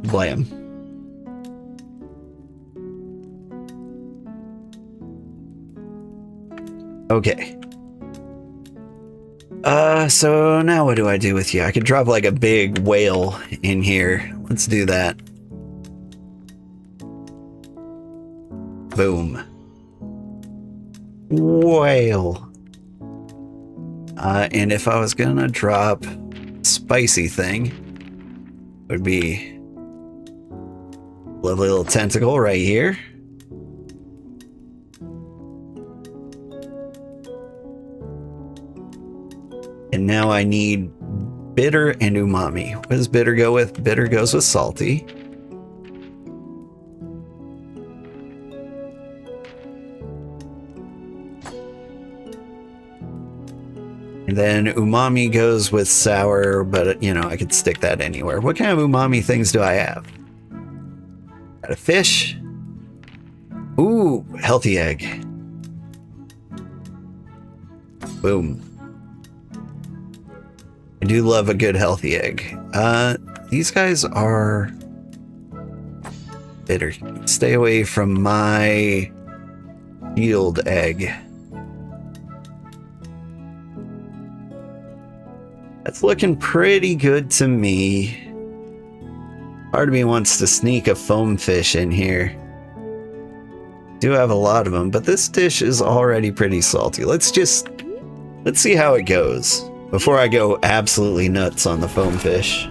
Blam. Okay. So now what do I do with you? I could drop like a big whale in here. Let's do that. Boom. Whale. And if I was gonna drop spicy thing, it would be a lovely little tentacle right here. And now I need bitter and umami. What does bitter go with? Bitter goes with salty. And then umami goes with sour, but you know, I could stick that anywhere. What kind of umami things do I have? Got a fish. Ooh, healthy egg. Boom. I do love a good healthy egg. These guys are bitter. Stay away from my shield egg. That's looking pretty good to me. Part of me wants to sneak a foam fish in here. Do have a lot of them, but this dish is already pretty salty. Let's see how it goes before I go absolutely nuts on the foam fish.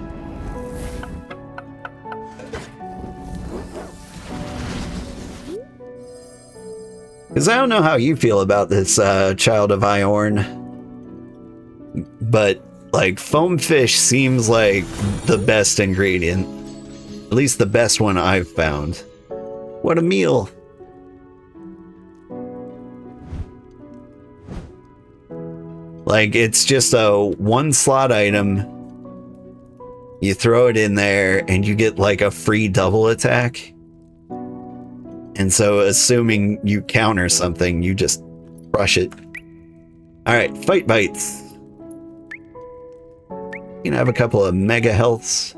Because I don't know how you feel about this Child of Iorn, but like foam fish seems like the best ingredient. At least the best one I've found. What a meal. Like, it's just a one slot item. You throw it in there and you get like a free double attack. And so assuming you counter something, you just crush it. Alright, fight bites. You can have a couple of mega healths.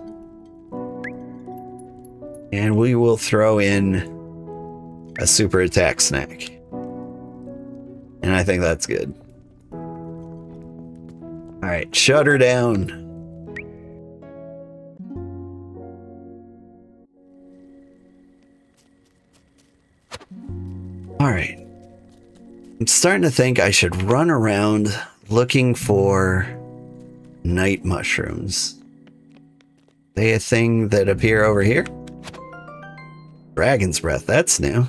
And we will throw in a super attack snack. And I think that's good. Alright, shut her down. Alright. I'm starting to think I should run around looking for night mushrooms. Are they a thing that appear over here? Dragon's breath, that's new.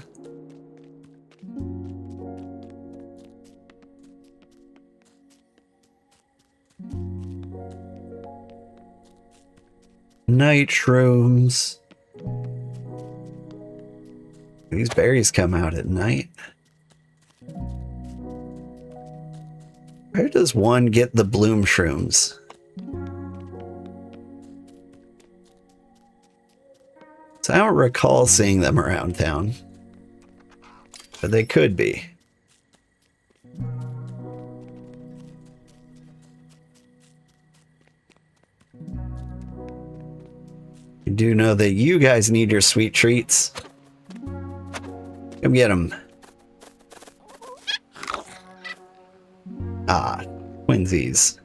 Night shrooms. These berries come out at night. Where does one get the bloom shrooms? So I don't recall seeing them around town, but they could be. I do know that you guys need your sweet treats. Come get them. Ah, twinsies.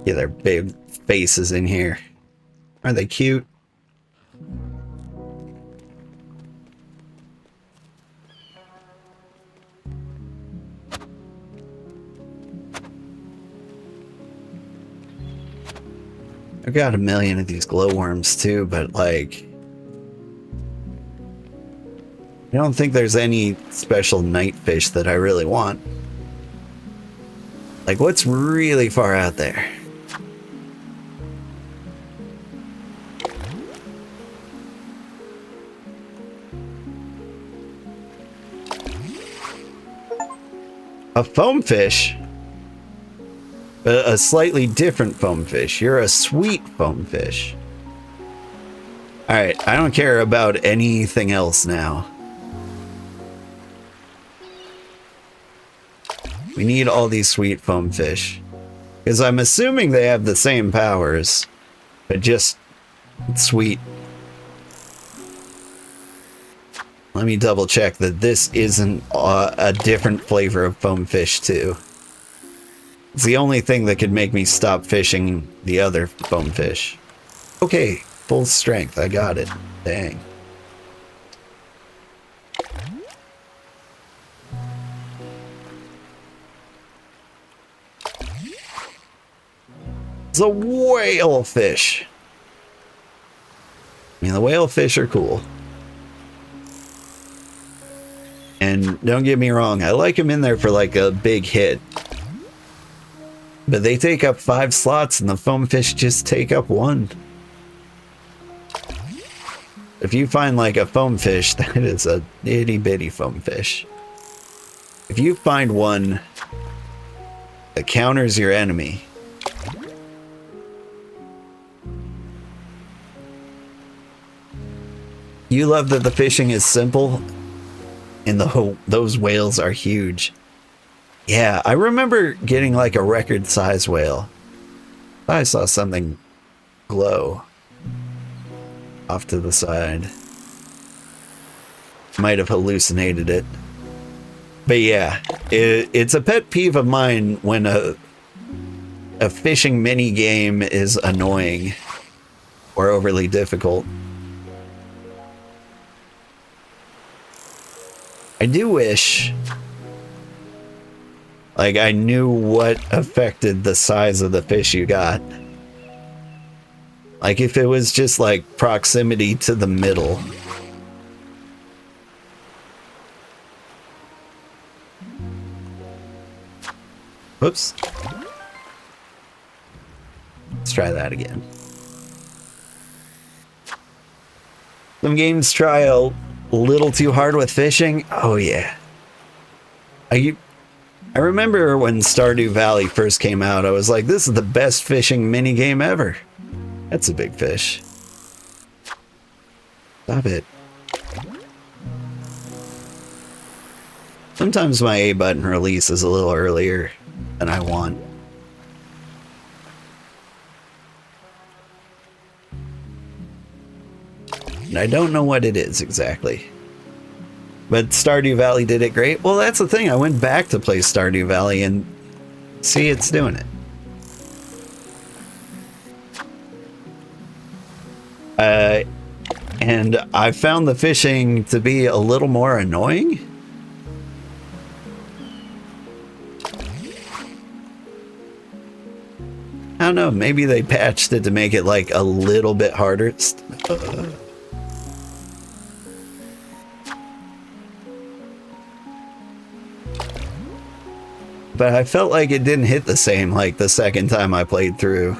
Yeah, they're big faces in here. Aren't they cute? I've got a million of these glowworms too, but like, I don't think there's any special night fish that I really want. Like, what's really far out there? A foam fish? A slightly different foam fish. You're a sweet foam fish. Alright, I don't care about anything else now. We need all these sweet foam fish. Because I'm assuming they have the same powers, but just sweet. Let me double check that this isn't a different flavor of foam fish too. It's the only thing that could make me stop fishing the other foam fish. Okay, full strength, I got it. Dang. It's a whale fish. I mean, the whale fish are cool. And don't get me wrong, I like them in there for like a big hit. But they take up 5 slots and the foam fish just take up 1. If you find like a foam fish, that is a itty bitty foam fish. If you find one that counters your enemy, you love that the fishing is simple and those whales are huge. Yeah, I remember getting like a record size whale. I saw something glow off to the side. Might have hallucinated it. But yeah, it's a pet peeve of mine when a fishing mini game is annoying or overly difficult. I do wish, like, I knew what affected the size of the fish you got. Like, if it was just, like, proximity to the middle. Whoops. Let's try that again. Some games try a little too hard with fishing. Oh yeah. I remember when Stardew Valley first came out, I was like, this is the best fishing mini game ever. That's a big fish. Stop it. Sometimes my A button release is a little earlier than I want. And I don't know what it is exactly. But Stardew Valley did it great. Well, that's the thing. I went back to play Stardew Valley and see, it's doing it. And I found the fishing to be a little more annoying. I don't know, maybe they patched it to make it like a little bit harder. But I felt like it didn't hit the same like the second time I played through.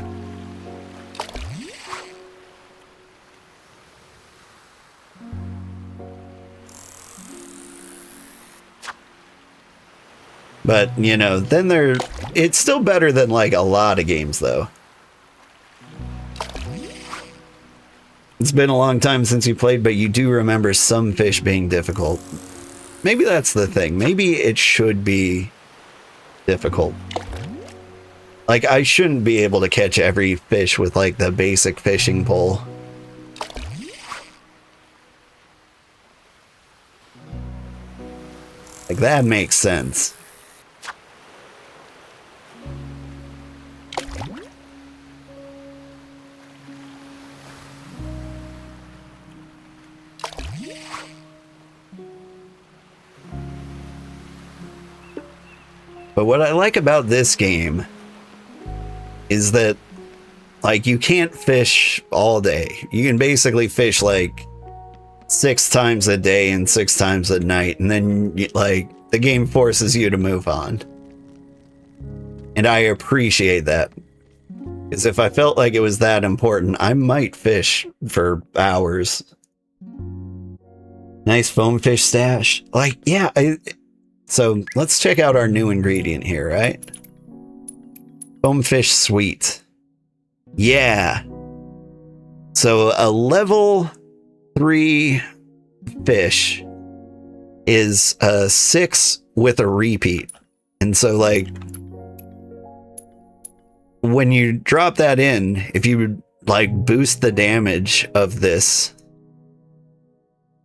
But, you know, then it's still better than like a lot of games though. It's been a long time since you played, but you do remember some fish being difficult. Maybe that's the thing. Maybe it should be difficult. Like, I shouldn't be able to catch every fish with like the basic fishing pole. Like, that makes sense. But what I like about this game is that, like, you can't fish all day. You can basically fish like 6 times a day and 6 times at night, and then like the game forces you to move on. And I appreciate that, because if I felt like it was that important, I might fish for hours. Nice foam fish stash. Like, yeah, so let's check out our new ingredient here, right? Foamfish sweet. Yeah. So a level 3 fish is a 6 with a repeat. And so, like, when you drop that in, if you like boost the damage of this,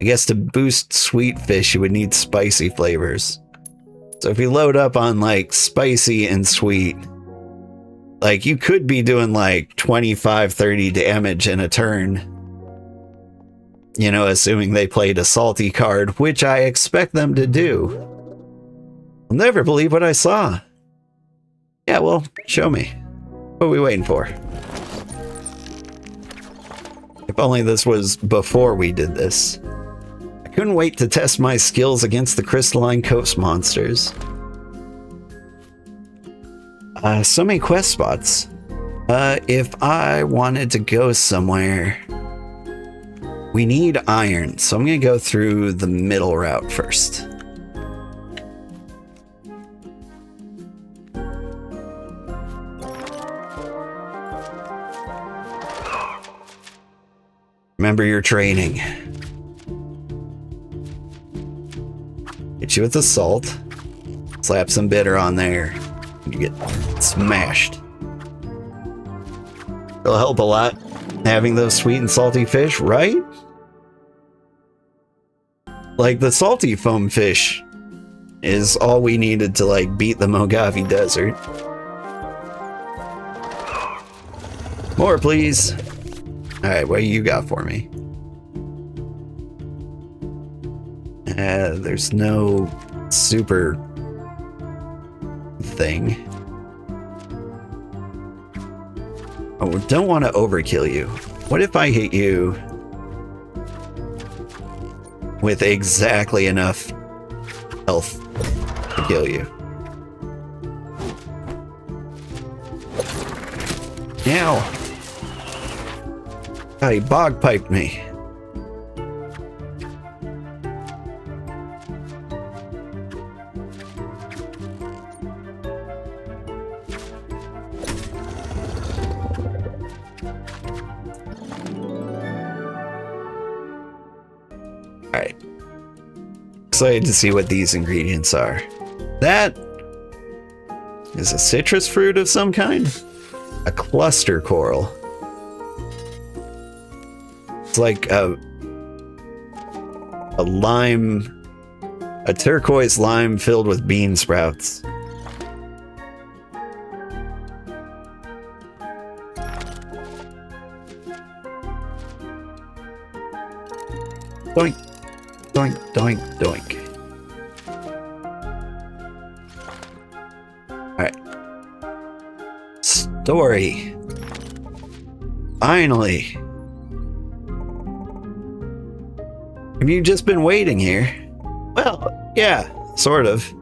I guess to boost sweet fish, you would need spicy flavors. So if you load up on like spicy and sweet, like you could be doing like 25-30 damage in a turn. You know, assuming they played a salty card, which I expect them to do. I'll never believe what I saw. Yeah, well, show me. What are we waiting for? If only this was before we did this. I couldn't wait to test my skills against the crystalline coast monsters. So many quest spots. If I wanted to go somewhere, we need iron, so I'm gonna go through the middle route first. Remember your training. Hit you with the salt. Slap some bitter on there. You get smashed. It'll help a lot having those sweet and salty fish, right? Like the salty foam fish is all we needed to like beat the Mojave Desert. More, please. All right, what you got for me? There's no super thing. Oh, don't want to overkill you. What if I hit you with exactly enough health to kill you? Ow! God, he bog piped me. Alright. Excited to see what these ingredients are. That is a citrus fruit of some kind? A cluster coral. It's like a lime, a turquoise lime filled with bean sprouts. Doink, doink, doink, doink. Alright. Story. Finally. Have you just been waiting here? Well, yeah, sort of.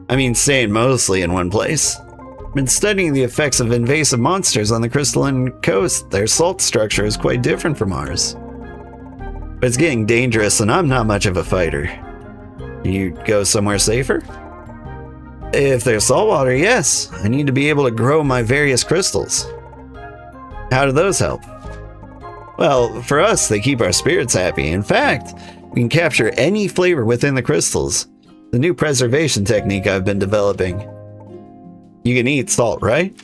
I mean, staying mostly in one place. I've been studying the effects of invasive monsters on the crystalline coast. Their salt structure is quite different from ours. But it's getting dangerous, and I'm not much of a fighter. Can you go somewhere safer? If there's saltwater, yes. I need to be able to grow my various crystals. How do those help? Well, for us, they keep our spirits happy. In fact, we can capture any flavor within the crystals. The new preservation technique I've been developing. You can eat salt, right?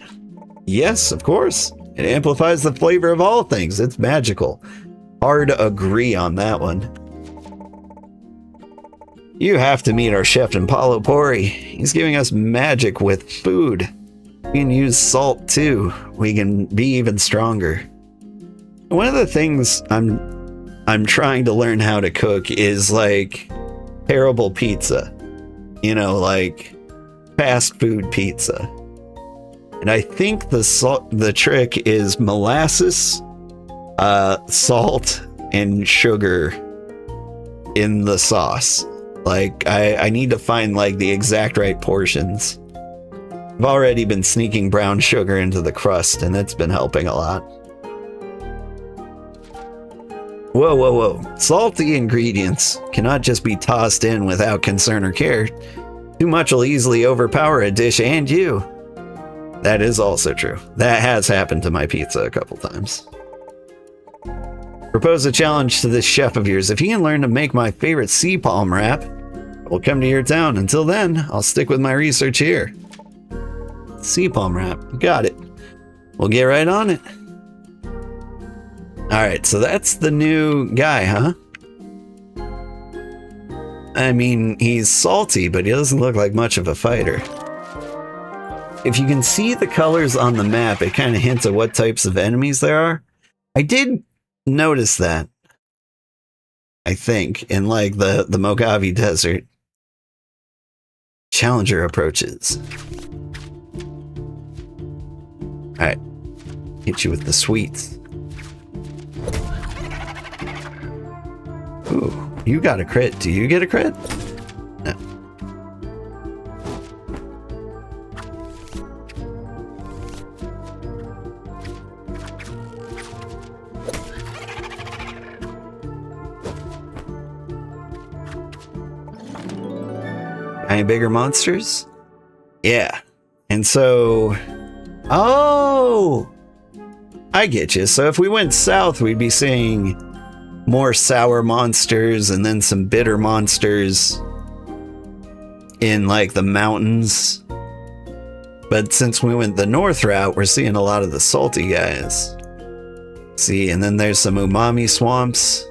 Yes, of course. It amplifies the flavor of all things. It's magical. Hard to agree on that one. You have to meet our chef in Palo Pori. He's giving us magic with food. We can use salt too. We can be even stronger. One of the things I'm trying to learn how to cook is like terrible pizza. You know, like fast food pizza. And I think the trick is molasses, salt, and sugar in the sauce. Like I need to find like the exact right portions. I've already been sneaking brown sugar into the crust, and it's been helping a lot. Whoa, whoa, whoa. Salty ingredients cannot just be tossed in without concern or care. Too much will easily overpower a dish and you. That is also true. That has happened to my pizza a couple times. Propose a challenge to this chef of yours. If he can learn to make my favorite sea palm wrap, we'll come to your town. Until then, I'll stick with my research here. Sea palm wrap. Got it. We'll get right on it. Alright, so that's the new guy, huh? I mean, he's salty, but he doesn't look like much of a fighter. If you can see the colors on the map, it kind of hints at what types of enemies there are. I did notice that, I think, in like the Mojave Desert. Challenger approaches. Alright, hit you with the sweets. Ooh, you got a crit. Do you get a crit? No. Any bigger monsters? Yeah. And so... Oh! I get you. So if we went south, we'd be seeing more sour monsters and then some bitter monsters in like the mountains. But since we went the north route, we're seeing a lot of the salty guys. See, and then there's some umami swamps.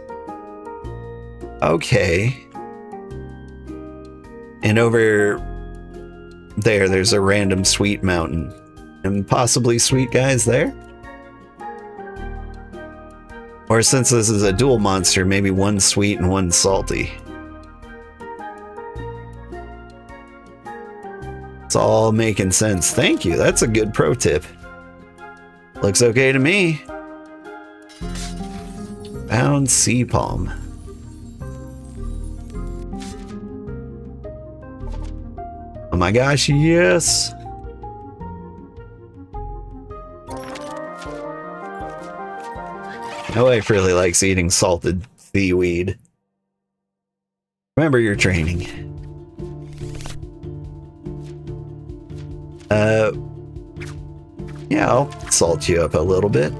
Okay. And over there's a random sweet mountain. And possibly sweet guys there? Or since this is a dual monster, maybe one sweet and one salty. It's all making sense. Thank you. That's a good pro tip. Looks okay to me. Found sea palm. Oh my gosh, yes. My wife really likes eating salted seaweed. Remember your training. Yeah, I'll salt you up a little bit.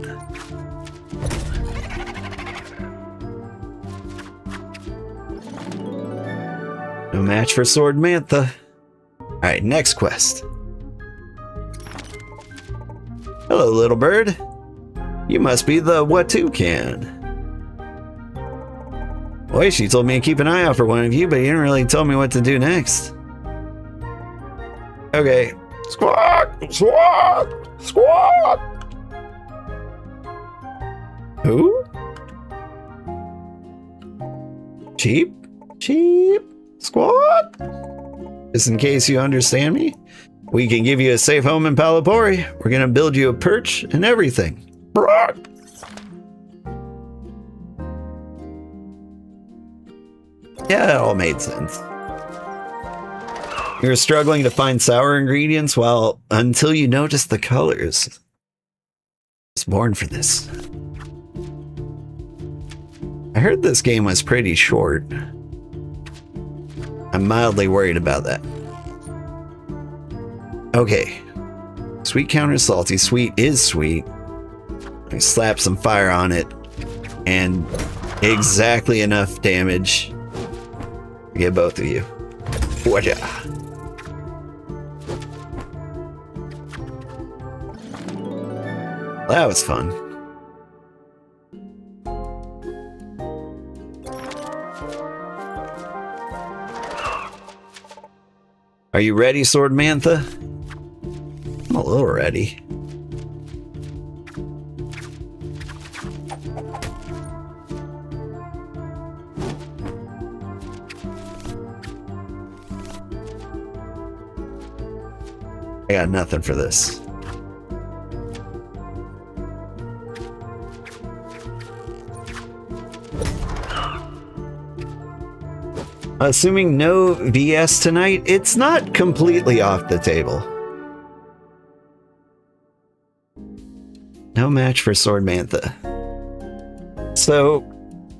No match for Sword Mantha. Alright, next quest. Hello, little bird. You must be the Watucan. Boy, she told me to keep an eye out for one of you, but you didn't really tell me what to do next. Okay. Squawk! Squawk! Squawk! Who? Cheap? Cheap? Squawk? Just in case you understand me, we can give you a safe home in Palapori. We're gonna build you a perch and everything. Brock. Yeah, it all made sense. You're struggling to find sour ingredients until you notice the colors. I was born for this. I heard this game was pretty short. I'm mildly worried about that. Okay. Sweet counters salty. Sweet is sweet. I slap some fire on it. And exactly enough damage to get both of you. Whatcha? That was fun. Are you ready, Sword Mantha? I'm a little ready. I got nothing for this. Assuming no VS tonight, it's not completely off the table. No match for Sword Mantha. So,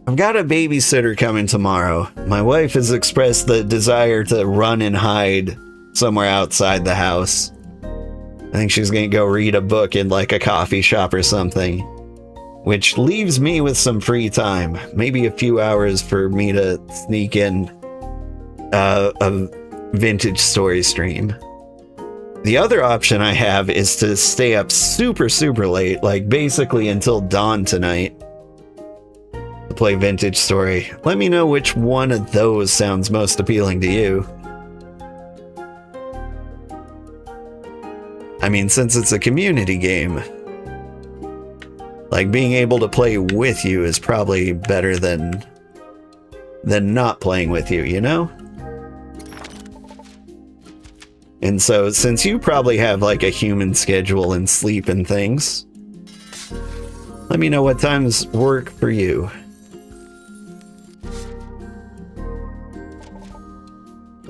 I've got a babysitter coming tomorrow. My wife has expressed the desire to run and hide somewhere outside the house. I think she's gonna go read a book in like a coffee shop or something. Which leaves me with some free time. Maybe a few hours for me to sneak in a vintage story stream. The other option I have is to stay up super late, like basically until dawn tonight, to play vintage story. Let me know which one of those sounds most appealing to you. I mean, since it's a community game, like being able to play with you is probably better than not playing with you, you know? And so, since you probably have like a human schedule and sleep and things, let me know what times work for you.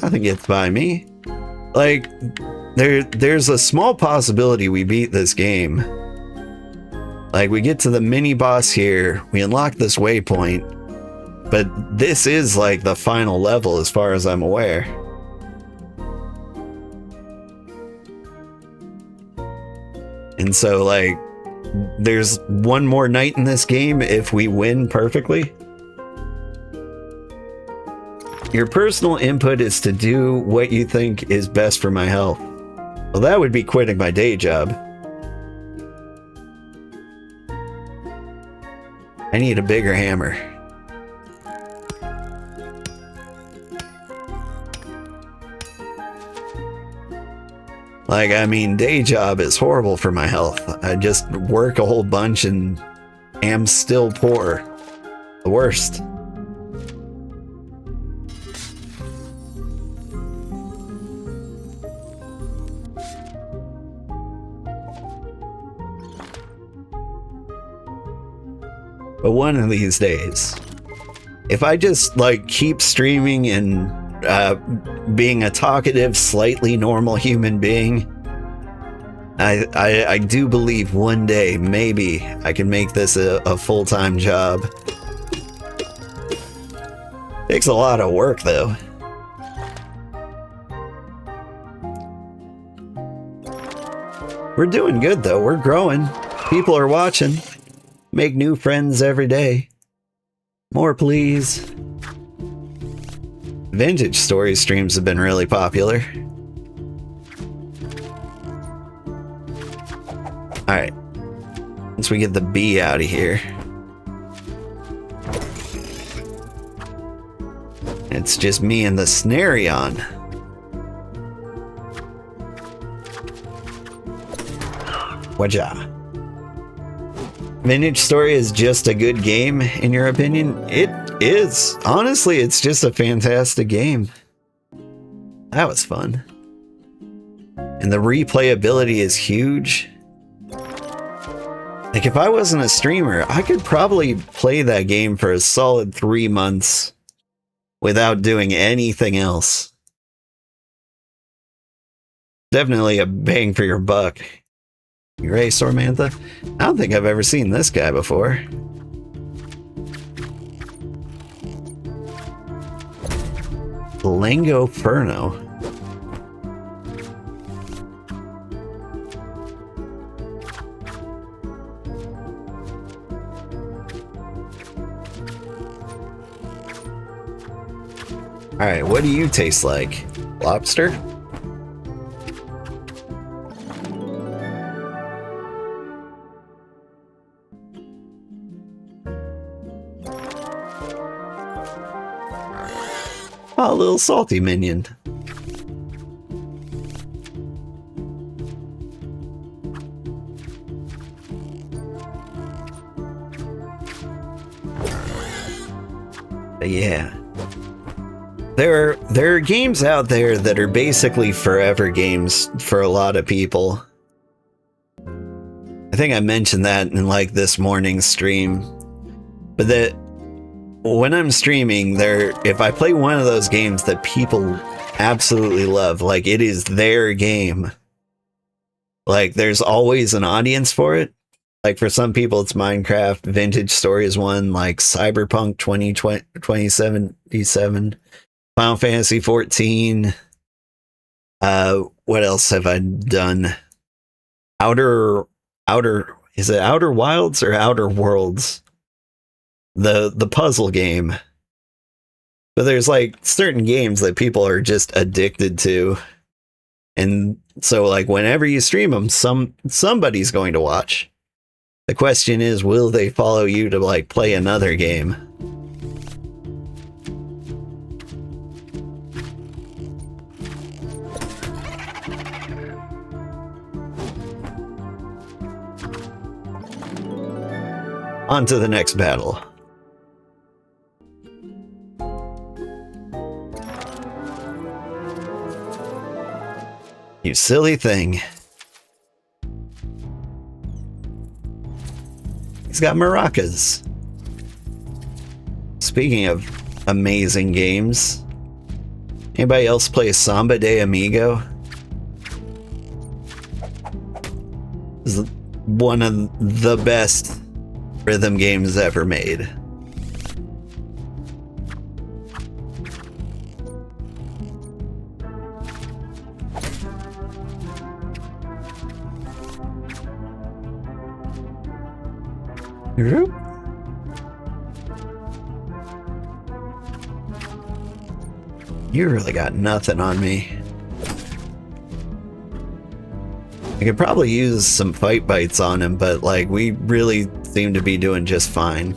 Nothing gets by me. Like, there's a small possibility we beat this game. Like, we get to the mini boss here, we unlock this waypoint, but this is like the final level as far as I'm aware. And so, like, there's one more night in this game if we win perfectly. Your personal input is to do what you think is best for my health. Well, that would be quitting my day job. I need a bigger hammer. Like, I mean, day job is horrible for my health. I just work a whole bunch and am still poor. The worst. But one of these days, if I just like keep streaming and being a talkative, slightly normal human being, I do believe one day maybe I can make this a full-time job. Takes a lot of work though. We're doing good though, we're growing. People are watching. Make new friends every day. More, please. Vintage story streams have been really popular. Alright. Once we get the bee out of here. It's just me and the Snarion. Wajah. Vintage Story is just a good game, in your opinion? It is. Honestly, it's just a fantastic game. That was fun. And the replayability is huge. Like, if I wasn't a streamer, I could probably play that game for a solid 3 months without doing anything else. Definitely a bang for your buck. You ready, Sormantha? I don't think I've ever seen this guy before. Lango Ferno. Alright, what do you taste like? Lobster? Oh, a little salty minion. But yeah. There are games out there that are basically forever games for a lot of people. I think I mentioned that in like this morning's stream. But that when I'm streaming, if I play one of those games that people absolutely love, like it is their game, like there's always an audience for it. Like for some people it's Minecraft, Vintage Story is one, like Cyberpunk 2077, Final Fantasy 14. What else have I done? Is it Outer Wilds or Outer Worlds? The puzzle game. But there's like certain games that people are just addicted to. And so like whenever you stream them, somebody's going to watch. The question is, will they follow you to like play another game? On to the next battle. You silly thing. He's got maracas. Speaking of amazing games, anybody else play Samba de Amigo? This is one of the best rhythm games ever made. You really got nothing on me. I could probably use some fight bites on him, but like we really seem to be doing just fine.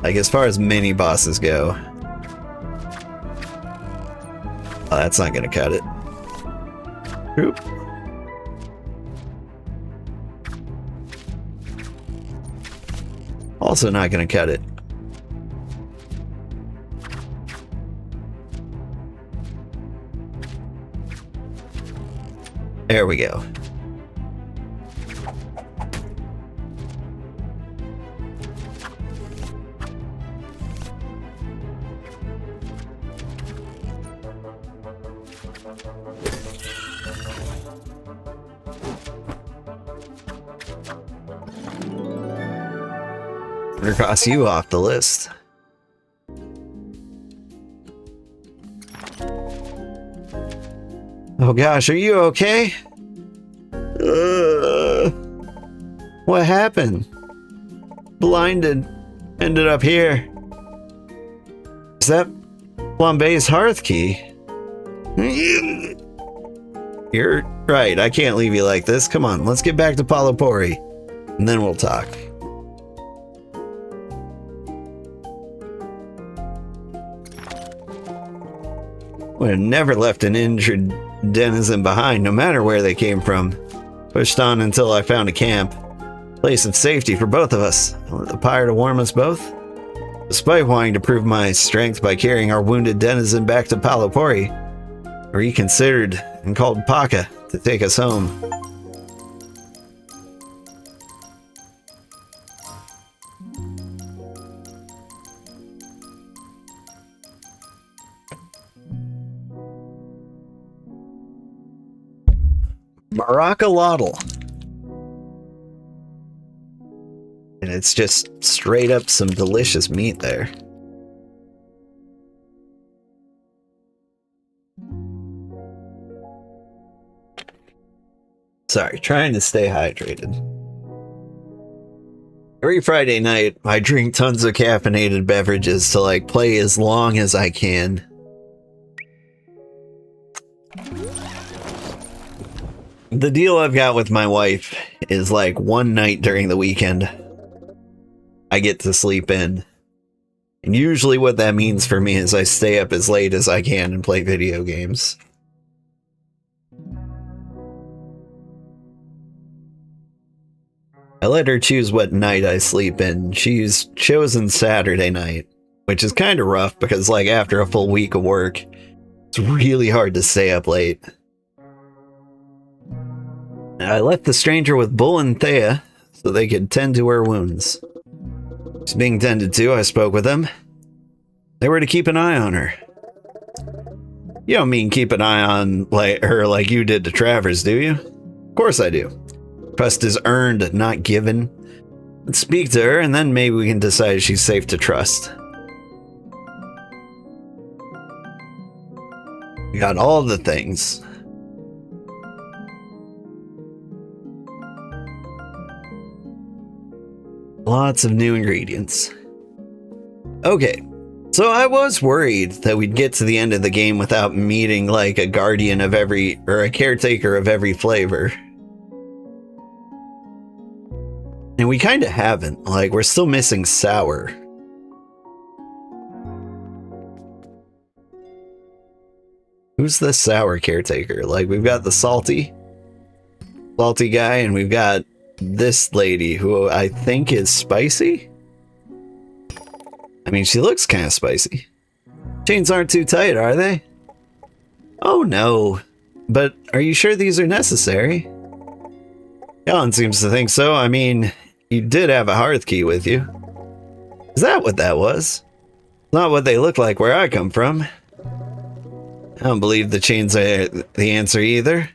Like as far as mini bosses go. Oh, that's not gonna cut it. Oop. Also not gonna cut it. There we go. Better cross you off the list. Oh gosh, are you okay? What happened? Blinded. Ended up here. Is that Flambe's hearth key? You're right, I can't leave you like this. Come on, let's get back to Palapori, and then we'll talk. Would have never left an injured denizen behind, no matter where they came from. Pushed on until I found a camp. Place of safety for both of us. The pyre to warm us both. Despite wanting to prove my strength by carrying our wounded denizen back to Palapori, I reconsidered and called Paka to take us home. Marakalotl. And it's just straight up some delicious meat there. Sorry, trying to stay hydrated. Every Friday night, I drink tons of caffeinated beverages to like play as long as I can. The deal I've got with my wife is like one night during the weekend I get to sleep in. And usually what that means for me is I stay up as late as I can and play video games. I let her choose what night I sleep in. She's chosen Saturday night, which is kind of rough because like after a full week of work, it's really hard to stay up late. I left the stranger with Bull and Thea so they could tend to her wounds. She's being tended to, I spoke with them. They were to keep an eye on her. You don't mean keep an eye on her like you did to Travers, do you? Of course I do. Trust is earned, not given. Let's speak to her and then maybe we can decide if she's safe to trust. We got all the things. Lots of new ingredients. Okay, so I was worried that we'd get to the end of the game without meeting like a guardian of every, or a caretaker of every flavor. And we kind of haven't. Like, we're still missing sour. Who's the sour caretaker? Like, we've got the salty guy, and we've got this lady who I think is spicy. I mean, she looks kind of spicy. Chains aren't too tight, are they? Oh no. But are you sure these are necessary? Ellen seems to think so. I mean, you did have a hearth key with you. Is that what that was? Not what they look like where I come from. I don't believe the chains are the answer either.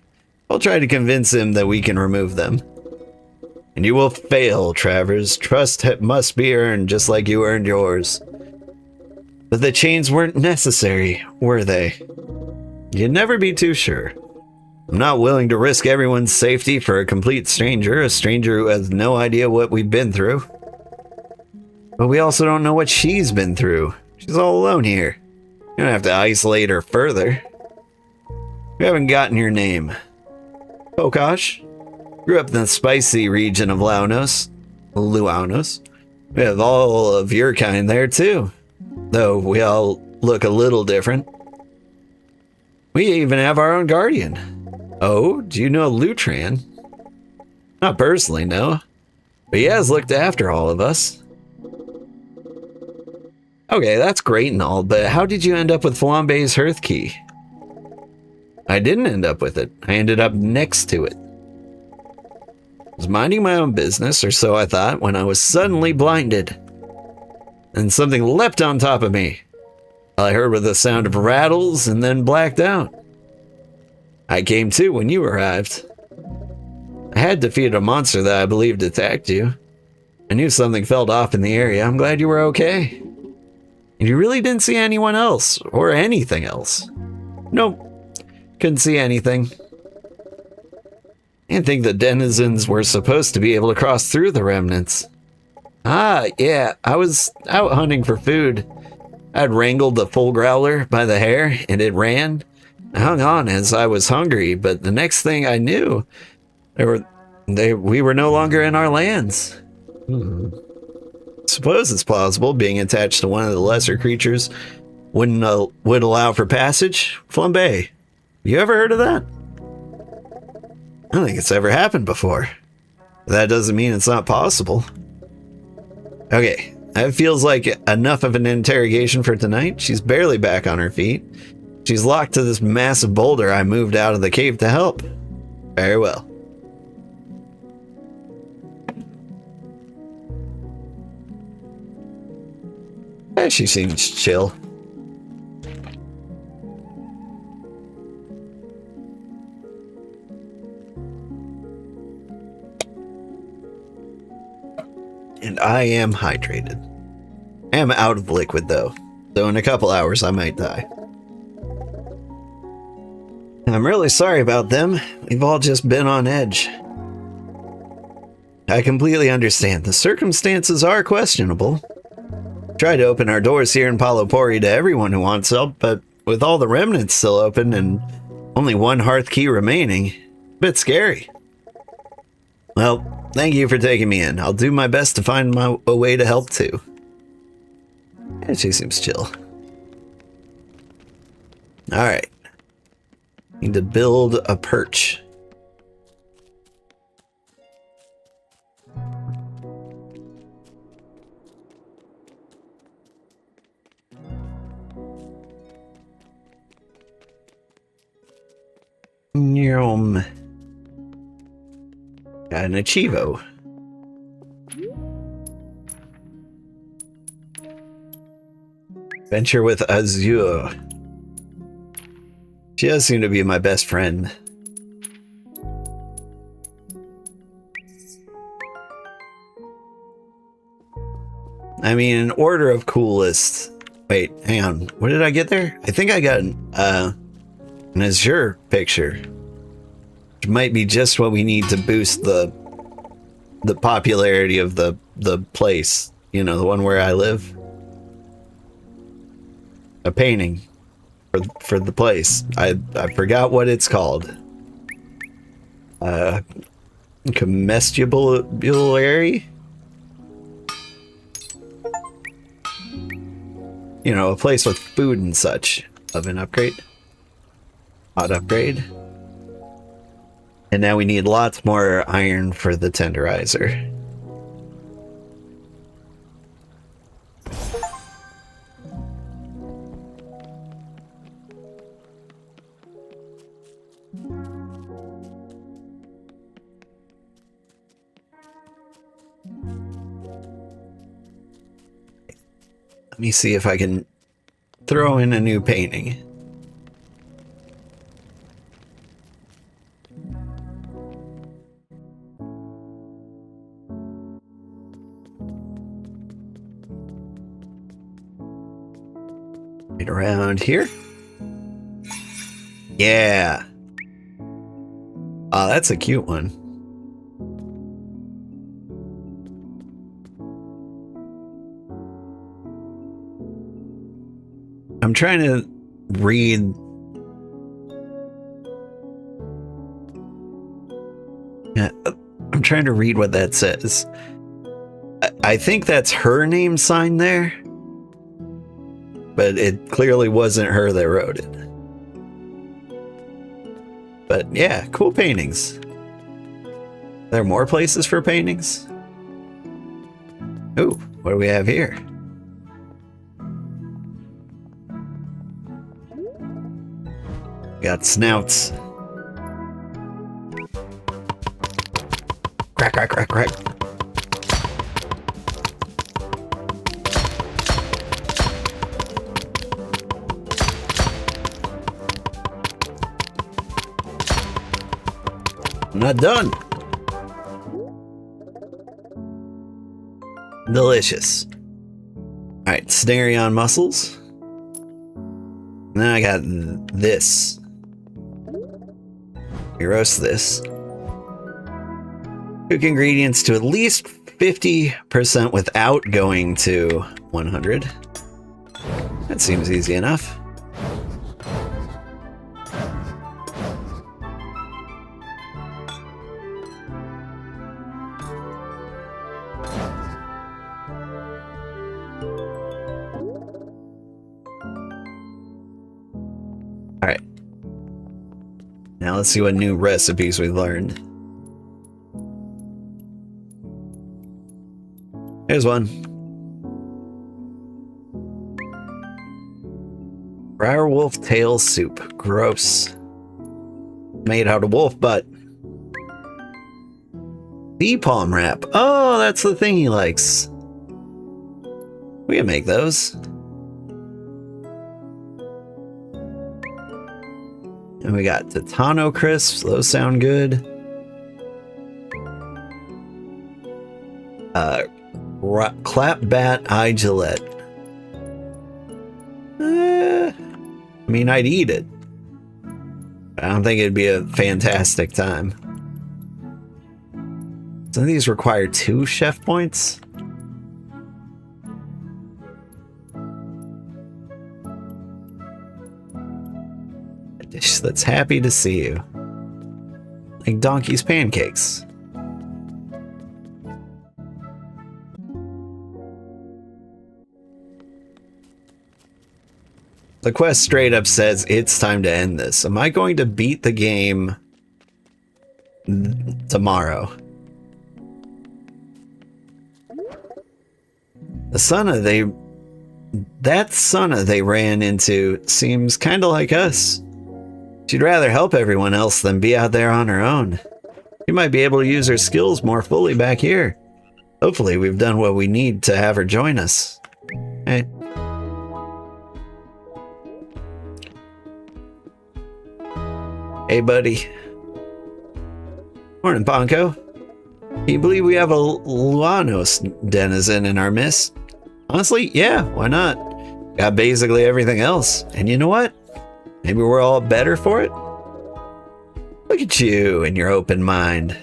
I'll try to convince him that we can remove them. And you will fail, Travers. Trust must be earned just like you earned yours. But the chains weren't necessary, were they? You'd never be too sure. I'm not willing to risk everyone's safety for a complete stranger, a stranger who has no idea what we've been through. But we also don't know what she's been through. She's all alone here. You don't have to isolate her further. We haven't gotten your name. Kokosh? Grew up in the spicy region of Luanos. We have all of your kind there too. Though we all look a little different. We even have our own guardian. Oh, do you know Lutran? Not personally, no. But he has looked after all of us. Okay, that's great and all, but how did you end up with Flambe's hearth key? I didn't end up with it. I ended up next to it. I was minding my own business, or so I thought, when I was suddenly blinded. And something leapt on top of me. All I heard was the sound of rattles and then blacked out. I came to when you arrived. I had defeated a monster that I believed attacked you. I knew something felt off in the area. I'm glad you were okay. And you really didn't see anyone else, or anything else. Nope. Couldn't see anything. I didn't think the denizens were supposed to be able to cross through the remnants. Ah, yeah, I was out hunting for food. I'd wrangled the full growler by the hair, and it ran. I hung on as I was hungry, but the next thing I knew, we were no longer in our lands. Suppose it's plausible being attached to one of the lesser creatures would allow for passage. Flambe, you ever heard of that? I don't think it's ever happened before. That doesn't mean it's not possible. Okay, that feels like enough of an interrogation for tonight. She's barely back on her feet. She's locked to this massive boulder I moved out of the cave to help. Very well. She seems chill. And I am hydrated. I am out of liquid though, so in a couple hours I might die. I'm really sorry about them. We've all just been on edge. I completely understand. The circumstances are questionable. Tried to open our doors here in Palopori to everyone who wants help, but with all the remnants still open and only one hearth key remaining, a bit scary. Well, thank you for taking me in. I'll do my best to find a way to help too. Yeah, she seems chill. Alright. Need to build a perch. Got an Achievo. Venture with Azure. She does seem to be my best friend. I mean, in order of coolest. Wait, hang on. What did I get there? I think I got an Azure picture. Which might be just what we need to boost the popularity of the place. You know, the one where I live. A painting for the place. I forgot what it's called. Comestibilary? You know, a place with food and such. Oven upgrade. Hot upgrade. And now we need lots more iron for the tenderizer. Let me see if I can throw in a new painting. Right around here. Yeah. Oh, that's a cute one. I'm trying to read. Yeah, I'm trying to read what that says. I think that's her name sign there, but it clearly wasn't her that wrote it. But yeah, cool paintings. There are more places for paintings? Ooh, what do we have here? Got snouts. Crack, crack, crack, crack. I'm not done. Delicious. All right, Cenarion mussels. And then I got this. We roast this. Cook ingredients to at least 50% without going to 100. That seems easy enough. Alright. Now let's see what new recipes we've learned. Here's one. Briar wolf tail soup. Gross. Made out of wolf butt. Bee palm wrap. Oh, that's the thing he likes. We can make those. And we got Titano crisps. Those sound good. Clap bat eye Gillette. I mean, I'd eat it. But I don't think it'd be a fantastic time. Some of these require 2 chef points. A dish that's happy to see you. Like Donkey's pancakes. The quest straight up says it's time to end this. Am I going to beat the game tomorrow? The Sunna that Sunna they ran into seems kind of like us. She'd rather help everyone else than be out there on her own. She might be able to use her skills more fully back here. Hopefully we've done what we need to have her join us. Hey. Hey, buddy. Morning, Ponko. Can you believe we have a Luanos denizen in our midst? Honestly, yeah, why not? Got basically everything else. And you know what? Maybe we're all better for it? Look at you and your open mind.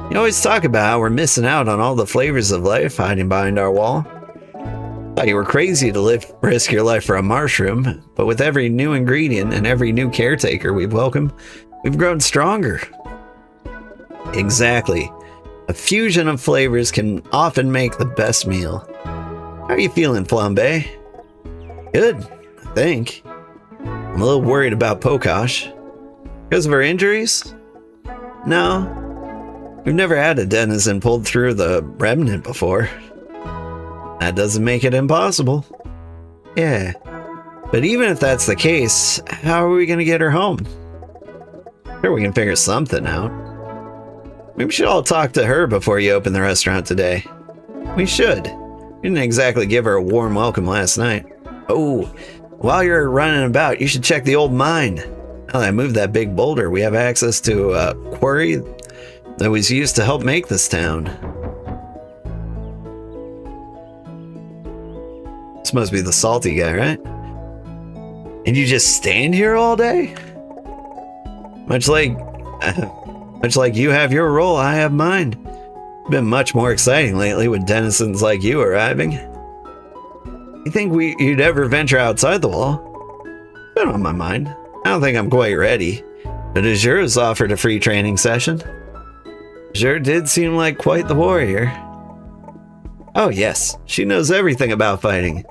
You always talk about how we're missing out on all the flavors of life hiding behind our wall. Thought you were crazy to risk your life for a mushroom, but with every new ingredient and every new caretaker we've welcomed, we've grown stronger. Exactly. A fusion of flavors can often make the best meal. How are you feeling, Flambe? Good, I think. I'm a little worried about Pokash. Because of her injuries? No. We've never had a denizen pulled through the remnant before. That doesn't make it impossible. Yeah. But even if that's the case, how are we going to get her home? Sure, we can figure something out. Maybe we should all talk to her before you open the restaurant today. We should. We didn't exactly give her a warm welcome last night. Oh, while you're running about, you should check the old mine. Now that I moved that big boulder, we have access to a quarry that was used to help make this town. This must be the salty guy, right? And you just stand here all day? Much like you have your role, I have mine. It's been much more exciting lately with denizens like you arriving. You think you'd ever venture outside the wall? Been on my mind. I don't think I'm quite ready, but Azura's offered a free training session. Azura did seem like quite the warrior. Oh yes, she knows everything about fighting.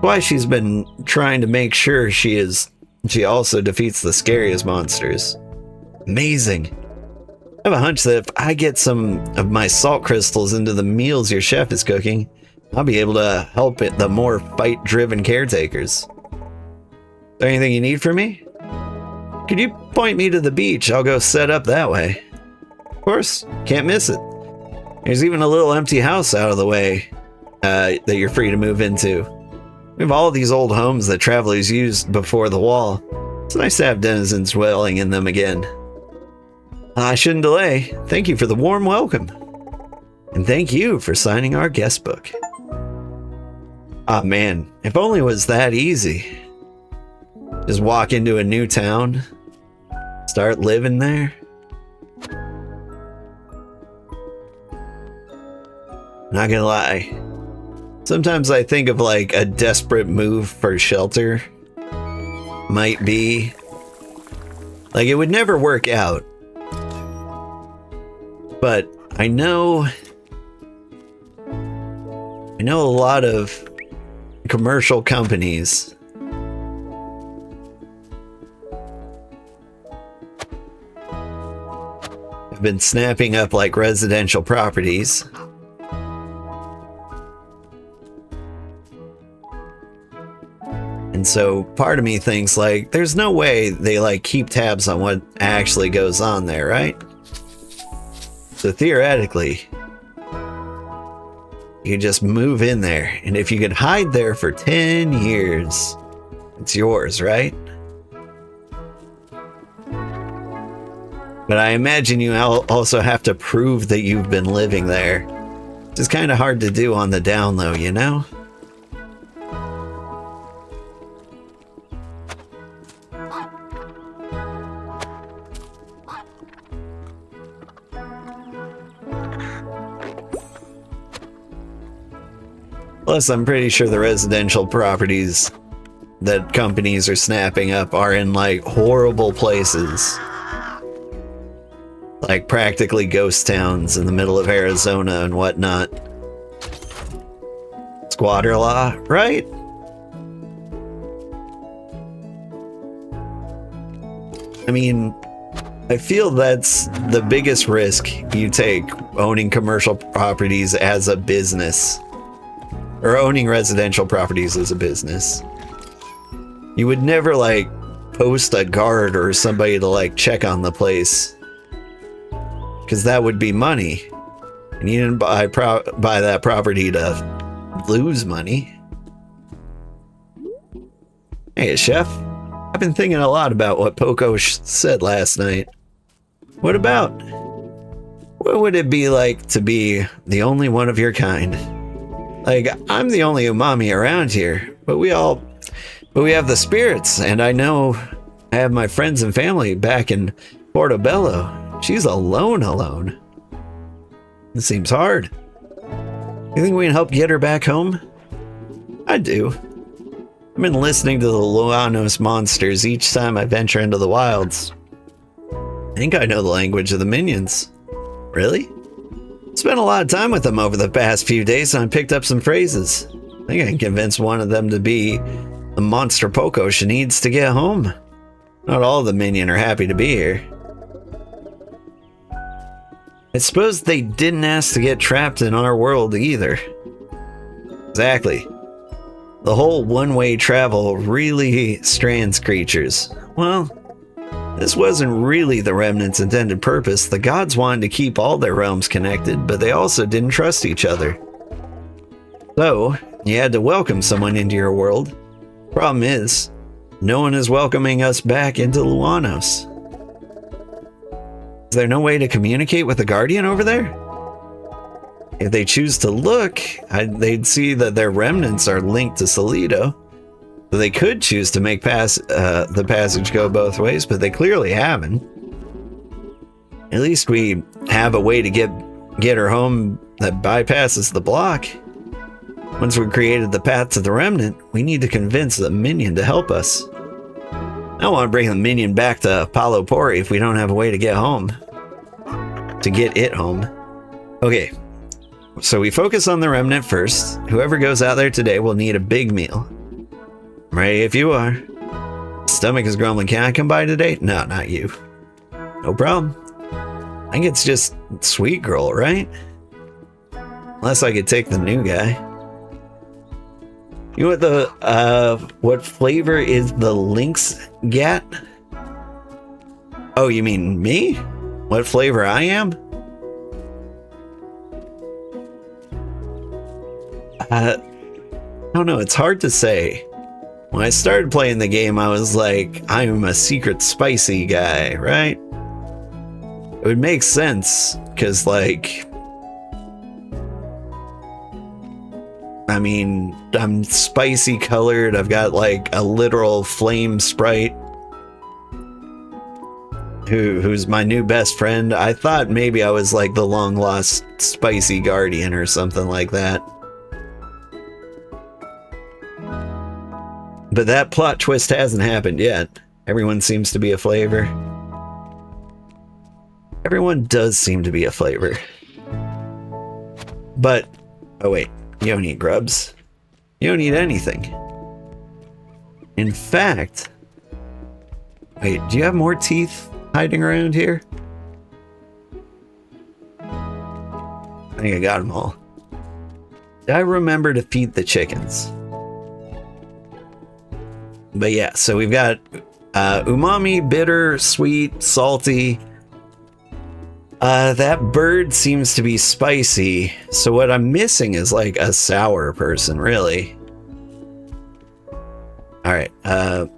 Why she's been trying to make sure she also defeats the scariest monsters. Amazing. I have a hunch that if I get some of my salt crystals into the meals your chef is cooking, I'll be able to help the more fight-driven caretakers. Is there anything you need from me? Could you point me to the beach? I'll go set up that way. Of course, can't miss it. There's even a little empty house out of the way that you're free to move into. We have all these old homes that travelers used before the wall. It's nice to have denizens dwelling in them again. I shouldn't delay. Thank you for the warm welcome. And thank you for signing our guest book. Ah man, if only it was that easy. Just walk into a new town, start living there. Not gonna lie, sometimes I think of like a desperate move for shelter might be like it would never work out. But I know a lot of commercial companies have been snapping up like residential properties. And so part of me thinks like there's no way they like keep tabs on what actually goes on there, right? So theoretically, you just move in there, and if you could hide there for 10 years, it's yours, right? But I imagine you also have to prove that you've been living there. It's kind of hard to do on the down low, you know? Plus, I'm pretty sure the residential properties that companies are snapping up are in like horrible places. Like practically ghost towns in the middle of Arizona and whatnot. Squatter law, right? I mean, I feel that's the biggest risk you take owning commercial properties as a business. Or owning residential properties as a business. You would never like post a guard or somebody to like check on the place, because that would be money, and you didn't buy that property to lose money. Hey chef, I've been thinking a lot about what Poco said last night. What about? What would it be like to be the only one of your kind? Like, I'm the only umami around here, but we have the spirits, and I know I have my friends and family back in Portobello. She's alone. It seems hard. You think we can help get her back home? I do. I've been listening to the unexplored each time I venture into the wilds. I think I know the language of the minions. Really? Spent a lot of time with them over the past few days, and I picked up some phrases. I think I can convince one of them to be the monster Poco she needs to get home. Not all of the minion are happy to be here. I suppose they didn't ask to get trapped in our world either. Exactly. The whole one-way travel really strands creatures. Well, this wasn't really the Remnants' intended purpose. The gods wanted to keep all their realms connected, but they also didn't trust each other. So, you had to welcome someone into your world. Problem is, no one is welcoming us back into Luanos. Is there no way to communicate with the Guardian over there? If they choose to look, they'd see that their remnants are linked to Solido. So they could choose to make the passage go both ways, but they clearly haven't. At least we have a way to get her home that bypasses the block. Once we've created the path to the remnant, we need to convince the minion to help us. I don't want to bring the minion back to Palo Pori if we don't have a way to get home. To get it home. Okay, so we focus on the remnant first. Whoever goes out there today will need a big meal. I'm ready if you are. Stomach is grumbling. Can I come by today? No, not you. No problem. I think it's just Sweet Girl, right? Unless I could take the new guy. You know what what flavor is the lynx gat? Oh, you mean me? What flavor I am? I don't know, it's hard to say. When I started playing the game, I was like, I'm a secret spicy guy, right? It would make sense, because, like, I mean, I'm spicy colored, I've got, like, a literal flame sprite who's my new best friend. I thought maybe I was, like, the long-lost spicy guardian or something like that. But that plot twist hasn't happened yet. Everyone seems to be a flavor. Everyone does seem to be a flavor. But, oh wait, you don't eat grubs. You don't eat anything. In fact, wait, do you have more teeth hiding around here? I think I got them all. Did I remember to feed the chickens? But yeah, so we've got umami, bitter, sweet, salty. That bird seems to be spicy. So what I'm missing is like a sour person, really. Alright, oh,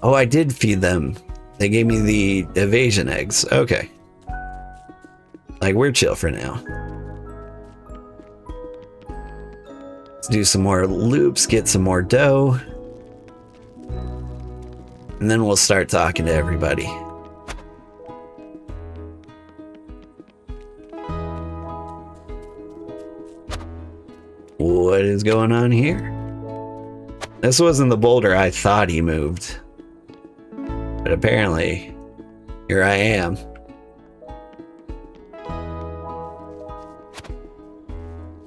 I did feed them. They gave me the evasion eggs. Okay. Like, we're chill for now. Let's do some more loops, get some more dough. And then we'll start talking to everybody. What is going on here? This wasn't the boulder I thought he moved. But apparently, here I am.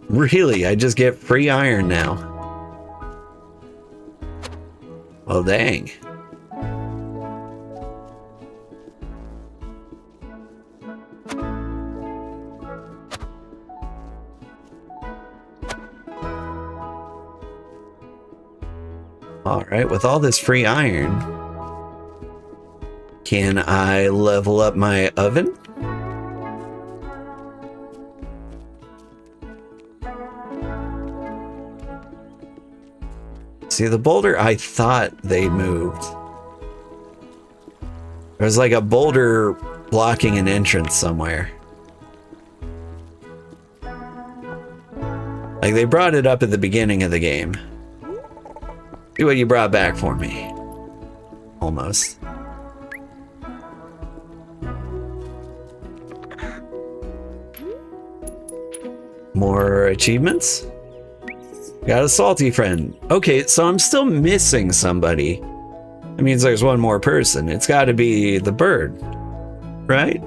Really? I just get free iron now. Well, dang. Alright, with all this free iron, can I level up my oven? See, the boulder I thought they moved. There was like a boulder blocking an entrance somewhere. Like, they brought it up at the beginning of the game. See what you brought back for me. Almost. More achievements? Got a salty friend. Okay, so I'm still missing somebody. That means there's one more person. It's got to be the bird, right?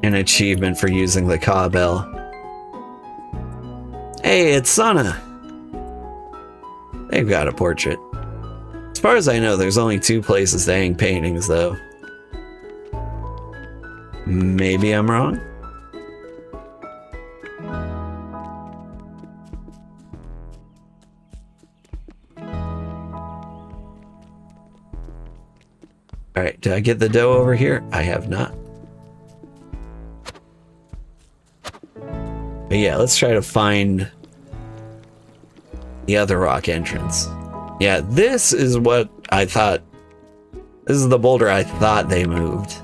An achievement for using the cowbell. Hey, it's Sana. They've got a portrait. As far as I know, there's only 2 places to hang paintings, though. Maybe I'm wrong? Alright, did I get the dough over here? I have not. But yeah, let's try to find the other rock entrance. Yeah, this is what I thought. This is the boulder I thought they moved.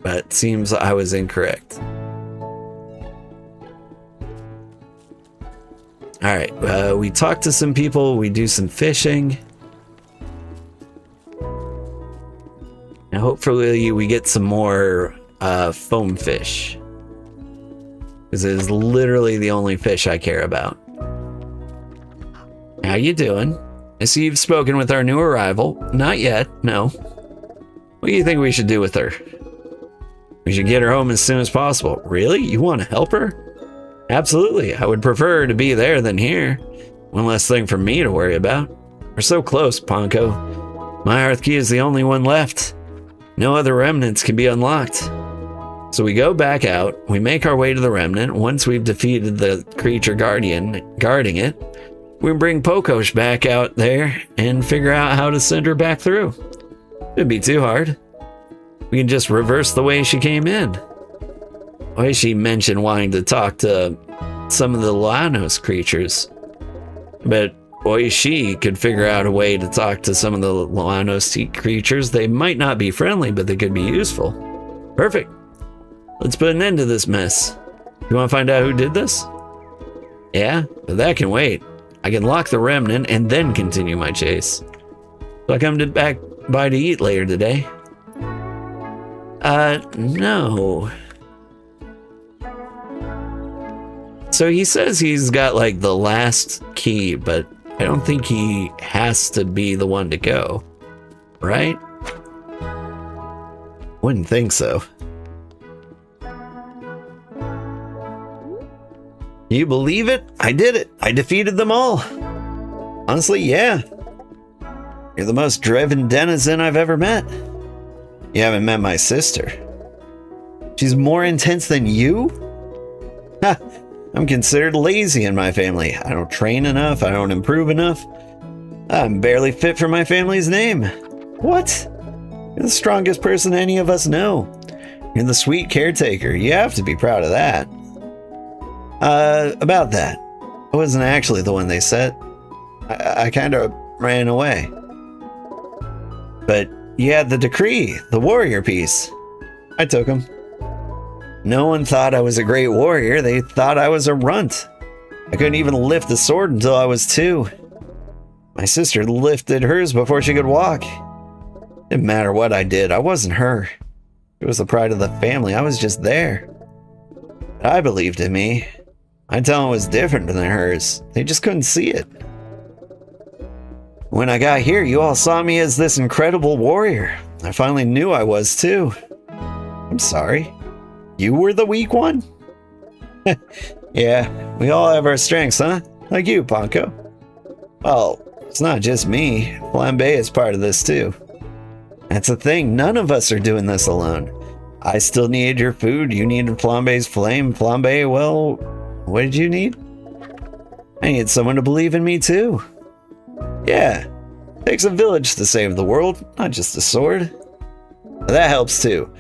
But it seems I was incorrect. Alright, we talk to some people, we do some fishing. Now hopefully we get some more foam fish. Because it is literally the only fish I care about. How you doing? I see you've spoken with our new arrival. Not yet, no. What do you think we should do with her? We should get her home as soon as possible. Really? You want to help her? Absolutely. I would prefer her to be there than here. One less thing for me to worry about. We're so close, Ponko. My hearth key is the only one left. No other remnants can be unlocked. So we go back out. We make our way to the remnant. Once we've defeated the creature guardian guarding it, we bring Pokosh back out there and figure out how to send her back through. Shouldn't be too hard. We can just reverse the way she came in. Why she mentioned wanting to talk to some of the Lanos creatures. But boy, she could figure out a way to talk to some of the Lanos creatures. They might not be friendly, but they could be useful. Perfect. Let's put an end to this mess. You want to find out who did this? Yeah, but that can wait. I can lock the remnant and then continue my chase. So I come back by to eat later today. No. So he says he's got like the last key, but I don't think he has to be the one to go. Right? Wouldn't think so. You believe it? I did it. I defeated them all. Honestly, yeah. You're the most driven denizen I've ever met. You haven't met my sister. She's more intense than you? Ha! I'm considered lazy in my family. I don't train enough. I don't improve enough. I'm barely fit for my family's name. What? You're the strongest person any of us know. You're the sweet caretaker. You have to be proud of that. About that. I wasn't actually the one they set. I kind of ran away. But you had the decree, the warrior piece. I took them. No one thought I was a great warrior. They thought I was a runt. I couldn't even lift the sword until I was 2. My sister lifted hers before she could walk. Didn't matter what I did. I wasn't her. It was the pride of the family. I was just there. I believed in me. My talent was different than hers. They just couldn't see it. When I got here, you all saw me as this incredible warrior. I finally knew I was too. I'm sorry. You were the weak one? Yeah, we all have our strengths, huh? Like you, Ponko. Well, it's not just me. Flambe is part of this too. That's the thing. None of us are doing this alone. I still needed your food. You needed Flambe's flame. Flambe, well, what did you need? I needed someone to believe in me too. Yeah, it takes a village to save the world, not just a sword. That helps too.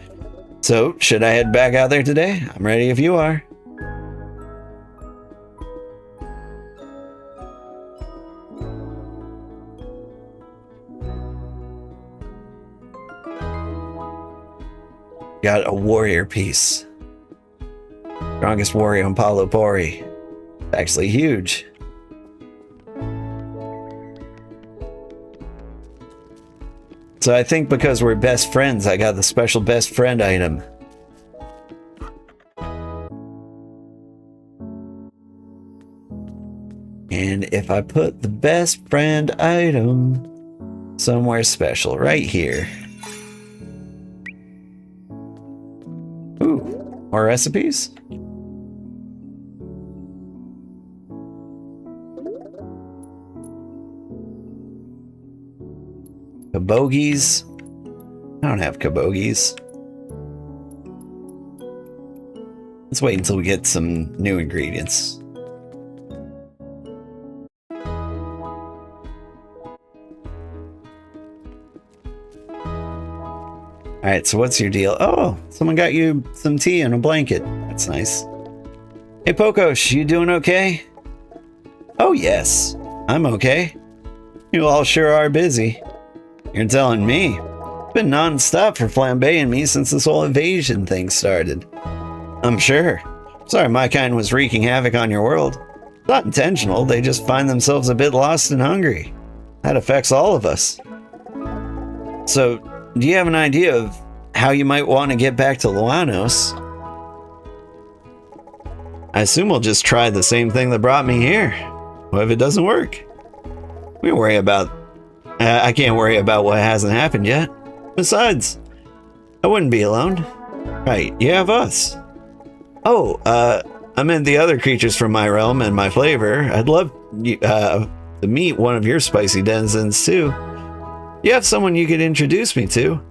So, should I head back out there today? I'm ready if you are. Got a warrior piece. Strongest warrior on Palo Pori. Actually huge. So I think because we're best friends, I got the special best friend item. And if I put the best friend item somewhere special, right here. Ooh, more recipes? Kabogies. I don't have kabogies. Let's wait until we get some new ingredients. Alright, so what's your deal? Oh, someone got you some tea and a blanket. That's nice. Hey, Pokosh, you doing okay? Oh, yes. I'm okay. You all sure are busy. You're telling me. It's been non-stop for Flambe and me since this whole invasion thing started. I'm sure. Sorry my kind was wreaking havoc on your world. It's not intentional, they just find themselves a bit lost and hungry. That affects all of us. So, Do you have an idea of how you might want to get back to Luanos? I assume we'll just try the same thing that brought me here. What if it doesn't work? We don't worry about... I can't worry about what hasn't happened yet. Besides, I wouldn't be alone. Right, you have us. Oh, I meant the other creatures from my realm and my flavor. I'd love to meet one of your spicy denizens too. You have someone you could introduce me to?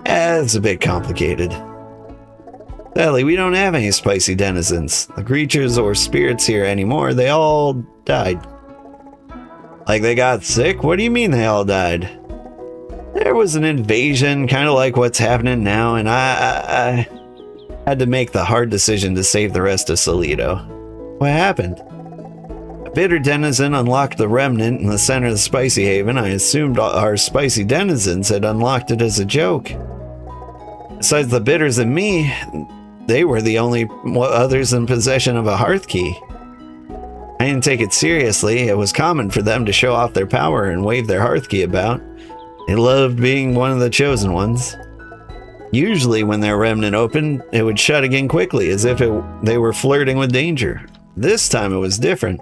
It's a bit complicated. Sadly, we don't have any spicy denizens. The creatures or spirits here anymore, they all died. Like they got sick? What do you mean they all died? There was an invasion, kind of like what's happening now, and I had to make the hard decision to save the rest of Solido. What happened? A bitter denizen unlocked the remnant in the center of the Spicy Haven. I assumed our spicy denizens had unlocked it as a joke. Besides the bitters and me, they were the only others in possession of a hearth key. I didn't take it seriously. It was common for them to show off their power and wave their hearth key about. They loved being one of the chosen ones. Usually when their remnant opened, it would shut again quickly, as if they were flirting with danger. This time it was different.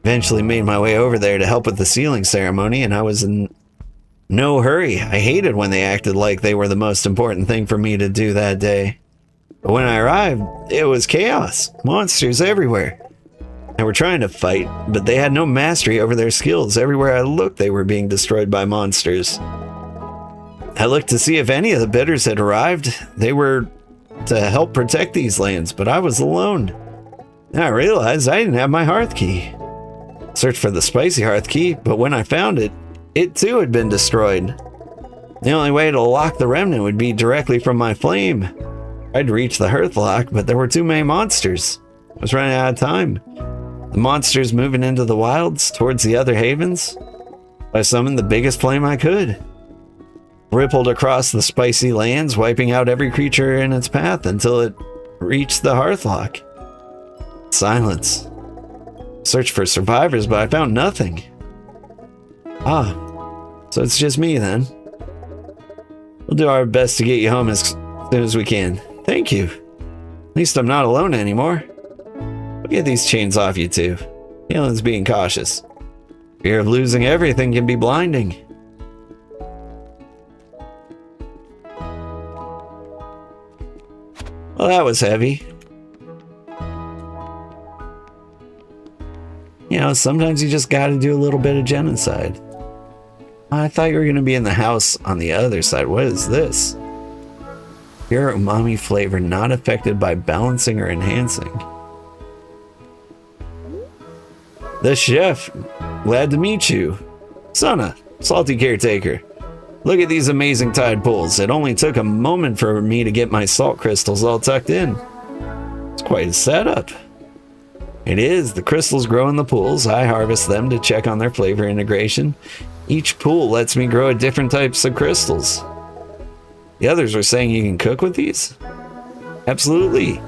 Eventually made my way over there to help with the sealing ceremony, and I was in no hurry. I hated when they acted like they were the most important thing for me to do that day. But when I arrived, it was chaos. Monsters everywhere. They were trying to fight, but they had no mastery over their skills. Everywhere I looked, they were being destroyed by monsters. I looked to see if any of the bidders had arrived. They were to help protect these lands, but I was alone. Then I realized I didn't have my hearth key. Searched for the spicy hearth key, but when I found it, it too had been destroyed. The only way to lock the remnant would be directly from my flame. I tried to reach the hearth lock, but there were too many monsters. I was running out of time. The monsters moving into the wilds towards the other havens. I summoned the biggest flame I could. Rippled across the spicy lands, wiping out every creature in its path until it reached the hearthlock. Silence. Searched for survivors, but I found nothing. Ah, so it's just me then. We'll do our best to get you home as soon as we can. Thank you. At least I'm not alone anymore. We'll get these chains off you two. Helen's being cautious. Fear of losing everything can be blinding. Well, that was heavy. You know, sometimes you just gotta do a little bit of genocide. I thought you were gonna be in the house on the other side. What is this? Pure umami flavor not affected by balancing or enhancing. The chef. Glad to meet you. Sana, salty caretaker. Look at these amazing tide pools. It only took a moment for me to get my salt crystals all tucked in. It's quite a setup. It is. The crystals grow in the pools. I harvest them to check on their flavor integration. Each pool lets me grow different types of crystals. The others were saying you can cook with these? Absolutely.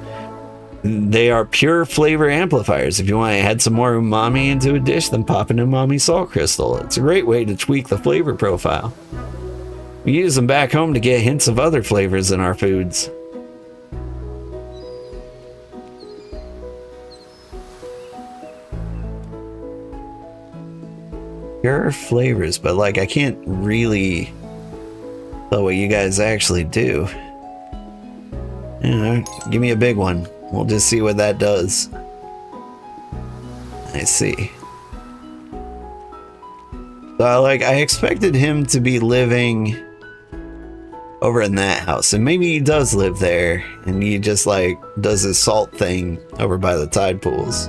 They are pure flavor amplifiers. If you want to add some more umami into a dish, then pop an umami salt crystal. It's a great way to tweak the flavor profile. We use them back home to get hints of other flavors in our foods. Pure flavors, but like I can't really tell what you guys actually do. You know, give me a big one. We'll just see what that does. I see. So I expected him to be living over in that house, and maybe he does live there and he just like does his salt thing over by the tide pools.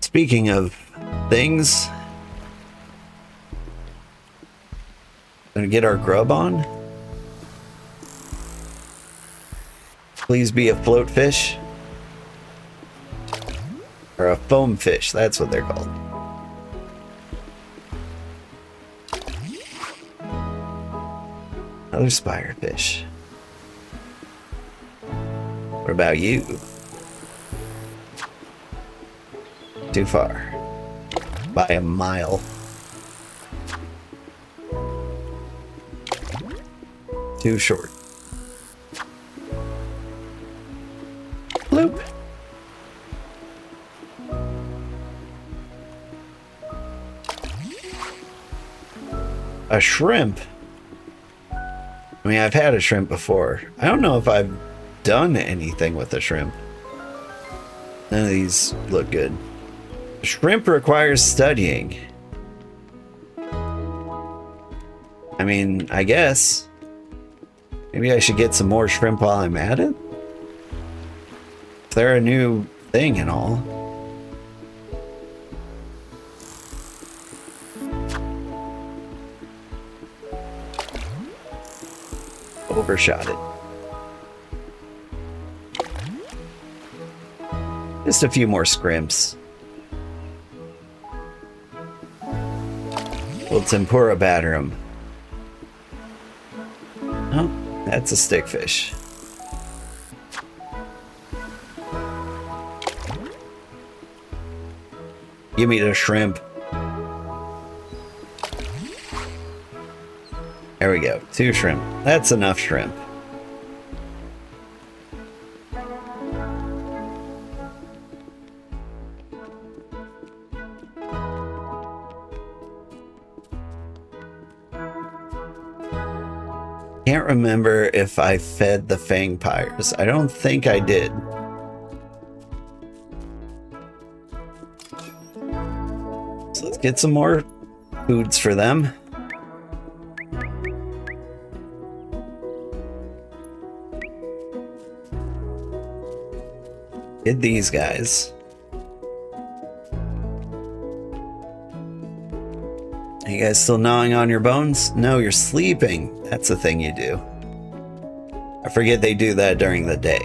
Speaking of things, gonna get our grub on. Please be a float fish. Or a foam fish, that's what they're called. Another spire fish. What about you? Too far. By a mile. Too short. Bloop. A shrimp. I mean, I've had a shrimp before. I don't know if I've done anything with a shrimp. None of these look good. Shrimp requires studying. I mean, I guess. Maybe I should get some more shrimp while I'm at it. If they're a new thing and all. Overshot it. Just a few more scrimps. We'll tempura batter them. Oh, that's a stickfish. Give me the shrimp. There we go. 2 shrimp. That's enough shrimp. Can't remember if I fed the fangpires. I don't think I did. So let's get some more foods for them. Get these guys. Are you guys still gnawing on your bones? No, you're sleeping. That's the thing you do. I forget they do that during the day.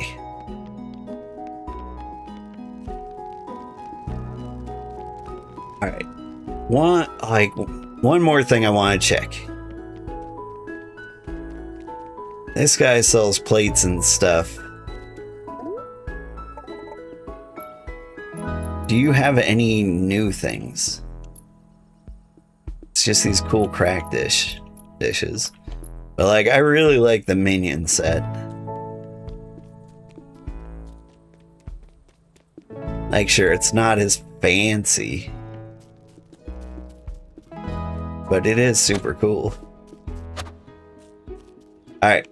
Alright. One more thing I want to check. This guy sells plates and stuff. Do you have any new things? It's just these cool crack dishes. But like, I really like the minion set. Like, sure, it's not as fancy, but it is super cool. Alright.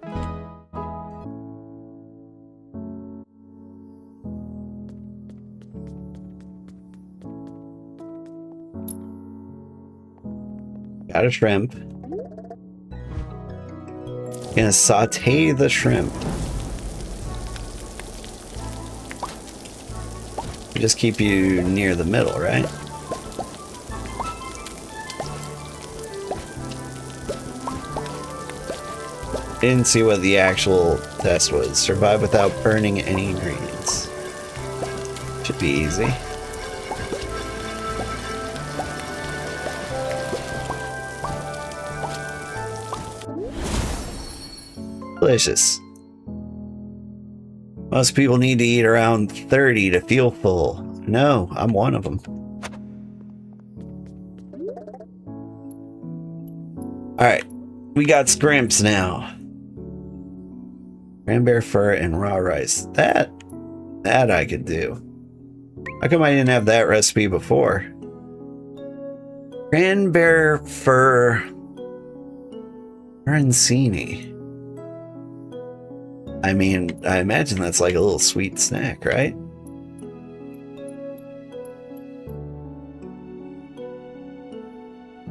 Got a shrimp. Gonna saute the shrimp. Just keep you near the middle, right? Didn't see what the actual test was. Survive without burning any ingredients. Should be easy. Delicious. Most people need to eat around 30 to feel full. No, I'm one of them. Alright, we got scrimps now. Cranberry fur and raw rice. That I could do. How come I didn't have that recipe before? Cranberry fur arancini. I mean, I imagine that's like a little sweet snack, right?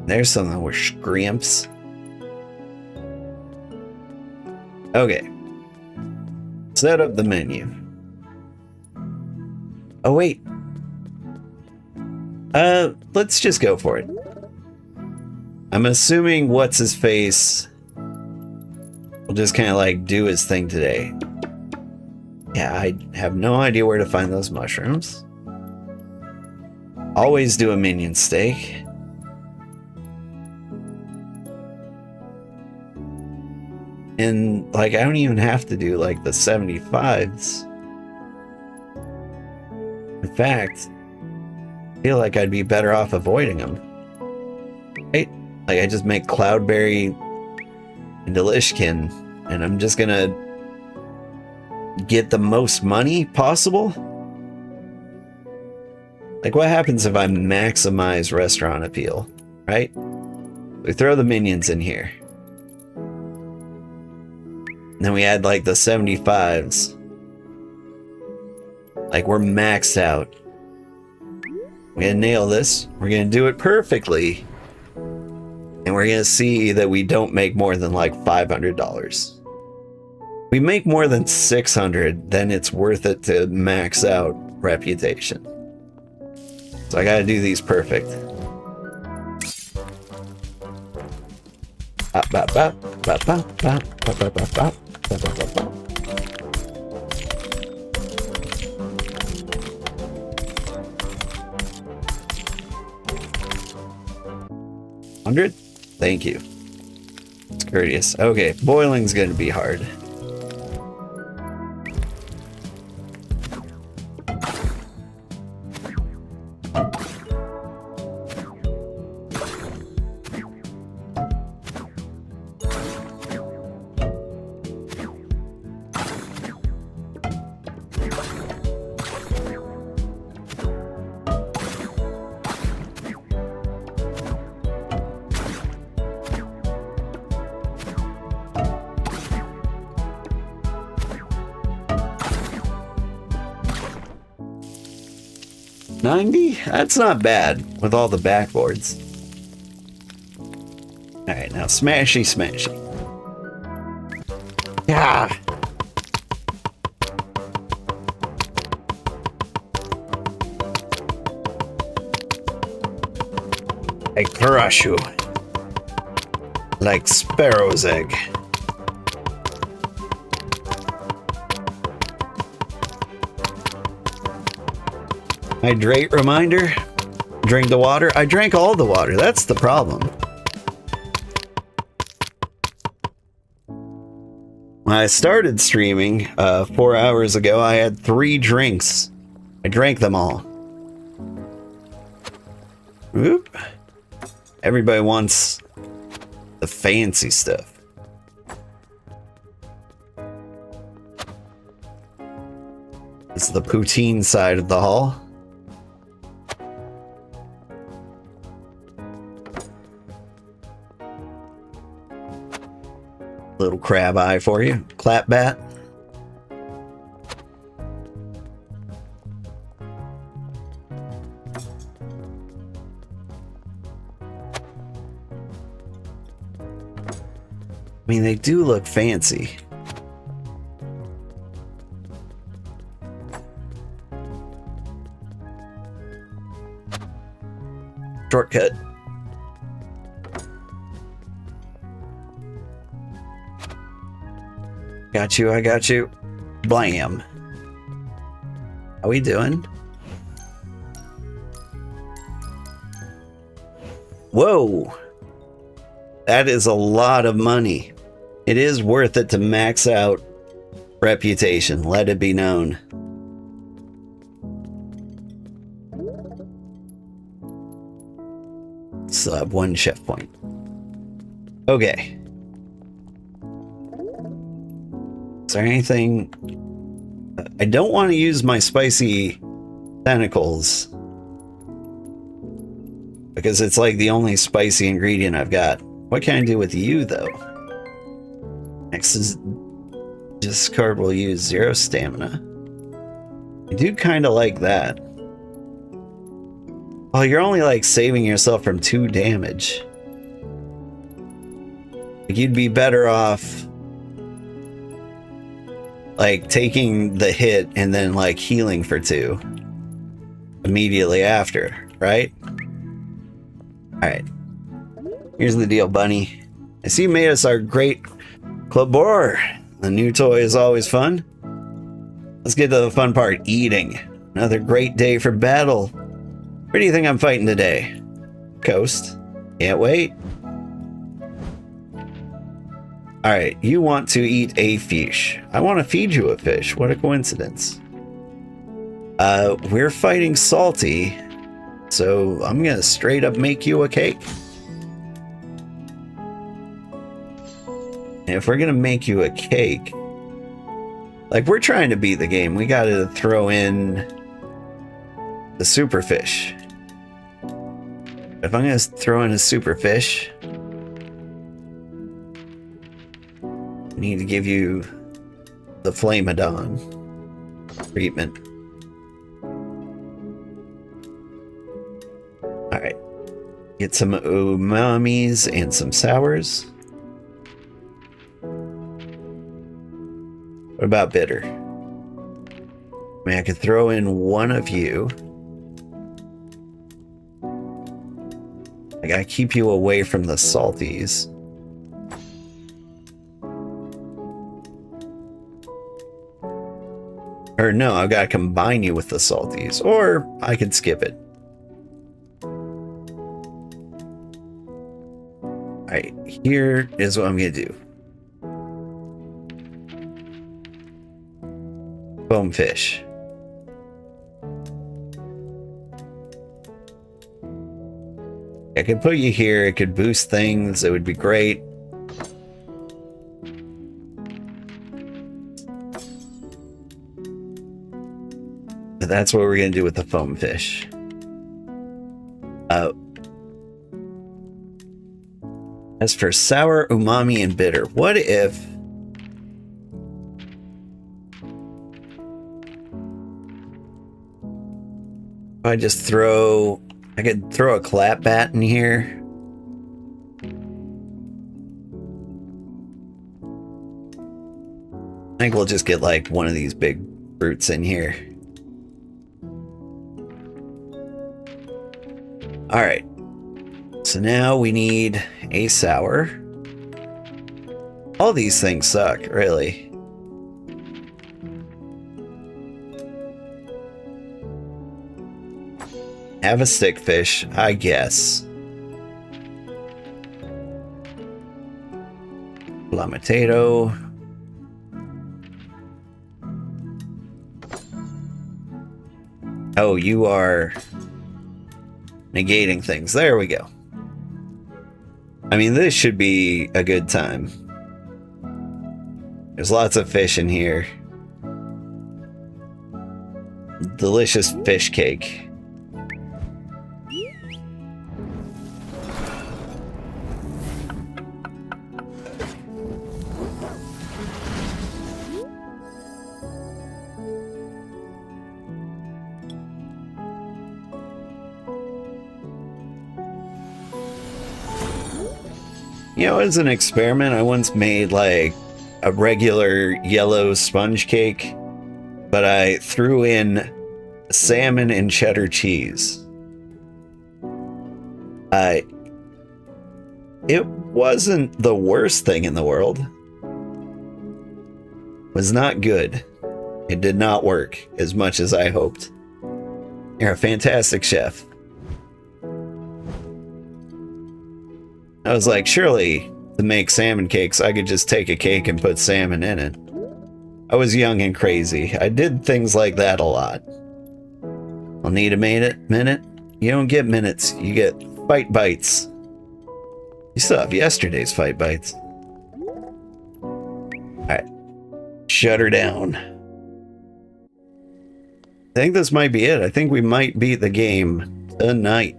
There's something with scrimps. Okay. Set up the menu. Oh, wait. Let's just go for it. I'm assuming what's-his-face will just kind of like do his thing today. Yeah, I have no idea where to find those mushrooms. Always do a minion steak. And like, I don't even have to do like the 75s. In fact, I feel like I'd be better off avoiding them. Right? Like, I just make cloudberry and delishkin and I'm just gonna get the most money possible. Like, what happens if I maximize restaurant appeal, right? We throw the minions in here. And then we add like the 75s. Like, we're maxed out. We're gonna nail this. We're gonna do it perfectly. And we're gonna see that we don't make more than like $500. We make more than 600, then it's worth it to max out reputation. So I gotta do these perfect. $100? Thank you. It's courteous. Okay, boiling's gonna be hard. $90? That's not bad with all the backboards. Alright, now smashy smashy. Yeah. I crush you like sparrow's egg. Hydrate reminder. Drink the water. I drank all the water. That's the problem. When I started streaming 4 hours ago, I had 3 drinks. I drank them all. Oop. Everybody wants the fancy stuff. It's the poutine side of the hall. Little crab eye for you. Clap bat. I mean, they do look fancy. Shortcut. Got you, I got you. Blam. How we doing? Whoa. That is a lot of money. It is worth it to max out reputation, let it be known. Still have 1 chef point. Okay. Is there anything? I don't want to use my spicy tentacles because it's like the only spicy ingredient I've got. What can I do with you though? Next is discard will use 0 stamina. I do kind of like that. Oh, you're only like saving yourself from 2 damage. Like, you'd be better off like taking the hit and then like healing for 2 immediately after, right? Alright. Here's the deal, bunny. I see you made us our great club boar. The new toy is always fun. Let's get to the fun part, eating. Another great day for battle. Where do you think I'm fighting today? Coast. Can't wait. Alright, you want to eat a fish. I want to feed you a fish. What a coincidence. We're fighting Salty, so I'm gonna straight up make you a cake. And if we're gonna make you a cake, like we're trying to beat the game, we gotta throw in the super fish. If I'm gonna throw in a super fish, I need to give you the Flamadon treatment. Alright. Get some umamis and some sours. What about bitter? I mean, I could throw in one of you. I gotta keep you away from the salties. Or no, I've got to combine you with the salties. Or I could skip it. Alright, here is what I'm going to do. Foam fish. I could put you here. It could boost things. It would be great. But that's what we're going to do with the foam fish. As for sour, umami, and bitter, what if I just throw... I could throw a clap bat in here. I think we'll just get like one of these big fruits in here. Alright. So now we need a sour. All these things suck, really. Have a stick fish, I guess. Potato. Oh, you are negating things. There we go. I mean, this should be a good time. There's lots of fish in here. Delicious fish cake. You know, as an experiment, I once made like a regular yellow sponge cake, but I threw in salmon and cheddar cheese. It wasn't the worst thing in the world. It was not good. It did not work as much as I hoped. You're a fantastic chef. I was like, surely to make salmon cakes, I could just take a cake and put salmon in it. I was young and crazy. I did things like that a lot. I'll need a minute. You don't get minutes, you get fight bites. You still have yesterday's fight bites. Alright. Shut her down. I think this might be it. I think we might beat the game tonight.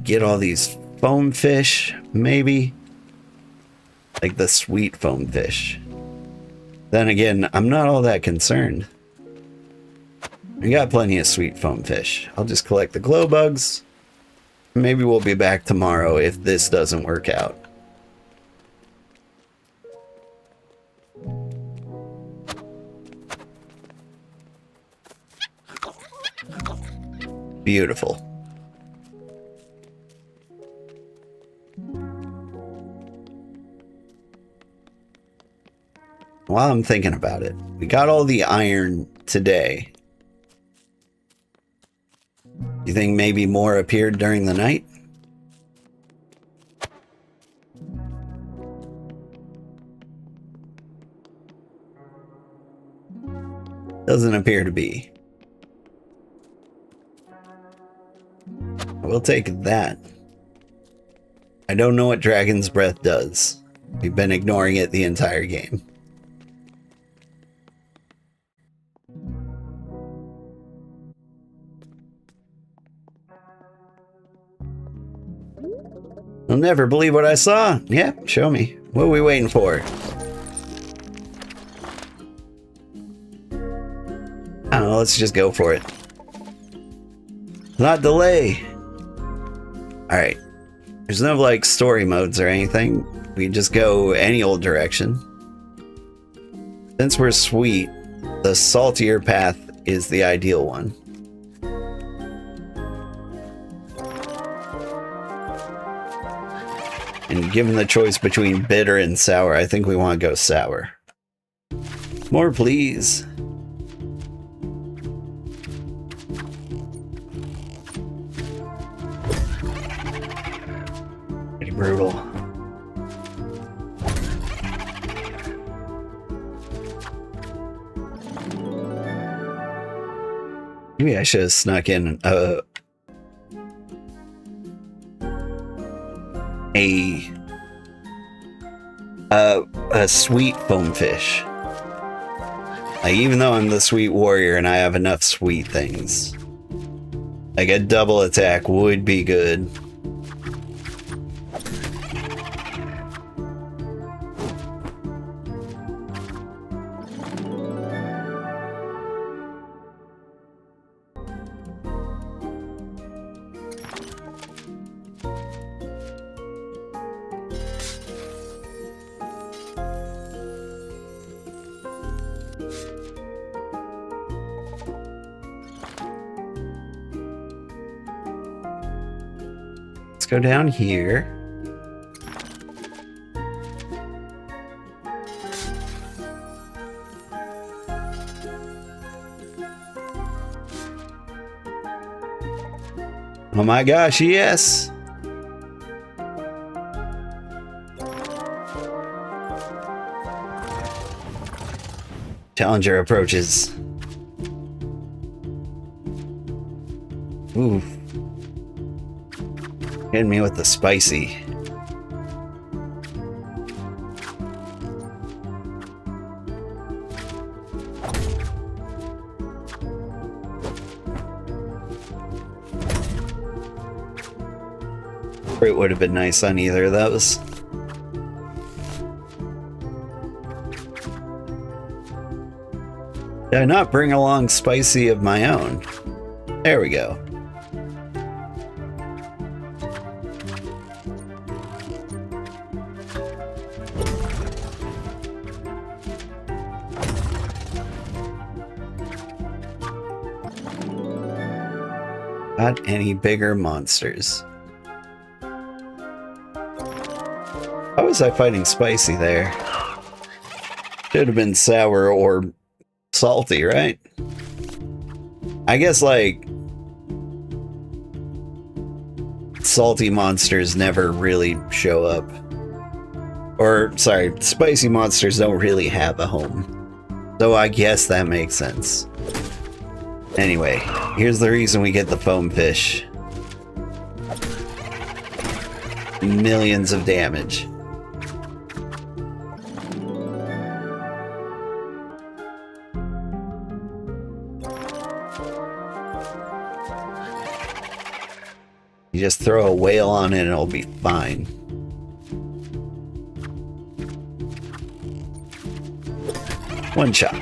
Get all these foam fish, maybe. Like the sweet foam fish. Then again, I'm not all that concerned. We got plenty of sweet foam fish. I'll just collect the glow bugs. Maybe we'll be back tomorrow if this doesn't work out. Beautiful. While I'm thinking about it, we got all the iron today. You think maybe more appeared during the night? Doesn't appear to be. We'll take that. I don't know what Dragon's Breath does. We've been ignoring it the entire game. I'll never believe what I saw. Yeah, show me. What are we waiting for? I don't know, let's just go for it. Not delay. Alright. There's no, like, story modes or anything. We can just go any old direction. Since we're sweet, the saltier path is the ideal one. And given the choice between bitter and sour, I think we want to go sour. More, please. Pretty brutal. Maybe I should have snuck in a sweet foam fish. Like, even though I'm the sweet warrior and I have enough sweet things, like a double attack would be good. Go down here. Oh my gosh, yes. Challenger approaches. Ooh. Hitting me with the spicy. Fruit would have been nice on either of those. Did I not bring along spicy of my own? There we go. Not any bigger monsters. How was I fighting spicy there? Should have been sour or salty, right? I guess, like, salty monsters never really show up. Or, sorry, spicy monsters don't really have a home. So I guess that makes sense. Anyway, here's the reason we get the foam fish. Millions of damage. You just throw a whale on it and it'll be fine. One shot.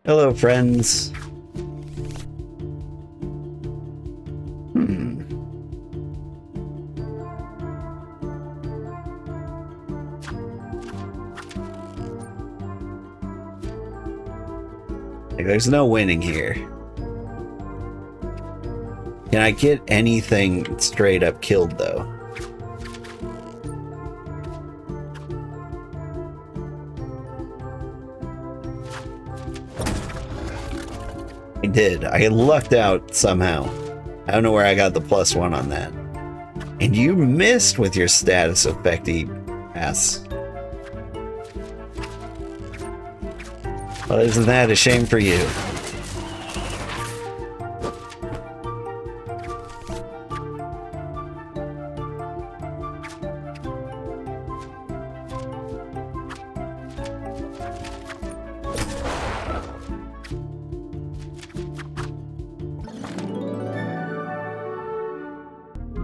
Hello, friends. There's no winning here. Can I get anything straight up killed, though? I did. I lucked out somehow. I don't know where I got the +1 on that. And you missed with your status effecty ass. Well, isn't that a shame for you?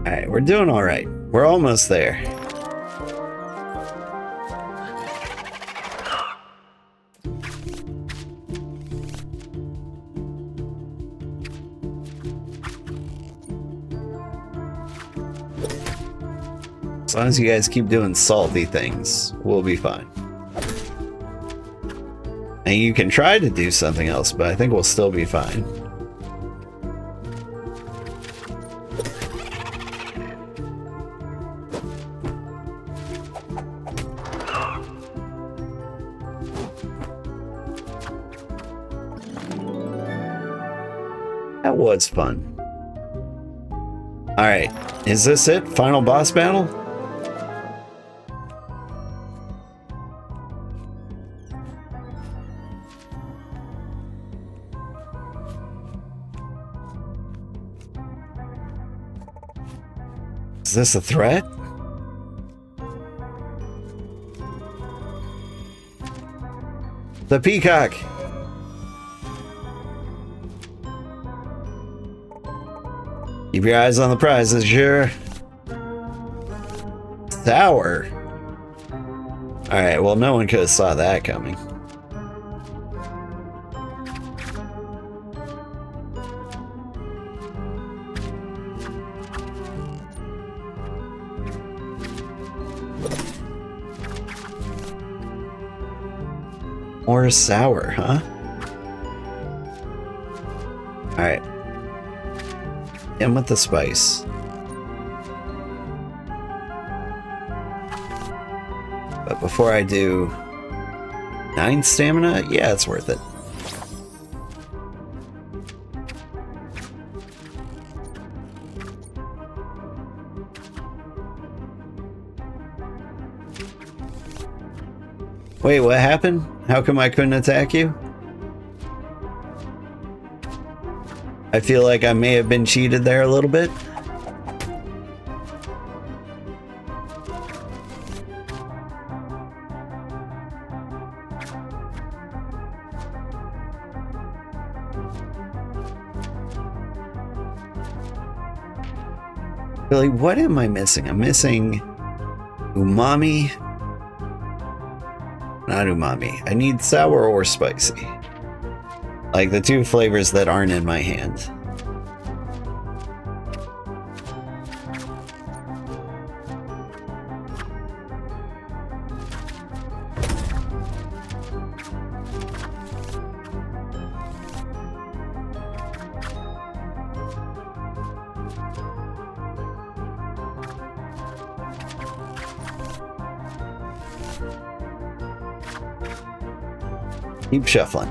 Alright, we're doing alright. We're almost there. As long as you guys keep doing salty things, we'll be fine. And you can try to do something else, but I think we'll still be fine. That was fun. Alright, is this it? Final boss battle? Is this a threat? The peacock! Keep your eyes on the prizes, sure. Sour. Alright, well, no one could have saw that coming. More sour, huh? Alright. In with the spice. But before I do 9 stamina, yeah, it's worth it. Wait, what happened? How come I couldn't attack you? I feel like I may have been cheated there a little bit. Really, what am I missing? I'm missing umami. Not umami. I need sour or spicy. Like the 2 flavors that aren't in my hand. Keep shuffling.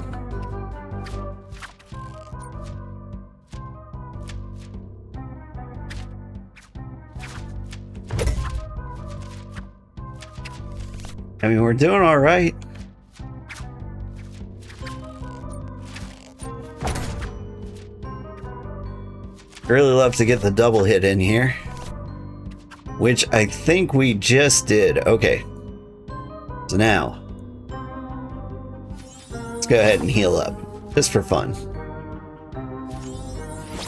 I mean, we're doing all right. Really love to get the double hit in here, which I think we just did. Okay. So now, let's go ahead and heal up, just for fun.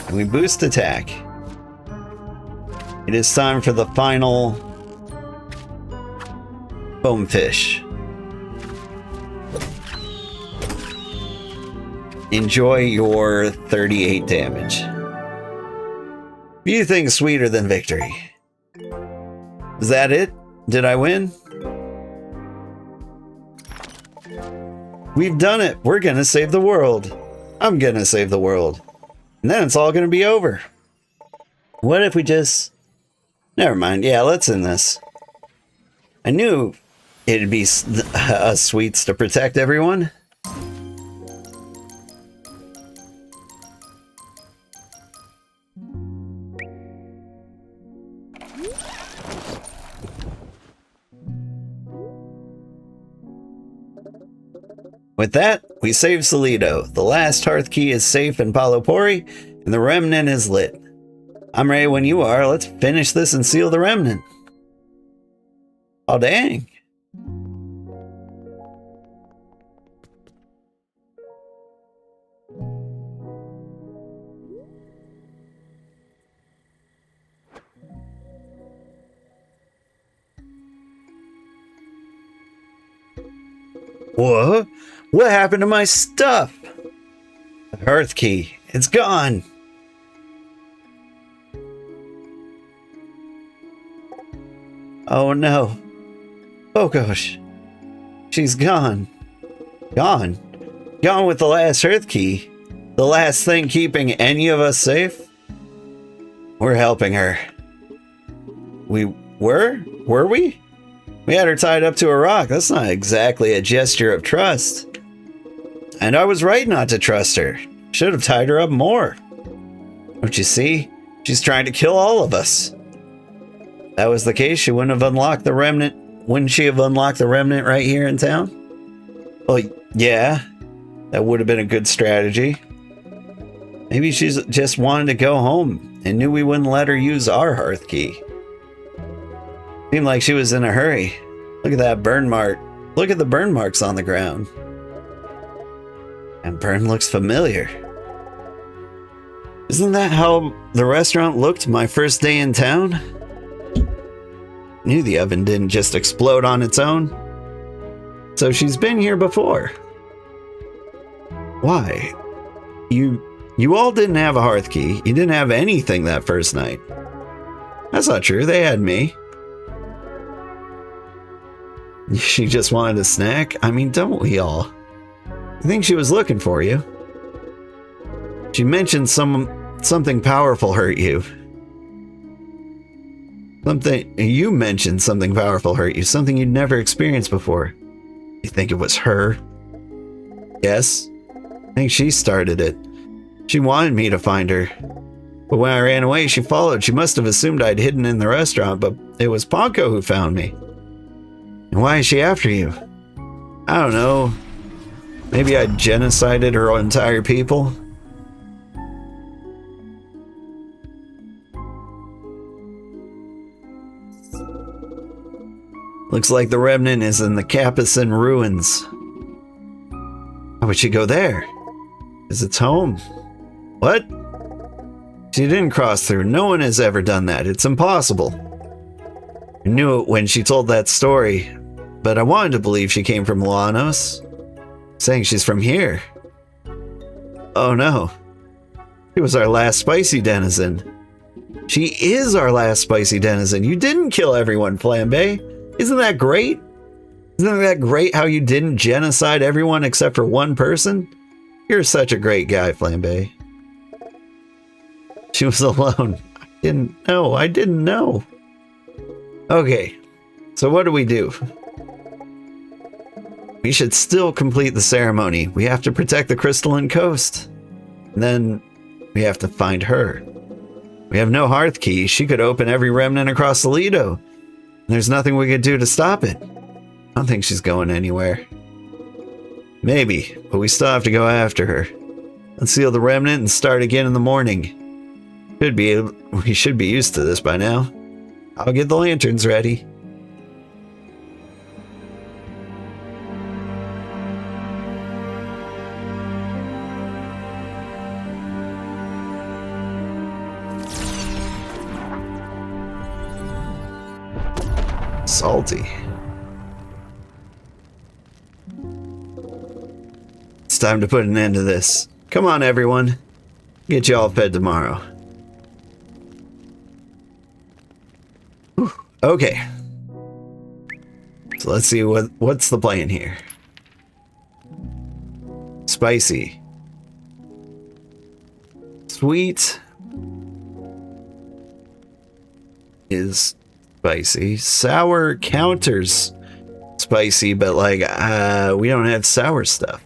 And we boost attack. It is time for the final bonefish. Enjoy your 38 damage. Few things sweeter than victory. Is that it? Did I win? We've done it. We're gonna save the world. I'm gonna save the world. And then it's all gonna be over. What if we just... Never mind. Yeah, let's end this. I knew it'd be sweets to protect everyone. With that, we save Salido. The last hearth key is safe in Palopori, and the remnant is lit. I'm ready when you are. Let's finish this and seal the remnant. Oh, dang. What? What happened to my stuff? The hearth key. It's gone. Oh no. Oh gosh. She's gone. Gone. Gone with the last hearth key. The last thing keeping any of us safe. We're helping her. We were? Were we? We had her tied up to a rock. That's not exactly a gesture of trust. And I was right not to trust her. Should have tied her up more. Don't you see? She's trying to kill all of us. If that was the case, she wouldn't have unlocked the remnant. Wouldn't she have unlocked the remnant right here in town? Well, yeah. That would have been a good strategy. Maybe she's just wanted to go home and knew we wouldn't let her use our hearth key. Seemed like she was in a hurry. Look at that burn mark. Look at the burn marks on the ground. And burn looks familiar. Isn't that how the restaurant looked my first day in town? Knew the oven didn't just explode on its own. So she's been here before. Why? You all didn't have a hearth key. You didn't have anything that first night. That's not true. They had me. She just wanted a snack? I mean, don't we all? I think she was looking for you. She mentioned something powerful hurt you. You mentioned something powerful hurt you, something you'd never experienced before. You think it was her? Yes. I think she started it. She wanted me to find her. But when I ran away, she followed. She must have assumed I'd hidden in the restaurant, but it was Ponko who found me. And why is she after you? I don't know. Maybe I genocided her entire people? Looks like the remnant is in the Capucin ruins. How would she go there? Is it's home? What? She didn't cross through. No one has ever done that. It's impossible. I knew it when she told that story, but I wanted to believe she came from Lanos, saying she's from here. Oh no. She was our last spicy denizen. She is our last spicy denizen. You didn't kill everyone, Flambe. Isn't that great? Isn't that great how you didn't genocide everyone except for one person? You're such a great guy, Flambe. She was alone. I didn't know. Okay, so what do? We should still complete the ceremony. We have to protect the crystalline coast. And then we have to find her. We have no hearth key. She could open every remnant across the Lido. There's nothing we could do to stop it. I don't think she's going anywhere. Maybe, but we still have to go after her. Let's seal the remnant and start again in the morning. We should be used to this by now. I'll get the lanterns ready. Salty. It's time to put an end to this. Come on, everyone. Get you all fed tomorrow. Whew. Okay. So let's see what's the plan here. Spicy. Sweet is spicy. Sour counters spicy, but like we don't have sour stuff.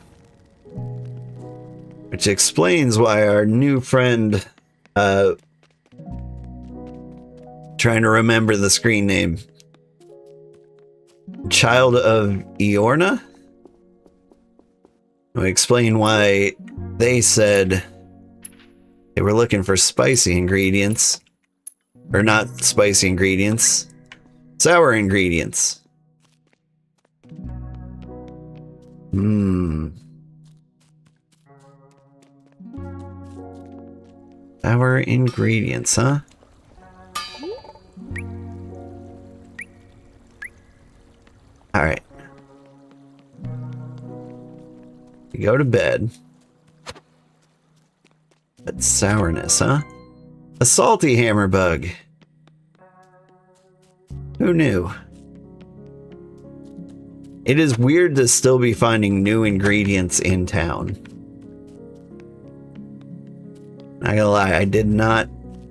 Which explains why our new friend trying to remember the screen name. Child of Iorna? I'll explain why they said they were looking for spicy ingredients. Or not spicy ingredients. Sour ingredients. Sour ingredients, huh? Alright. We go to bed. But sourness, huh? A salty hammer bug. Who knew? It is weird to still be finding new ingredients in town. Not gonna lie, I did not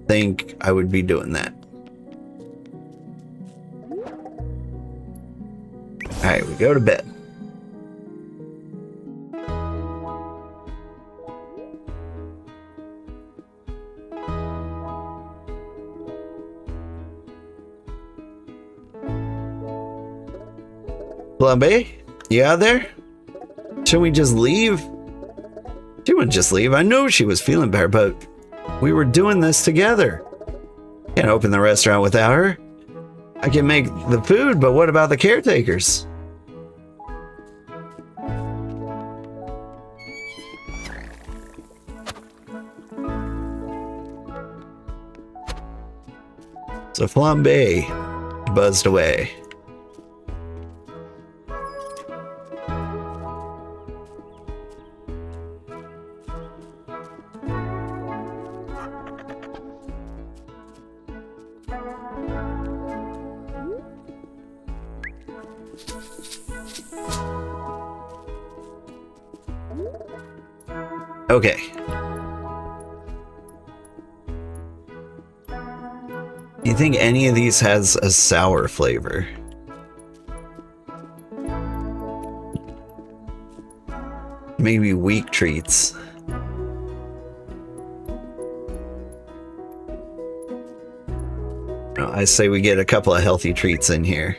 think I would be doing that. Alright, we go to bed. Flumby, you out there? Should we just leave? She wouldn't just leave. I know she was feeling better, but we were doing this together. Can't open the restaurant without her. I can make the food, but what about the caretakers? So Flambe buzzed away. Okay. Do you think any of these has a sour flavor? Maybe weak treats. No, I say we get a couple of healthy treats in here.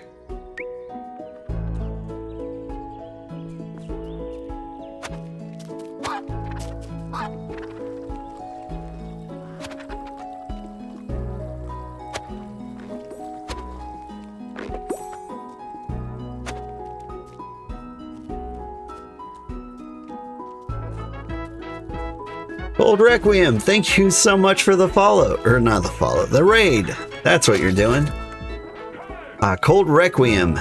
Cold Requiem, thank you so much for the follow. Or not the follow, the raid. That's what you're doing. Cold Requiem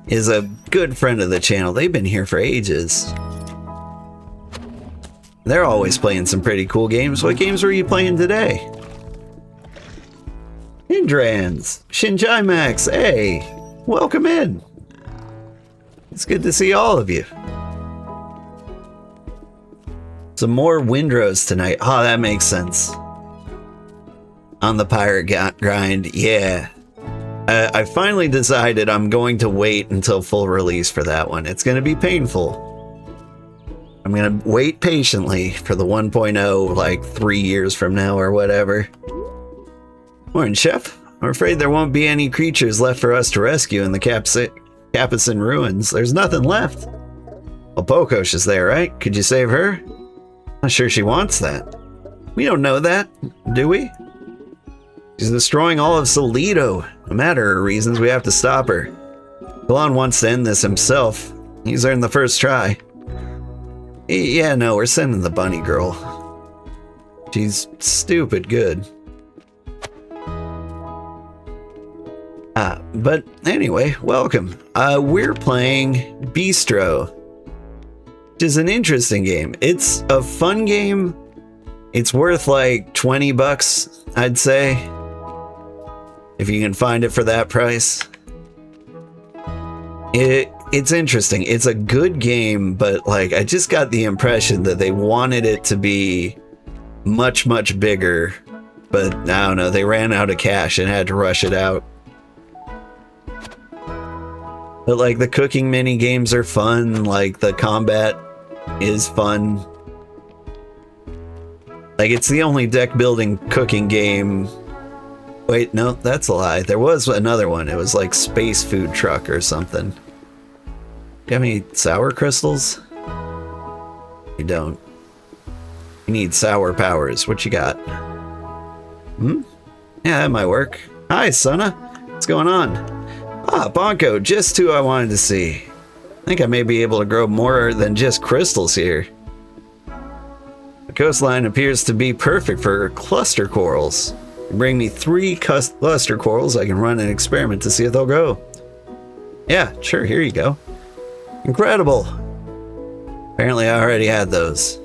is a good friend of the channel. They've been here for ages. They're always playing some pretty cool games. What games were you playing today? Indrans, Shinjai Max, hey, welcome in. It's good to see all of you. Some more windrows tonight. Oh, that makes sense. On the pirate grind, yeah. I finally decided I'm going to wait until full release for that one. It's going to be painful. I'm going to wait patiently for the 1.0 like 3 years from now or whatever. Morning, Chef. I'm afraid there won't be any creatures left for us to rescue in the Capucin ruins. There's nothing left. Well, Pokosh is there, right? Could you save her? Not sure she wants that. We don't know that, do we? She's destroying all of Solito. No matter her reasons, we have to stop her. Kalon wants to end this himself. He's earned the first try. Yeah, no, we're sending the bunny girl. She's stupid good. But anyway, welcome. We're playing Beastro, which is an interesting game. It's a fun game. It's worth like 20 bucks, I'd say, if you can find it for that price. It's interesting. It's a good game, but like I just got the impression that they wanted it to be much, much bigger, but I don't know, they ran out of cash and had to rush it out. But like the cooking mini games are fun, like the combat is fun. Like it's the only deck building cooking game. Wait, no, that's a lie. There was another one. It was like Space Food Truck or something. Got any sour crystals? You don't. You need sour powers. What you got? Hmm? Yeah, that might work. Hi, Sonna. What's going on? Ah, Bonko, just who I wanted to see. I think I may be able to grow more than just crystals here. The coastline appears to be perfect for cluster corals. Bring me 3 cluster corals, I can run an experiment to see if they'll grow. Yeah, sure, here you go. Incredible. Apparently I already had those.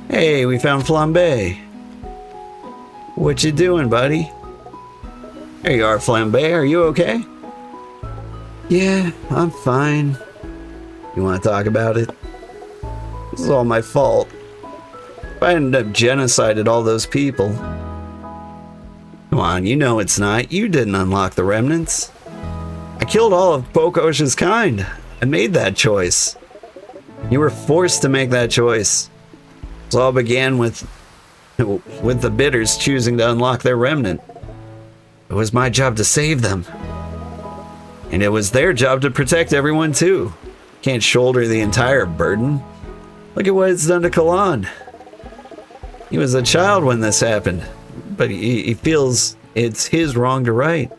Hey, we found Flambe. What you doing, buddy? There you are, Flambe. Are you okay? Yeah, I'm fine. You want to talk about it? This is all my fault. If I ended up genocided all those people. Come on, you know it's not. You didn't unlock the remnants. I killed all of Bokosh's kind. I made that choice. You were forced to make that choice. It all began with the bitters choosing to unlock their remnant. It was my job to save them. And it was their job to protect everyone too. Can't shoulder the entire burden. Look at what it's done to Kalan. He was a child when this happened, but he feels it's his wrong to right.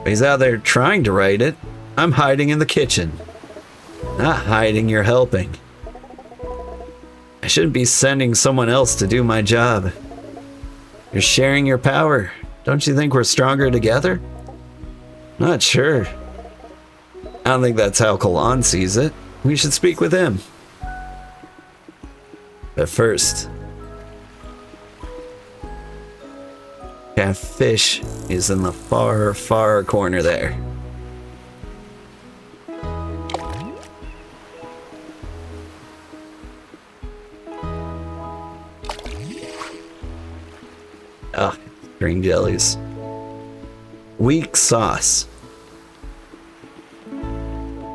He's out there trying to right it. I'm hiding in the kitchen. Not hiding, you're helping. I shouldn't be sending someone else to do my job. You're sharing your power. Don't you think we're stronger together? Not sure. I don't think that's how Kalan sees it. We should speak with him. But first, that fish is in the far, far corner there. Ah, green jellies. Weak sauce.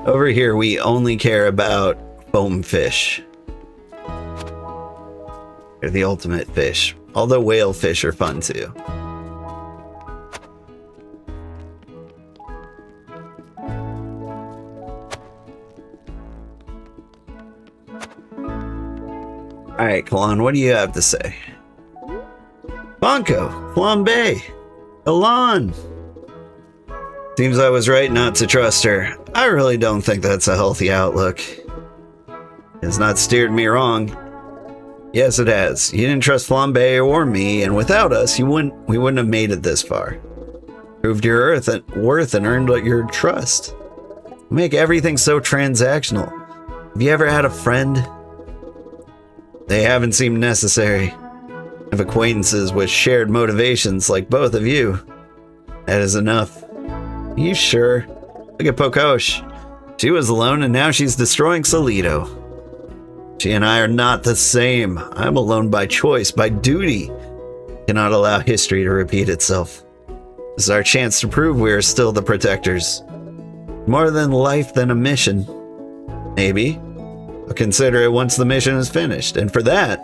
Over here, we only care about foam fish. They're the ultimate fish. Although whale fish are fun too. Alright, Kalan, what do you have to say? Bonko, Flambe, Kalan. Seems I was right not to trust her. I really don't think that's a healthy outlook. It's not steered me wrong. Yes, it has. You didn't trust Flambe or me, and without us, we wouldn't have made it this far. Proved your worth and earned your trust. You make everything so transactional. Have you ever had a friend? They haven't seemed necessary. I have acquaintances with shared motivations like both of you. That is enough. Are you sure? Look at Pokosh. She was alone and now she's destroying Solito. She and I are not the same. I'm alone by choice, by duty. Cannot allow history to repeat itself. This is our chance to prove we are still the protectors. More than life than a mission. Maybe. I'll consider it once the mission is finished, and for that,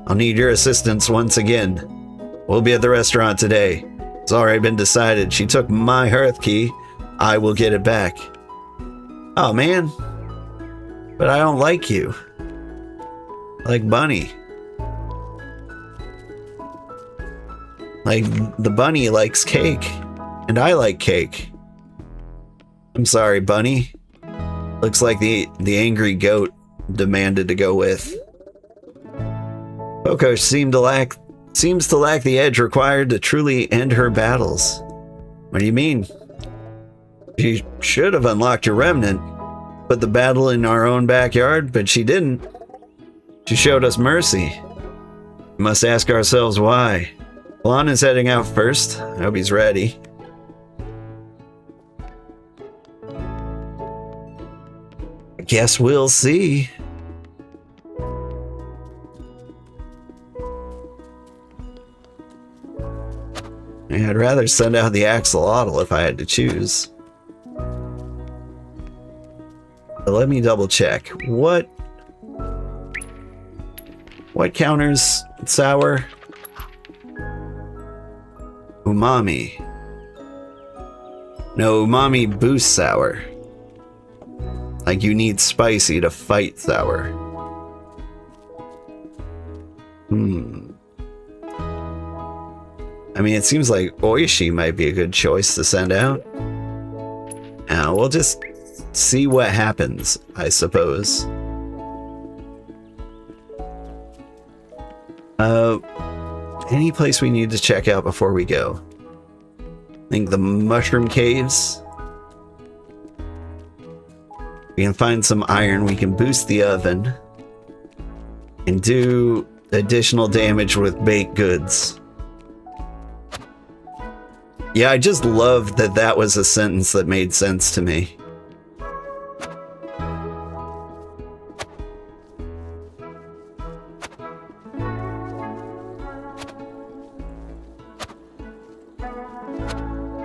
I'll need your assistance once again. We'll be at the restaurant today. It's already been decided. She took my hearth key. I will get it back. Oh man. But I don't like you. I like Bunny. Like, the bunny likes cake. And I like cake. I'm sorry, Bunny. Looks like the angry goat demanded to go with. Pokosh seems to lack the edge required to truly end her battles. What do you mean? She should have unlocked your remnant, put the battle in our own backyard, but she didn't. She showed us mercy. We must ask ourselves why. Lon is heading out first. I hope he's ready. I guess we'll see. I'd rather send out the axolotl if I had to choose. But let me double check. What counters sour? Umami. No, umami boosts sour. Like you need spicy to fight sour. I mean, it seems like Oishi might be a good choice to send out. We'll just see what happens, I suppose. Any place we need to check out before we go? I think the mushroom caves. We can find some iron, we can boost the oven, and do additional damage with baked goods. Yeah, I just love that that was a sentence that made sense to me.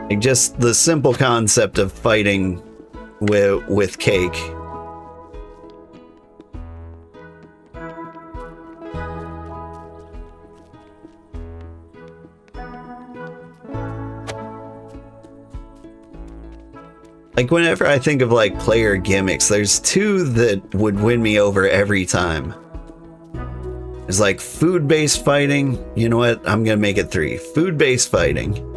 Like just the simple concept of fighting with cake. Like whenever I think of like player gimmicks, there's two that would win me over every time. There's like food-based fighting. You know what? I'm gonna make it 3. Food-based fighting.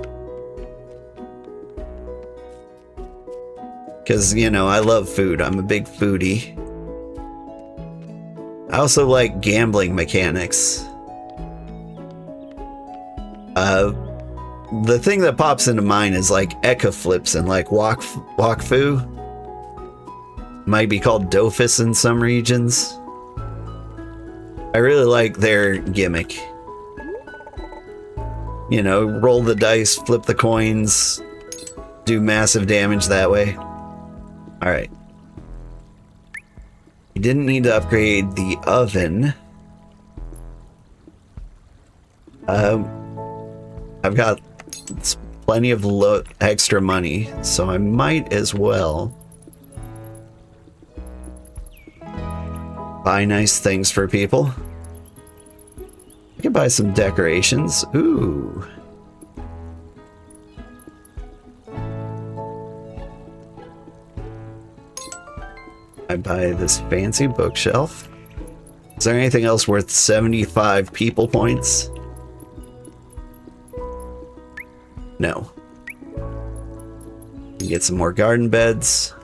Because, you know, I love food. I'm a big foodie. I also like gambling mechanics. The thing that pops into mind is like Eka flips and like Wakfu. Might be called Dofus in some regions. I really like their gimmick. You know, roll the dice, flip the coins, do massive damage that way. Alright. You didn't need to upgrade the oven. I've got plenty of extra money, so I might as well buy nice things for people. I could buy some decorations. Ooh. I buy this fancy bookshelf. Is there anything else worth 75 people points? No. Get some more garden beds.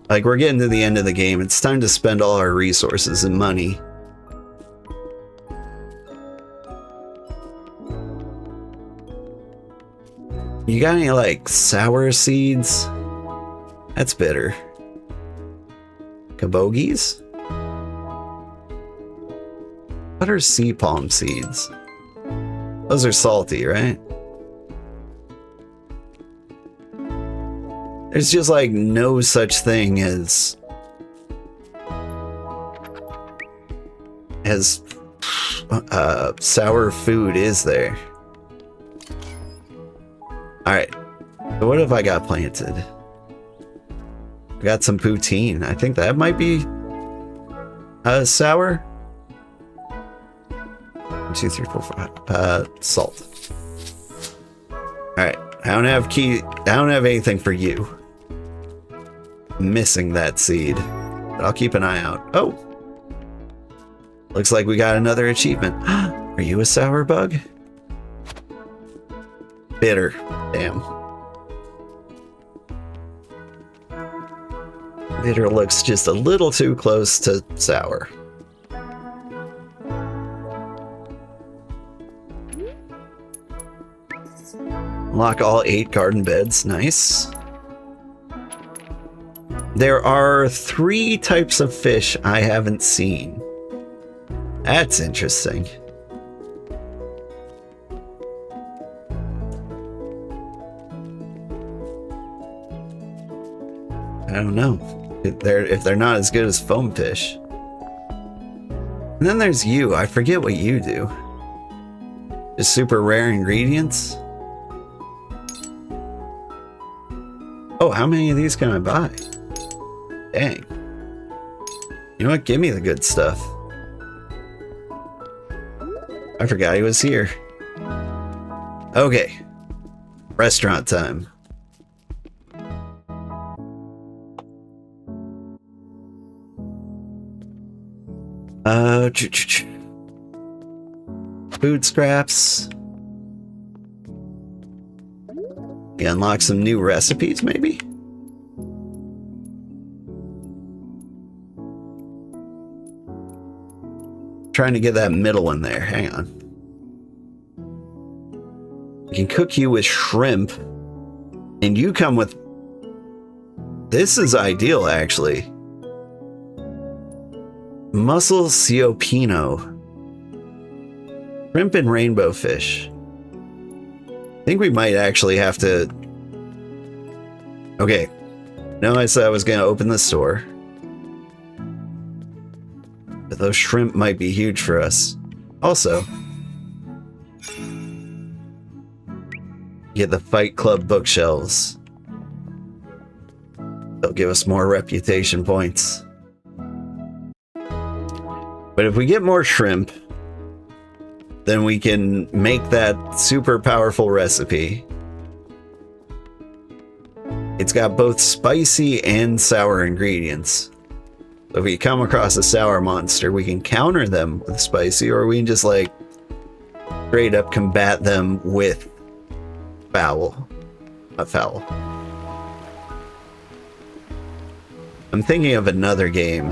Like, we're getting to the end of the game. It's time to spend all our resources and money. You got any, like, sour seeds? That's bitter. Kabogies? What are sea palm seeds? Those are salty, right? There's just like no such thing as sour food, is there? Alright, so what have I got planted? I got some poutine. I think that might be sour. 1, 2, 3, 4, 5. Salt. Alright, I don't have anything for you. I'm missing that seed, but I'll keep an eye out. Oh! Looks like we got another achievement. Are you a sour bug? Bitter. Damn. Bitter looks just a little too close to sour. Unlock all 8 garden beds. Nice. There are 3 types of fish I haven't seen. That's interesting. I don't know if they're not as good as foam fish. And then there's you. I forget what you do. Just super rare ingredients. Oh, how many of these can I buy? Dang. You know what? Give me the good stuff. I forgot he was here. Okay. Restaurant time. Food scraps. You unlock some new recipes, maybe? Trying to get that middle one there. Hang on. I can cook you with shrimp, and you come with... This is ideal, actually. Mussel ciopino. Shrimp and rainbow fish. I think we might actually have to... Okay. No, I said I was going to open the store. But those shrimp might be huge for us. Also, get the Fight Club bookshelves. They'll give us more reputation points. But if we get more shrimp, then we can make that super powerful recipe. It's got both spicy and sour ingredients. So if we come across a sour monster, we can counter them with spicy, or we can just like straight up combat them with foul. Not foul. I'm thinking of another game.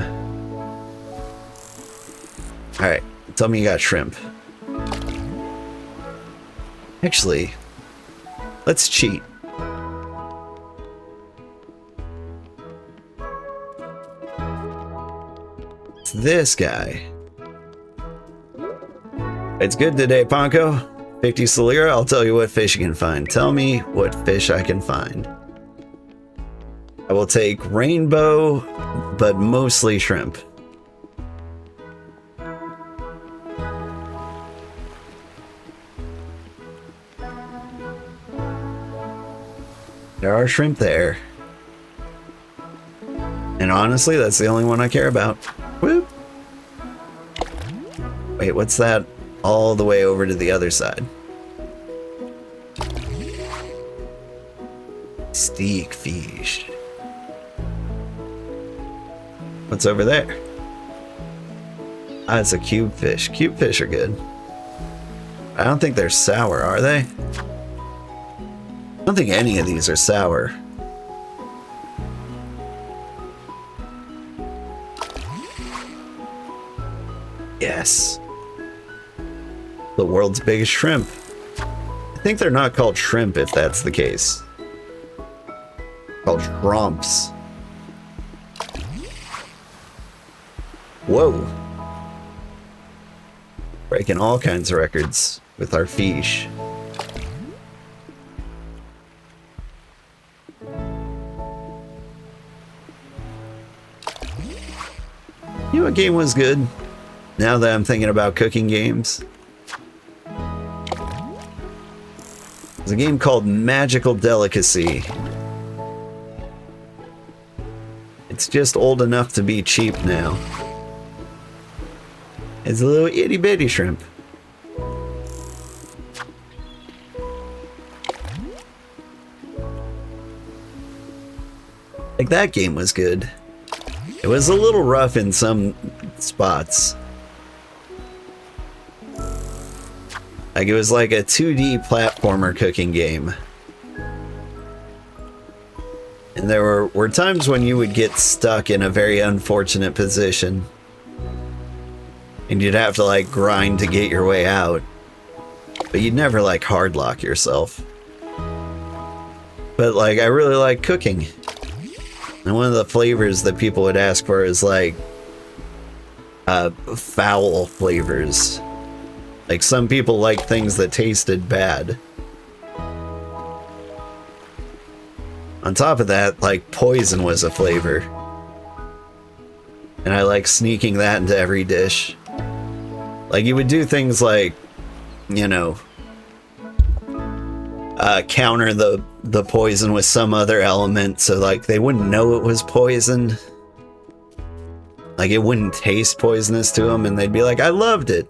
Alright, tell me you got shrimp. Actually, let's cheat. It's this guy. It's good today, Ponko. 50 Solera, I'll tell you what fish you can find. Tell me what fish I can find. I will take rainbow, but mostly shrimp. There are shrimp there. And honestly, that's the only one I care about. Whoop. Wait, what's that? All the way over to the other side. Steak fish. What's over there? Ah, it's a cube fish. Cube fish are good. I don't think they're sour, are they? I don't think any of these are sour. Yes. The world's biggest shrimp. I think they're not called shrimp if that's the case. Called shrimps. Whoa. Breaking all kinds of records with our fish. You know what game was good? Now that I'm thinking about cooking games. There's a game called Magical Delicacy. It's just old enough to be cheap now. It's a little itty bitty shrimp. Like, that game was good. It was a little rough in some spots. Like, it was like a 2D platformer cooking game. And there were times when you would get stuck in a very unfortunate position. And you'd have to, like, grind to get your way out. But you'd never, like, hard lock yourself. But, like, I really like cooking. And one of the flavors that people would ask for is, like, foul flavors. Like, some people like things that tasted bad. On top of that, like, poison was a flavor. And I like sneaking that into every dish. Like, you would do things like, you know, counter the poison with some other element, so, like, they wouldn't know it was poison. Like, it wouldn't taste poisonous to them, and they'd be like, I loved it.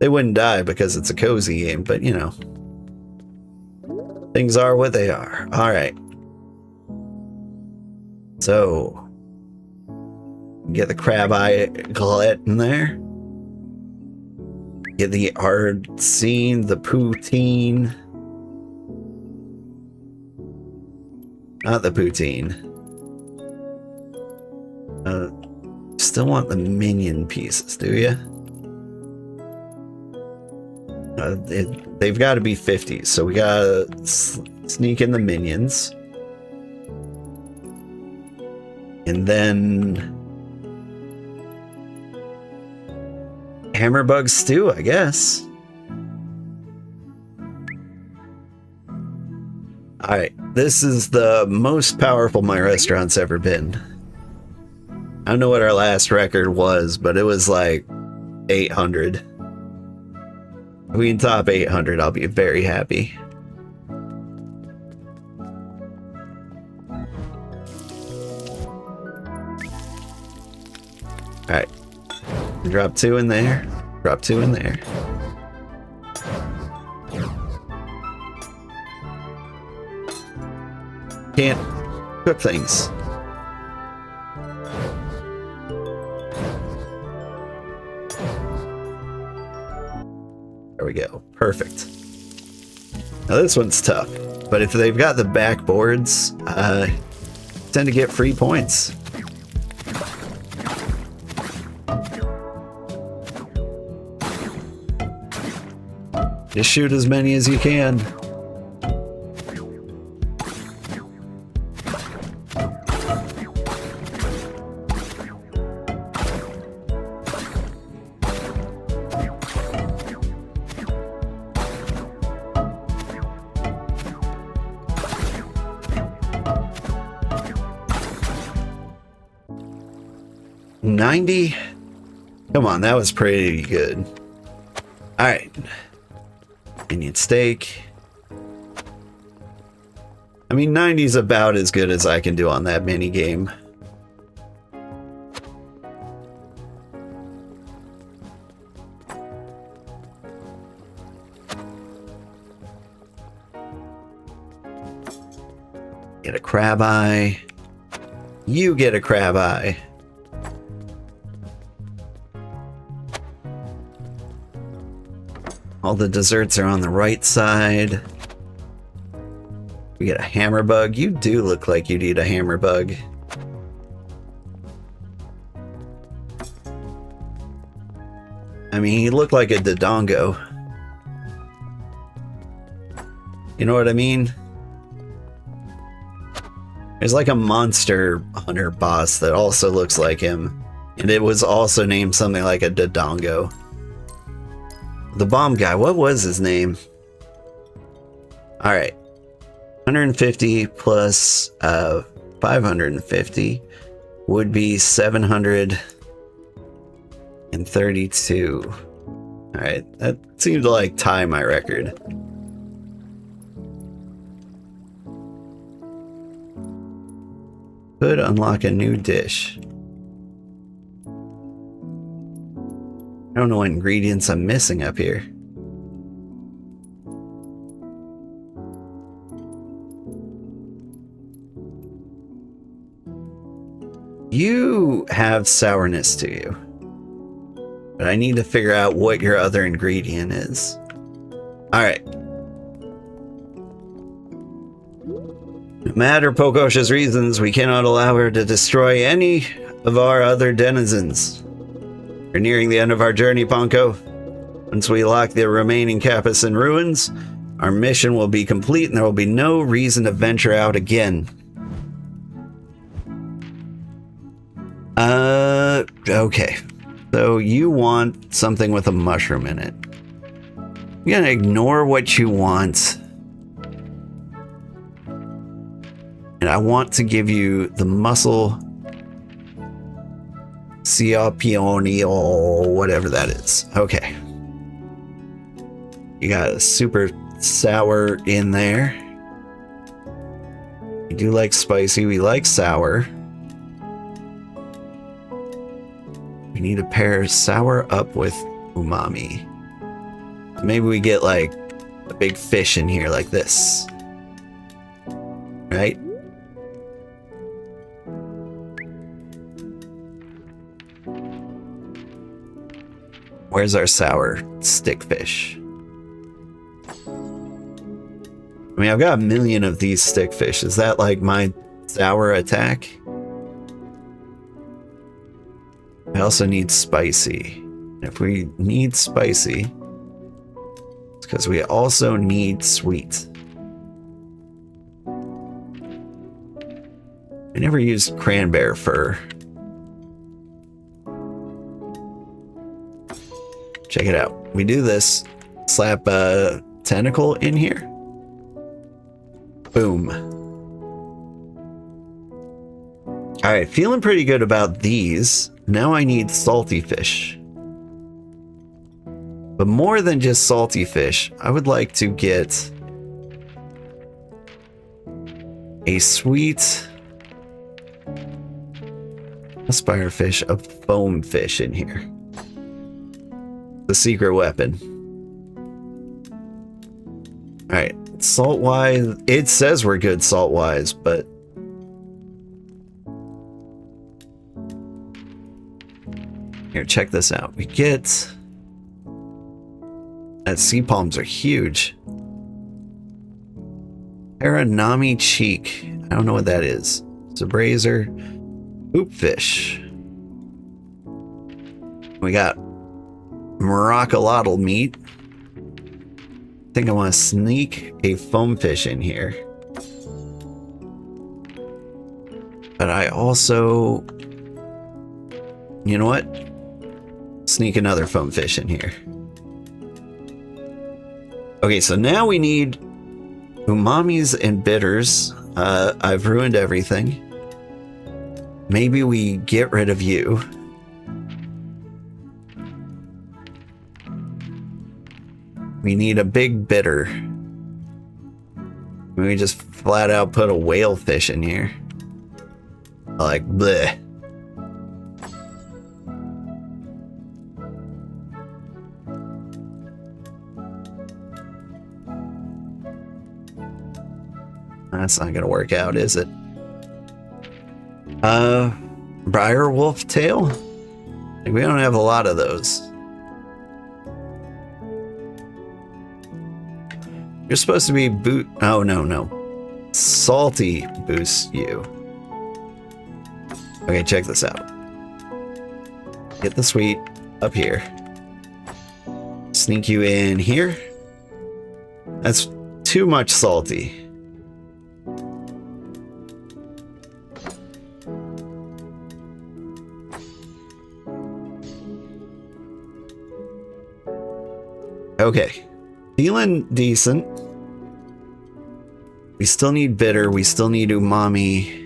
They wouldn't die because it's a cozy game, but you know. Things are what they are. Alright. So, get the crab eye galette in there. Get the artsine, the poutine. Not the poutine. Still want the minion pieces, do you? They've got to be 50s, so we gotta sneak in the minions. And then hammerbug stew, I guess. Alright, this is the most powerful my restaurant's ever been. I don't know what our last record was, but it was like 800. If we can top 800, I'll be very happy. Alright. Drop 2 in there. Drop 2 in there. Can't cook things. There we go. Perfect. Now this one's tough, but if they've got the backboards, tend to get free points. Just shoot as many as you can. $90? Come on, that was pretty good. Alright. Onion steak. I mean, 90's about as good as I can do on that mini game. Get a crab eye. You get a crab eye. All the desserts are on the right side. We get a hammerbug. You do look like you'd eat a hammerbug. I mean, he looked like a dodongo. You know what I mean? There's like a monster hunter boss that also looks like him. And it was also named something like a dodongo. The bomb guy, what was his name? Alright. 150 plus 550 would be 732. Alright, that seemed to like tie my record. Could unlock a new dish. I don't know what ingredients I'm missing up here. You have sourness to you. But I need to figure out what your other ingredient is. Alright. No matter Pokosha's reasons, we cannot allow her to destroy any of our other denizens. We're nearing the end of our journey, Ponko. Once we lock the remaining Kappas in ruins, our mission will be complete and there will be no reason to venture out again. Okay. So you want something with a mushroom in it. I'm gonna ignore what you want. And I want to give you the mussel Ciapioni or whatever that is. Okay. You got a super sour in there. We do like spicy. We like sour. We need to pair sour up with umami. Maybe we get like a big fish in here like this. Right? Where's our sour stickfish? I mean, I've got a million of these stickfish. Is that like my sour attack? I also need spicy. If we need spicy, it's because we also need sweet. I never used cranberry fur. Check it out. We do this. Slap a tentacle in here. Boom. Alright, feeling pretty good about these. Now I need salty fish. But more than just salty fish, I would like to get a sweet aspire fish, a foam fish in here. The secret weapon. Alright, salt wise, it says we're good salt wise, but here, check this out. We get that sea palms are huge. Paranami cheek. I don't know what that is. It's a brazier. Hoopfish. We got Moroccolotl meat. I think I want to sneak a foam fish in here. But I also... You know what? Sneak another foam fish in here. Okay, so now we need umamis and bitters. I've ruined everything. Maybe we get rid of you. We need a big bitter. We just flat out put a whale fish in here. Like, bleh. That's not gonna work out, is it? Briar wolf tail? Like, we don't have a lot of those. You're supposed to be oh, no. Salty boosts you. Okay, check this out. Get the sweet up here. Sneak you in here. That's too much salty. Okay, feeling decent. We still need bitter, we still need umami.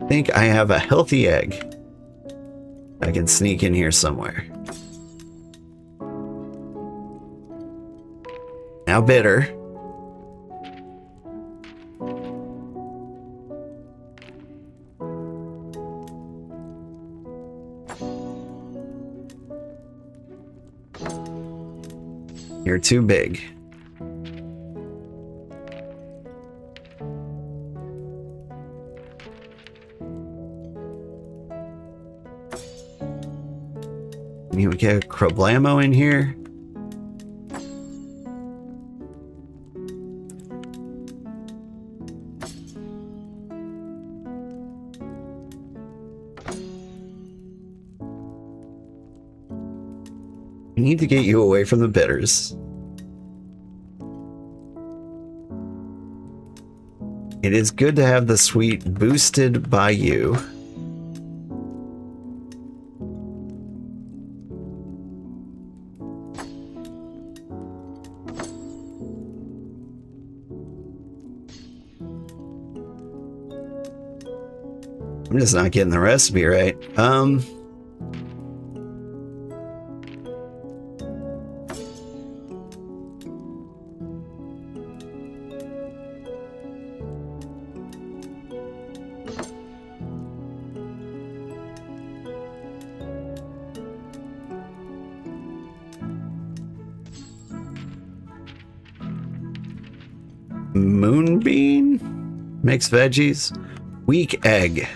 I think I have a healthy egg. I can sneak in here somewhere. Now bitter. You're too big. You would get a Croblamo in here. We need to get you away from the bitters. It is good to have the sweet boosted by you. I'm just not getting the recipe right. Moonbean? Mixed veggies. Weak egg.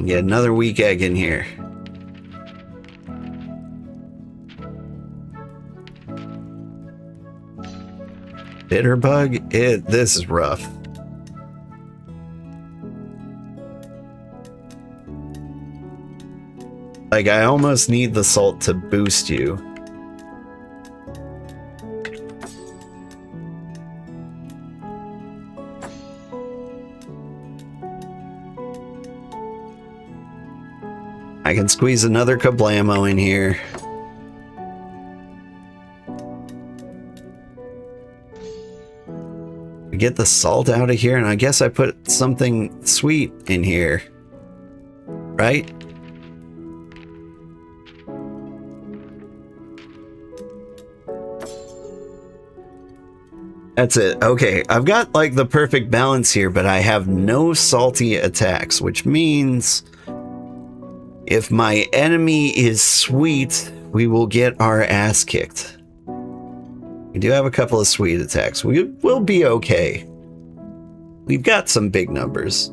Get another weak egg in here. Bitterbug? This is rough. Like, I almost need the salt to boost you. I can squeeze another kablamo in here. Get the salt out of here, and I guess I put something sweet in here. Right? That's it. Okay, I've got like the perfect balance here, but I have no salty attacks, which means if my enemy is sweet, we will get our ass kicked. We do have a couple of sweet attacks. We will be okay. We've got some big numbers.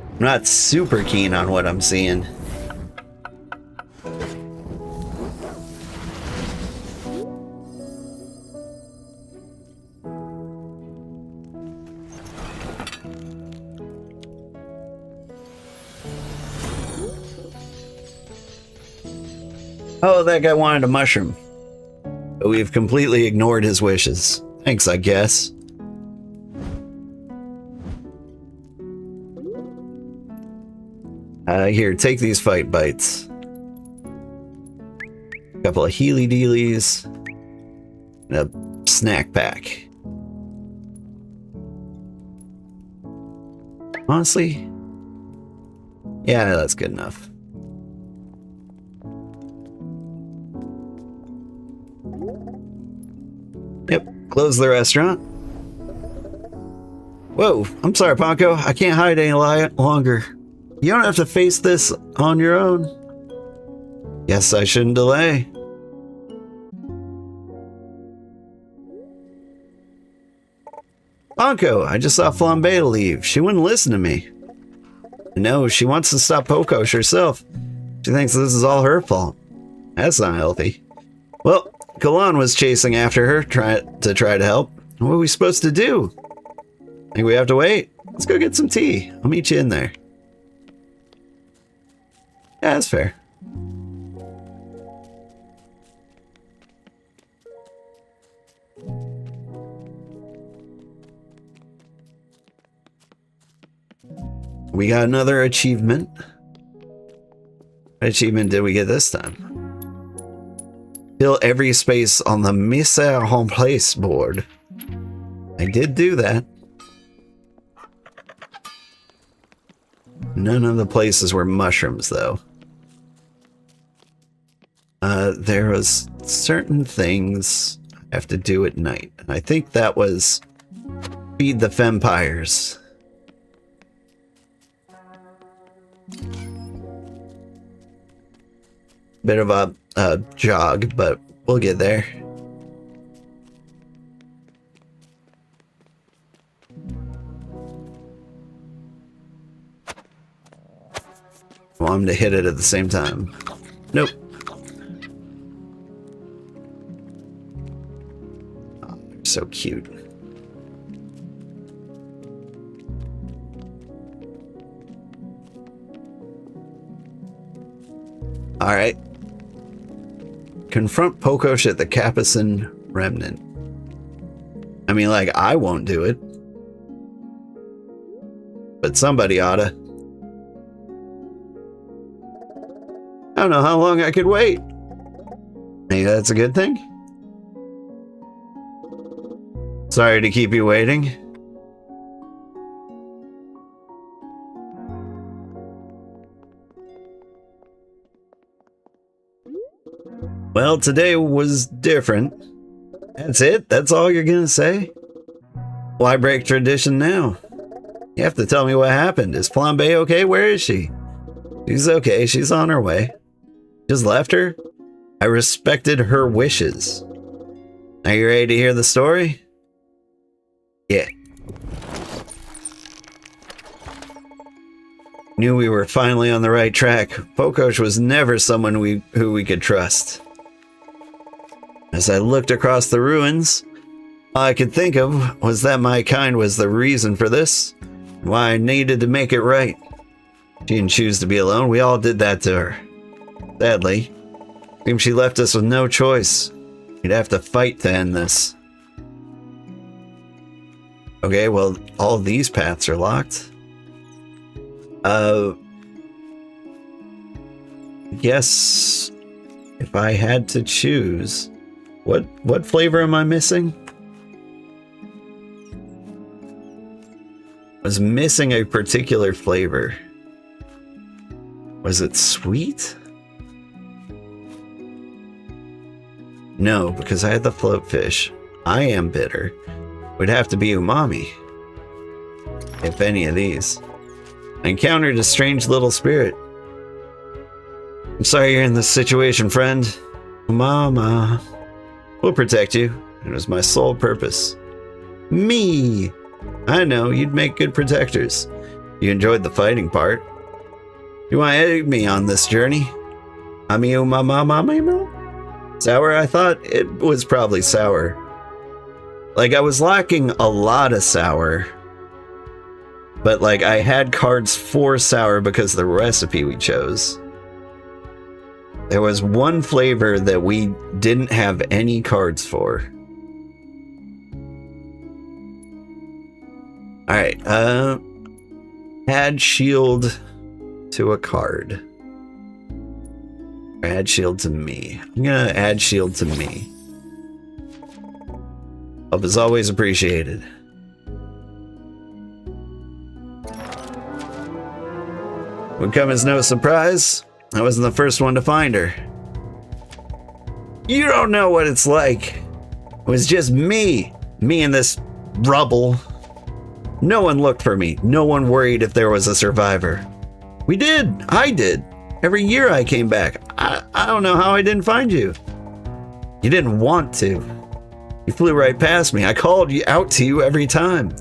I'm not super keen on what I'm seeing. Oh, that guy wanted a mushroom. But we've completely ignored his wishes. Thanks, I guess. Here, take these fight bites. A couple of healy dealies. And a snack pack. Honestly, yeah, that's good enough. Yep, close the restaurant. Whoa, I'm sorry, Ponko. I can't hide any longer. You don't have to face this on your own. Guess I shouldn't delay. Ponko, I just saw Flambe leave. She wouldn't listen to me. No, she wants to stop Pokosh herself. She thinks this is all her fault. That's not healthy. Well, Kalan was chasing after her, trying to help. What are we supposed to do? Think we have to wait? Let's go get some tea. I'll meet you in there. Yeah, that's fair. We got another achievement. What achievement did we get this time? Fill every space on the Mise en place board. I did do that. None of the places were mushrooms, though. There was certain things I have to do at night. And I think that was feed the vampires. Bit of a jog, but we'll get there. I want him to hit it at the same time. Nope. Oh, they're so cute. All right. Confront Pokosh at the Capucin Remnant. I mean, like, I won't do it. But somebody oughta. I don't know how long I could wait. Maybe that's a good thing. Sorry to keep you waiting. Well, today was different. That's it? That's all you're gonna say? Why break tradition now? You have to tell me what happened. Is Flambe okay? Where is she? She's okay. She's on her way. Just left her? I respected her wishes. Are you ready to hear the story? Yeah. Knew we were finally on the right track. Pokosh was never someone who we could trust. As I looked across the ruins, all I could think of was that my kind was the reason for this, why I needed to make it right. She didn't choose to be alone. We all did that to her. Sadly, she left us with no choice. We'd have to fight to end this. Okay, well, all these paths are locked. Guess if I had to choose, what flavor am I missing? Was missing a particular flavor. Was it sweet? No, because I had the float fish. I am bitter. Would have to be umami. If any of these. I encountered a strange little spirit. I'm sorry you're in this situation, friend. Mama. We'll protect you. It was my sole purpose. Me. I know, you'd make good protectors. You enjoyed the fighting part. You want to aid me on this journey? Sour? I thought it was probably sour. Like, I was lacking a lot of sour. But, like, I had cards for sour because of the recipe we chose. There was one flavor that we didn't have any cards for. Alright, add shield to a card. Or add shield to me. I'm gonna add shield to me. Help is always appreciated. Would come as no surprise, I wasn't the first one to find her. You don't know what it's like. It was just me and this rubble. No one looked for me. No one worried if there was a survivor. We did. I did. Every year I came back. I don't know how I didn't find you. You didn't want to. You flew right past me. I called you out to you every time.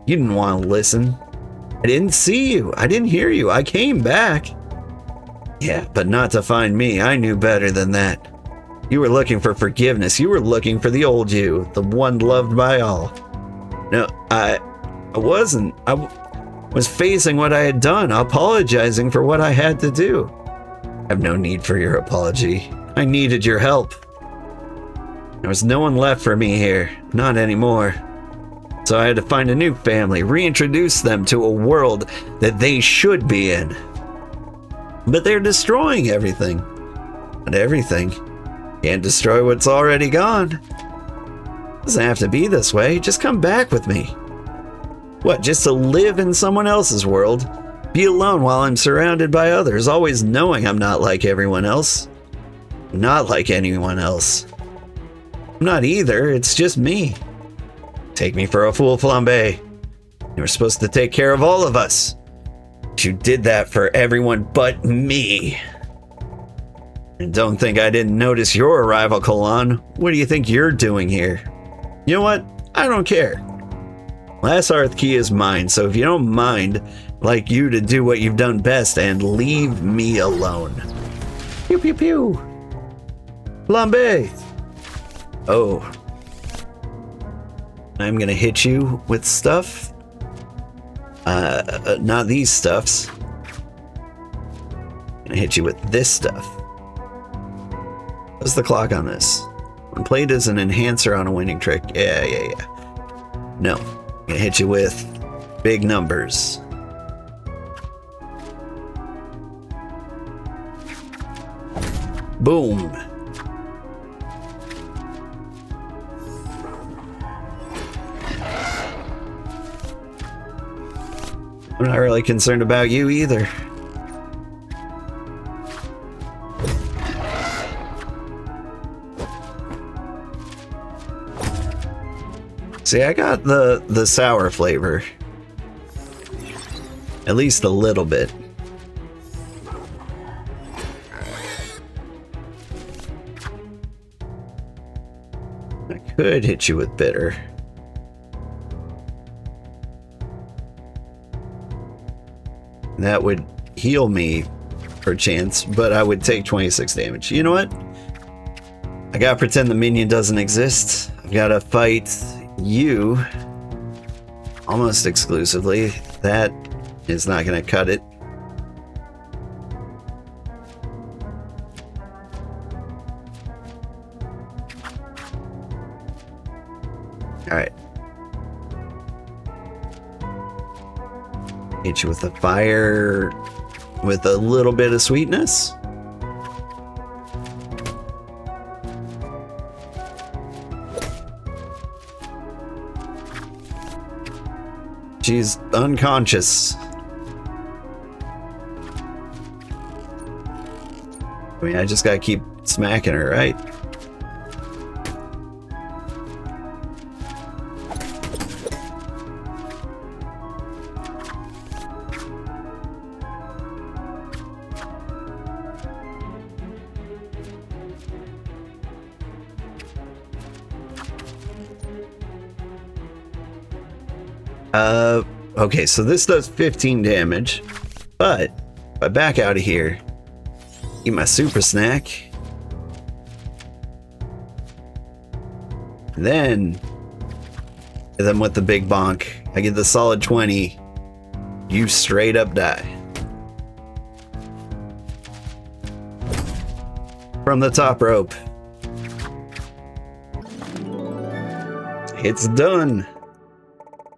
You didn't want to listen. I didn't see you. I didn't hear you. I came back. Yeah, but not to find me. I knew better than that. You were looking for forgiveness. You were looking for the old you, the one loved by all. No, I wasn't. I was facing what I had done, apologizing for what I had to do. I have no need for your apology. I needed your help. There was no one left for me here, not anymore. So I had to find a new family, reintroduce them to a world that they should be in. But they're destroying everything. Not everything. Can't destroy what's already gone. Doesn't have to be this way. Just come back with me. What, just to live in someone else's world? Be alone while I'm surrounded by others, always knowing I'm not like everyone else. Not like anyone else. I'm not either, it's just me. Take me for a fool, Flambe. You were supposed to take care of all of us. But you did that for everyone but me. And don't think I didn't notice your arrival, Kalan. What do you think you're doing here? You know what? I don't care. Last Hearth Key is mine, so if you don't mind, I'd like you to do what you've done best and leave me alone. Pew pew pew. Flambe. Oh. I'm gonna hit you with stuff. Not these stuffs. I'm gonna hit you with this stuff. What's the clock on this? When played as an enhancer on a winning trick. Yeah. No. I'm gonna hit you with big numbers. Boom. I'm not really concerned about you either. See, I got the sour flavor. At least a little bit. I could hit you with bitter. That would heal me, perchance, but I would take 26 damage. You know what? I gotta pretend the minion doesn't exist. I've gotta fight you almost exclusively. That is not gonna cut it. Alright. Hit you with the fire with a little bit of sweetness. She's unconscious. I mean, I just gotta keep smacking her, right? Okay, so this does 15 damage, but if I back out of here, eat my super snack, and then hit them with the big bonk, I get the solid 20, you straight up die. From the top rope. It's done.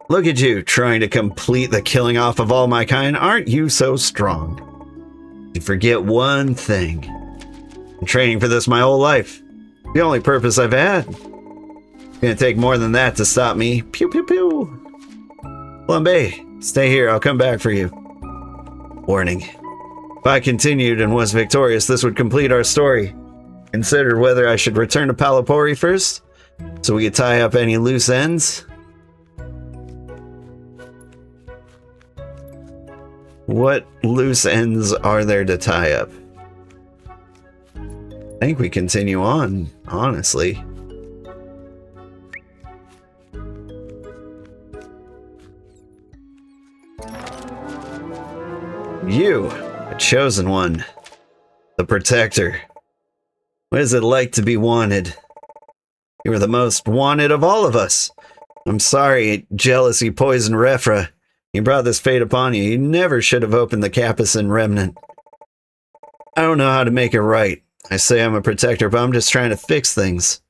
Look at you, trying to complete the killing off of all my kind. Aren't you so strong? You forget one thing. I'm training for this my whole life. The only purpose I've had. It's gonna take more than that to stop me. Pew pew pew. Flambe, stay here, I'll come back for you. Warning. If I continued and was victorious, this would complete our story. Consider whether I should return to Palapori first, so we could tie up any loose ends. What loose ends are there to tie up? I think we continue on, honestly. You, a chosen one, the protector. What is it like to be wanted? You were the most wanted of all of us. I'm sorry, jealousy poisoned Refra. You brought this fate upon you. You never should have opened the Capucin remnant. I don't know how to make it right. I say I'm a protector, but I'm just trying to fix things.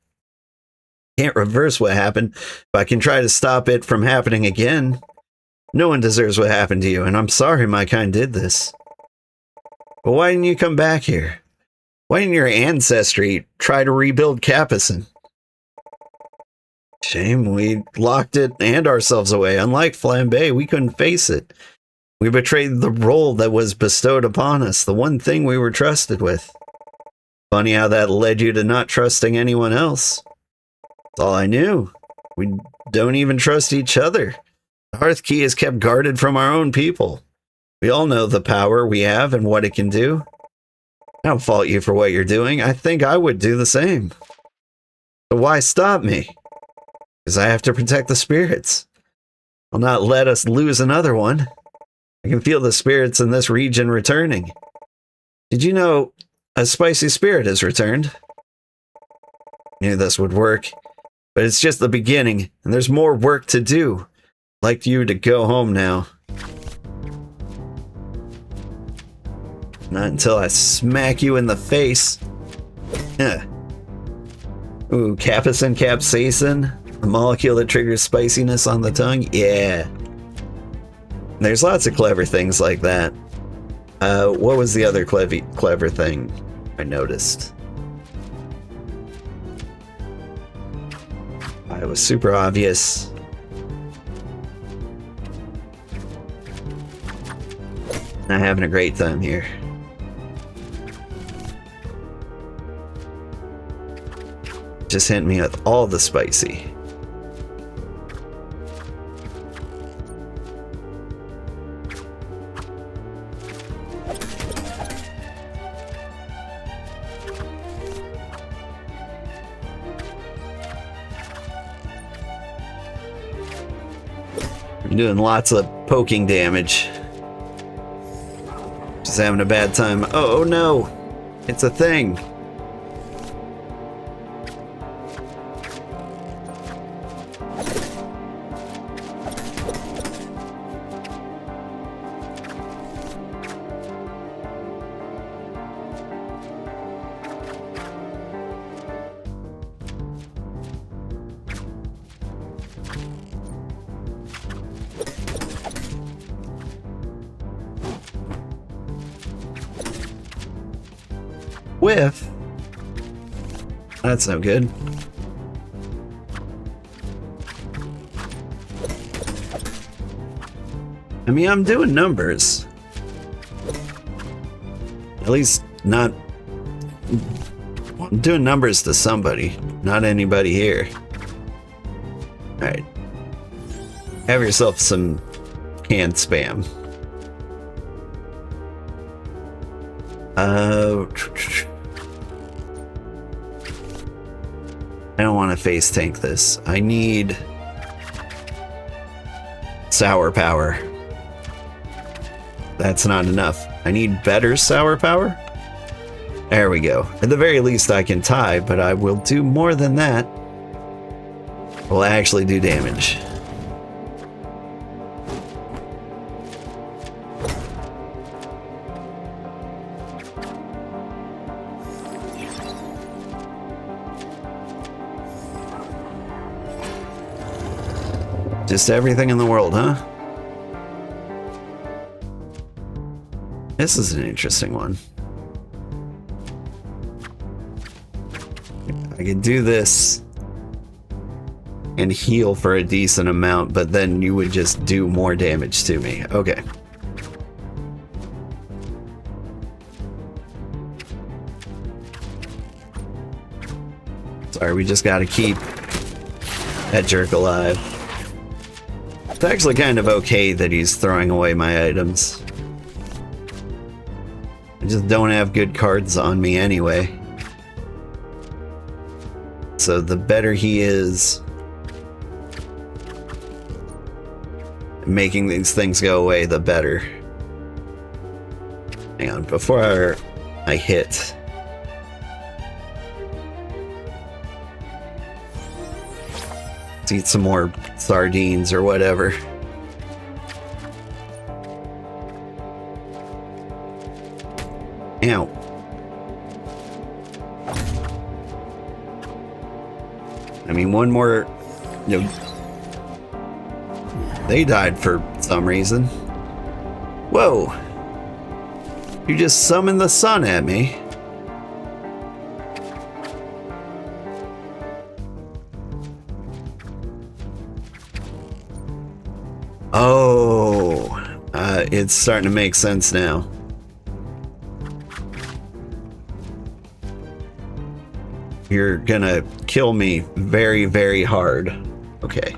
Can't reverse what happened, but I can try to stop it from happening again. No one deserves what happened to you, and I'm sorry my kind did this. But why didn't you come back here? Why didn't your ancestry try to rebuild Capucin? Shame, we locked it and ourselves away. Unlike Flambe, we couldn't face it. We betrayed the role that was bestowed upon us, the one thing we were trusted with. Funny how that led you to not trusting anyone else. That's all I knew. We don't even trust each other. The Hearth Key is kept guarded from our own people. We all know the power we have and what it can do. I don't fault you for what you're doing. I think I would do the same. So why stop me? Because I have to protect the spirits. I'll not let us lose another one. I can feel the spirits in this region returning. Did you know a spicy spirit has returned? I knew this would work, but it's just the beginning, and there's more work to do. I'd like you to go home now. Not until I smack you in the face. Ooh, Capucin capsaicin. The molecule that triggers spiciness on the tongue? Yeah. There's lots of clever things like that. What was the other clever thing I noticed? It was super obvious. I'm having a great time here. Just hit me with all the spicy. I'm doing lots of poking damage. Just having a bad time. Oh no! It's a thing! Whiff. That's no good. I mean, I'm doing numbers. At least not... I'm doing numbers to somebody, not anybody here. Alright. Have yourself some canned spam. I don't want to face tank this. I need sour power. That's not enough. I need better sour power. There we go. At the very least I can tie, but I will do more than that. Will actually do damage. Just everything in the world, huh? This is an interesting one. I can do this and heal for a decent amount, but then you would just do more damage to me. Okay. Sorry, we just gotta keep that jerk alive. It's actually kind of okay that he's throwing away my items. I just don't have good cards on me anyway. So the better he is making these things go away, the better. Hang on, before I hit. Let's eat some more sardines or whatever. Ow. I mean, one more... You know, they died for some reason. Whoa! You just summoned the sun at me. Oh, it's starting to make sense now. You're gonna kill me very, very hard. Okay.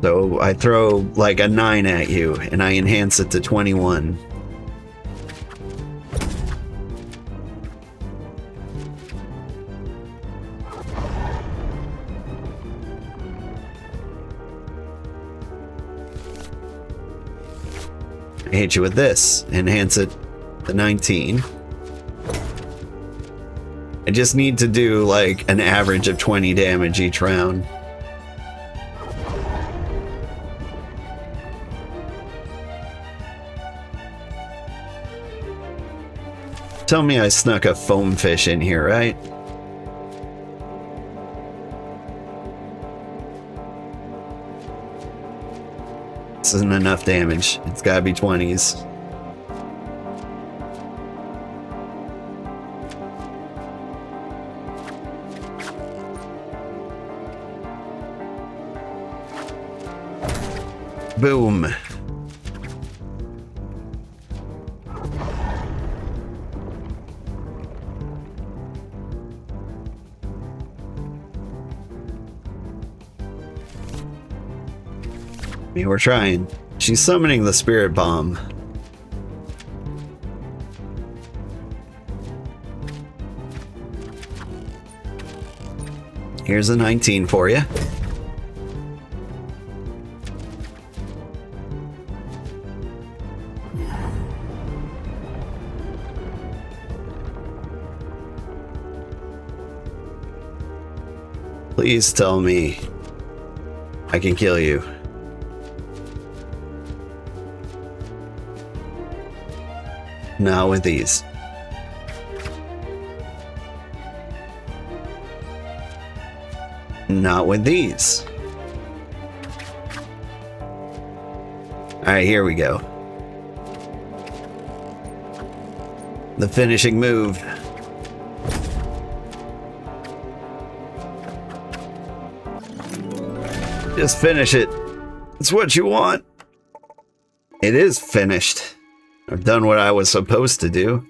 So I throw like a 9 at you and I enhance it to 21. I hit you with this, enhance it to 19. I just need to do like an average of 20 damage each round. Tell me I snuck a foam fish in here, right? This isn't enough damage. It's gotta be 20s. Boom. I mean, we're trying. She's summoning the spirit bomb. Here's a 19 for you. Please tell me I can kill you. Not with these. Not with these. Alright, here we go. The finishing move. Just finish it. It's what you want. It is finished. I've done what I was supposed to do.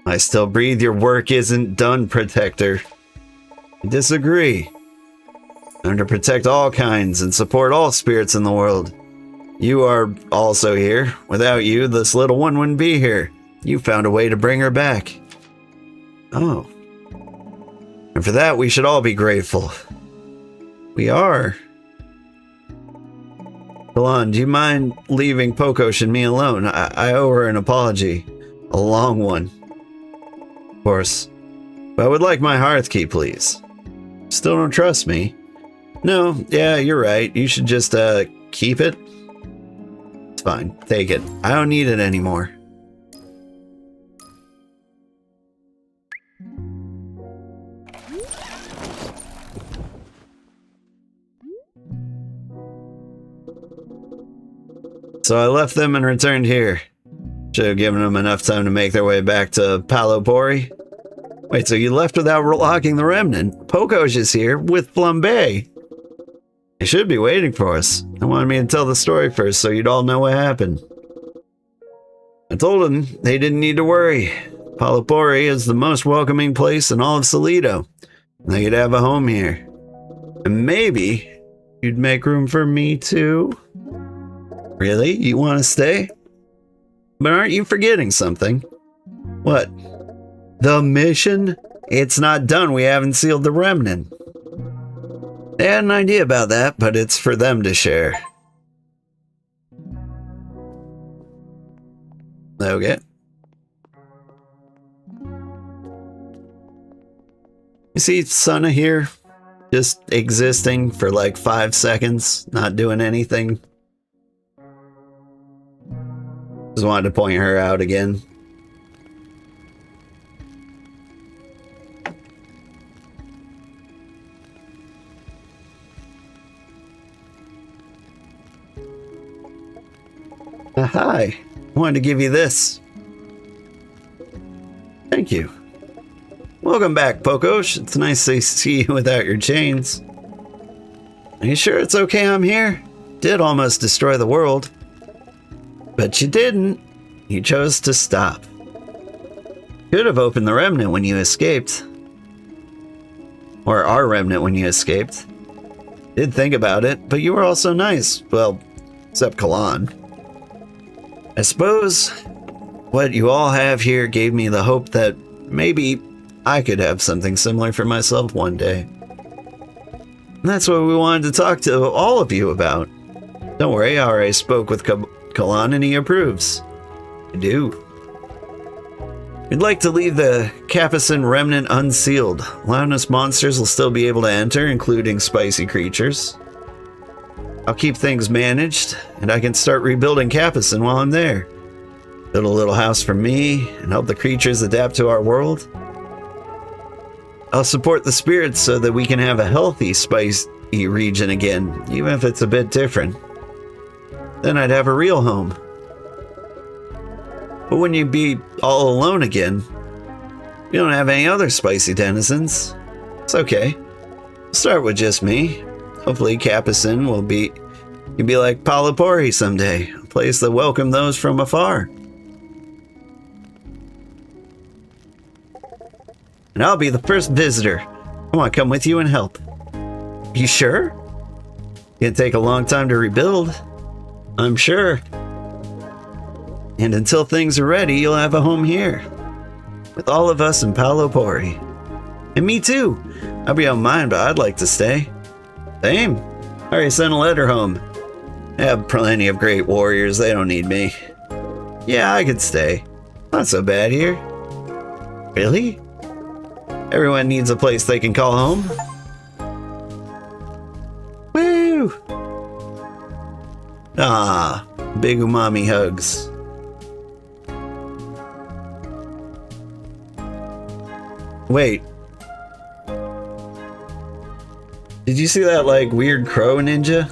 I still breathe. Your work isn't done, Protector. I disagree. I'm to protect all kinds and support all spirits in the world. You are also here. Without you, this little one wouldn't be here. You found a way to bring her back. Oh. And for that, we should all be grateful. We are. Kalan, do you mind leaving Pokosh and me alone? I owe her an apology. A long one. Of course. But I would like my hearth key, please. Still don't trust me? No, yeah, you're right. You should just, keep it. It's fine. Take it. I don't need it anymore. So I left them and returned here. Should have given them enough time to make their way back to Palopori. Wait, so you left without locking the remnant? Pokosh is here with Flambe. They should be waiting for us. I wanted me to tell the story first so you'd all know what happened. I told them they didn't need to worry. Palopori is the most welcoming place in all of Salido. They could have a home here. And maybe you'd make room for me too? Really? You want to stay? But aren't you forgetting something? What? The mission? It's not done. We haven't sealed the remnant. They had an idea about that, but it's for them to share. Okay. You see Sana here? Just existing for like 5 seconds, not doing anything. Just wanted to point her out again. Hi. I wanted to give you this. Thank you. Welcome back, Pokosh. It's nice to see you without your chains. Are you sure it's okay I'm here? Did almost destroy the world. But you didn't. You chose to stop. Could have opened the remnant when you escaped. Or our remnant when you escaped. Did think about it, but you were also nice. Well, except Kalan. I suppose what you all have here gave me the hope that maybe I could have something similar for myself one day. And that's what we wanted to talk to all of you about. Don't worry, I already spoke with Kalan and he approves. I do. We'd like to leave the Capucin remnant unsealed. Loudness monsters will still be able to enter, including spicy creatures. I'll keep things managed, and I can start rebuilding Capucin while I'm there. Build a little house for me, and help the creatures adapt to our world. I'll support the spirits so that we can have a healthy, spicy region again, even if it's a bit different. Then I'd have a real home. But when you be all alone again, you don't have any other spicy denizens. It's okay. Start with just me. Hopefully Capucin will be like Palopori someday, a place that welcomed those from afar. And I'll be the first visitor. I want to come with you and help. You sure? It'll take a long time to rebuild. I'm sure. And until things are ready, you'll have a home here. With all of us in Palopori. And me too. I'll be on mine, but I'd like to stay. Same. I already sent a letter home. I have plenty of great warriors. They don't need me. Yeah, I could stay. Not so bad here. Really? Everyone needs a place they can call home. Woo! Ah, big umami hugs. Wait. Did you see that, like, weird crow ninja?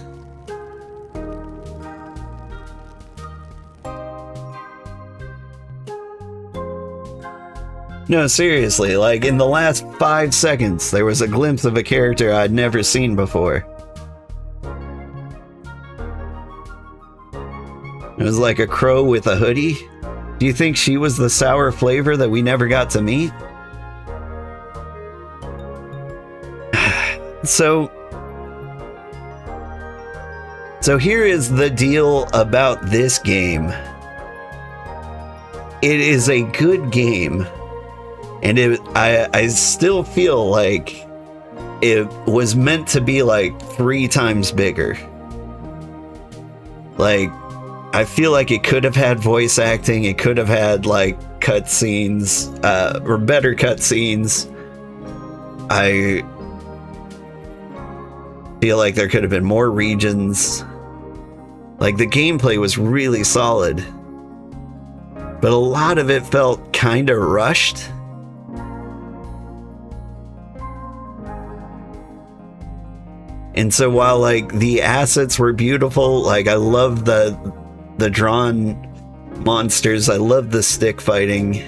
No, seriously, like, in the last 5 seconds, there was a glimpse of a character I'd never seen before. It was like a crow with a hoodie. Do you think she was the sour flavor that we never got to meet? So here is the deal about this game. It is a good game, and I still feel like it was meant to be like 3 times bigger. Like, I feel like it could have had voice acting, it could have had like cutscenes, or better cutscenes. I feel like there could have been more regions. Like, the gameplay was really solid, but a lot of it felt kind of rushed. And so while like the assets were beautiful, like I love the drawn monsters, I love the stick fighting.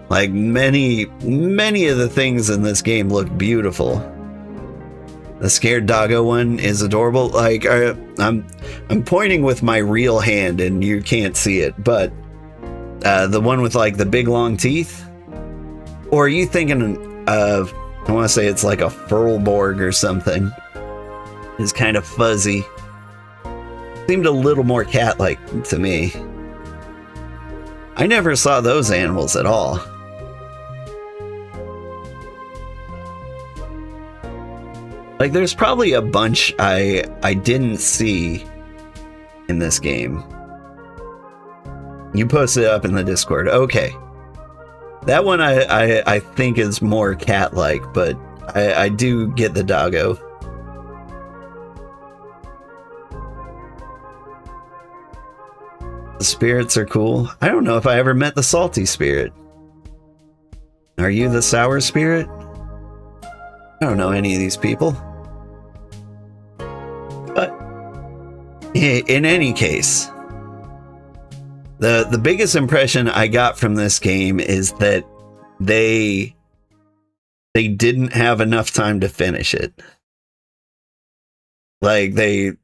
Like many of the things in this game look beautiful. The scared doggo one is adorable. Like I'm pointing with my real hand and you can't see it, but the one with like the big long teeth, or are you thinking of, I want to say it's like a Furlborg or something. It's kind of fuzzy. Seemed a little more cat-like to me. I never saw those animals at all. Like, there's probably a bunch I didn't see in this game. You posted it up in the Discord. Okay. That one I think is more cat-like, but I do get the doggo. The spirits are cool. I don't know if I ever met the salty spirit. Are you the sour spirit? I don't know any of these people. But in any case, the biggest impression I got from this game is that they didn't have enough time to finish it. Like they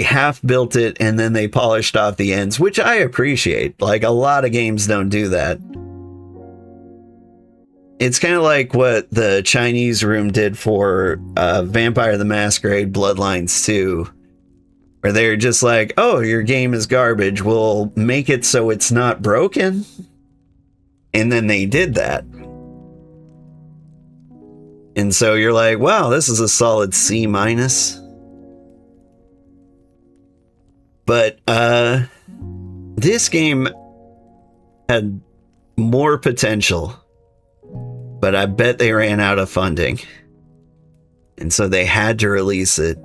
half built it and then they polished off the ends, which I appreciate. Like, a lot of games don't do that. It's kind of like what the Chinese room did for Vampire the Masquerade Bloodlines 2, where they're just like, oh, your game is garbage, we'll make it so it's not broken. And then they did that. And so you're like, wow, this is a solid C-. But this game had more potential, but I bet they ran out of funding. And so they had to release it.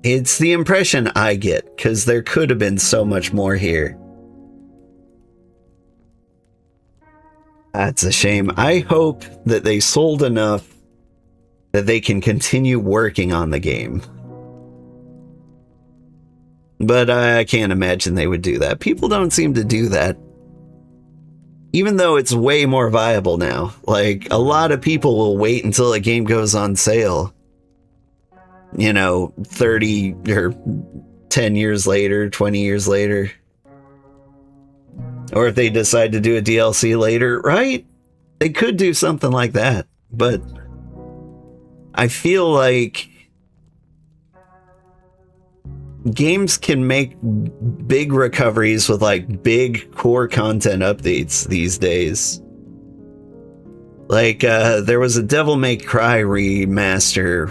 It's the impression I get, because there could have been so much more here. That's a shame. I hope that they sold enough that they can continue working on the game. But I can't imagine they would do that. People don't seem to do that. Even though it's way more viable now. Like, a lot of people will wait until a game goes on sale. You know, 30 or 10 years later, 20 years later. Or if they decide to do a DLC later, right? They could do something like that. But I feel like games can make big recoveries with like big core content updates these days. Like, there was a Devil May Cry remaster,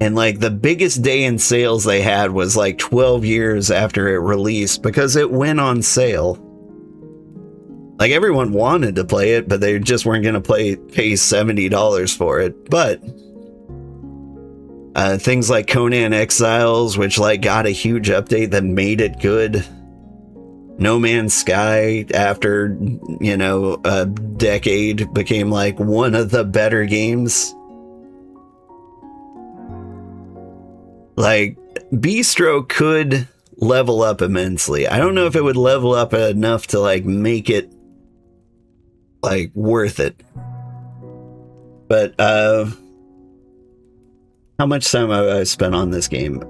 and like the biggest day in sales they had was like 12 years after it released because it went on sale. Like, everyone wanted to play it, but they just weren't going to pay $70 for it. But things like Conan Exiles, which like got a huge update that made it good. No Man's Sky, after, you know, a decade, became like one of the better games. Like, Beastro could level up immensely. I don't know if it would level up enough to like make it like worth it. But how much time have I spent on this game?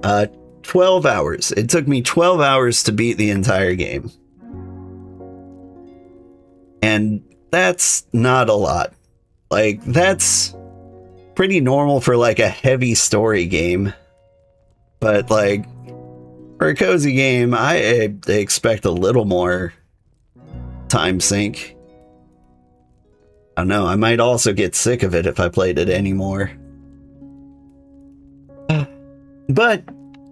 12 hours. It took me 12 hours to beat the entire game. And that's not a lot. Like, that's pretty normal for like a heavy story game. But like, for a cozy game, I expect a little more time sink. I don't know, I might also get sick of it if I played it anymore. But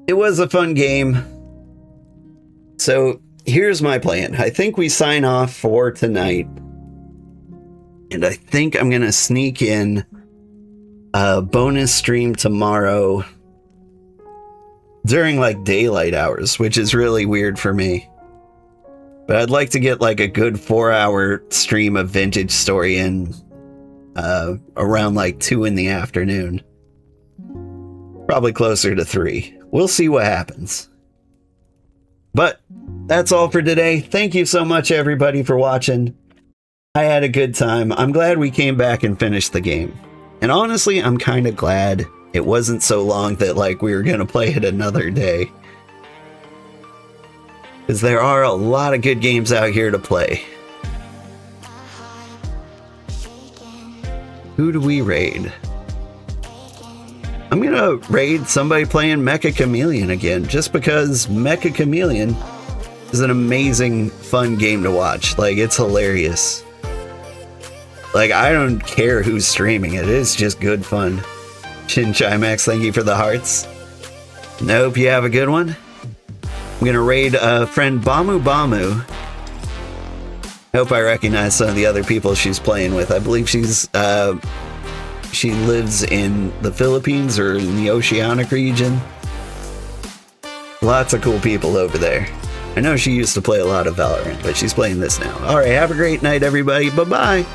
it was a fun game. So here's my plan. I think we sign off for tonight. And I think I'm going to sneak in a bonus stream tomorrow during like daylight hours, which is really weird for me. But I'd like to get like a good 4-hour stream of Vintage Story in around like 2 in the afternoon. Probably closer to 3. We'll see what happens. But that's all for today. Thank you so much, everybody, for watching. I had a good time. I'm glad we came back and finished the game. And honestly, I'm kind of glad it wasn't so long that like we were going to play it another day. Because there are a lot of good games out here to play. Who do we raid? I'm gonna raid somebody playing Mecha Chameleon again, just because Mecha Chameleon is an amazing, fun game to watch. Like, it's hilarious. Like, I don't care who's streaming it, it's just good fun. Shinchai thank you for the hearts. And I hope you have a good one. I'm gonna raid friend Bamu Bamu. I hope I recognize some of the other people she's playing with. I believe she lives in the Philippines or in the Oceanic region. Lots of cool people over there. I know she used to play a lot of Valorant, but she's playing this now. Alright, have a great night, everybody. Bye-bye.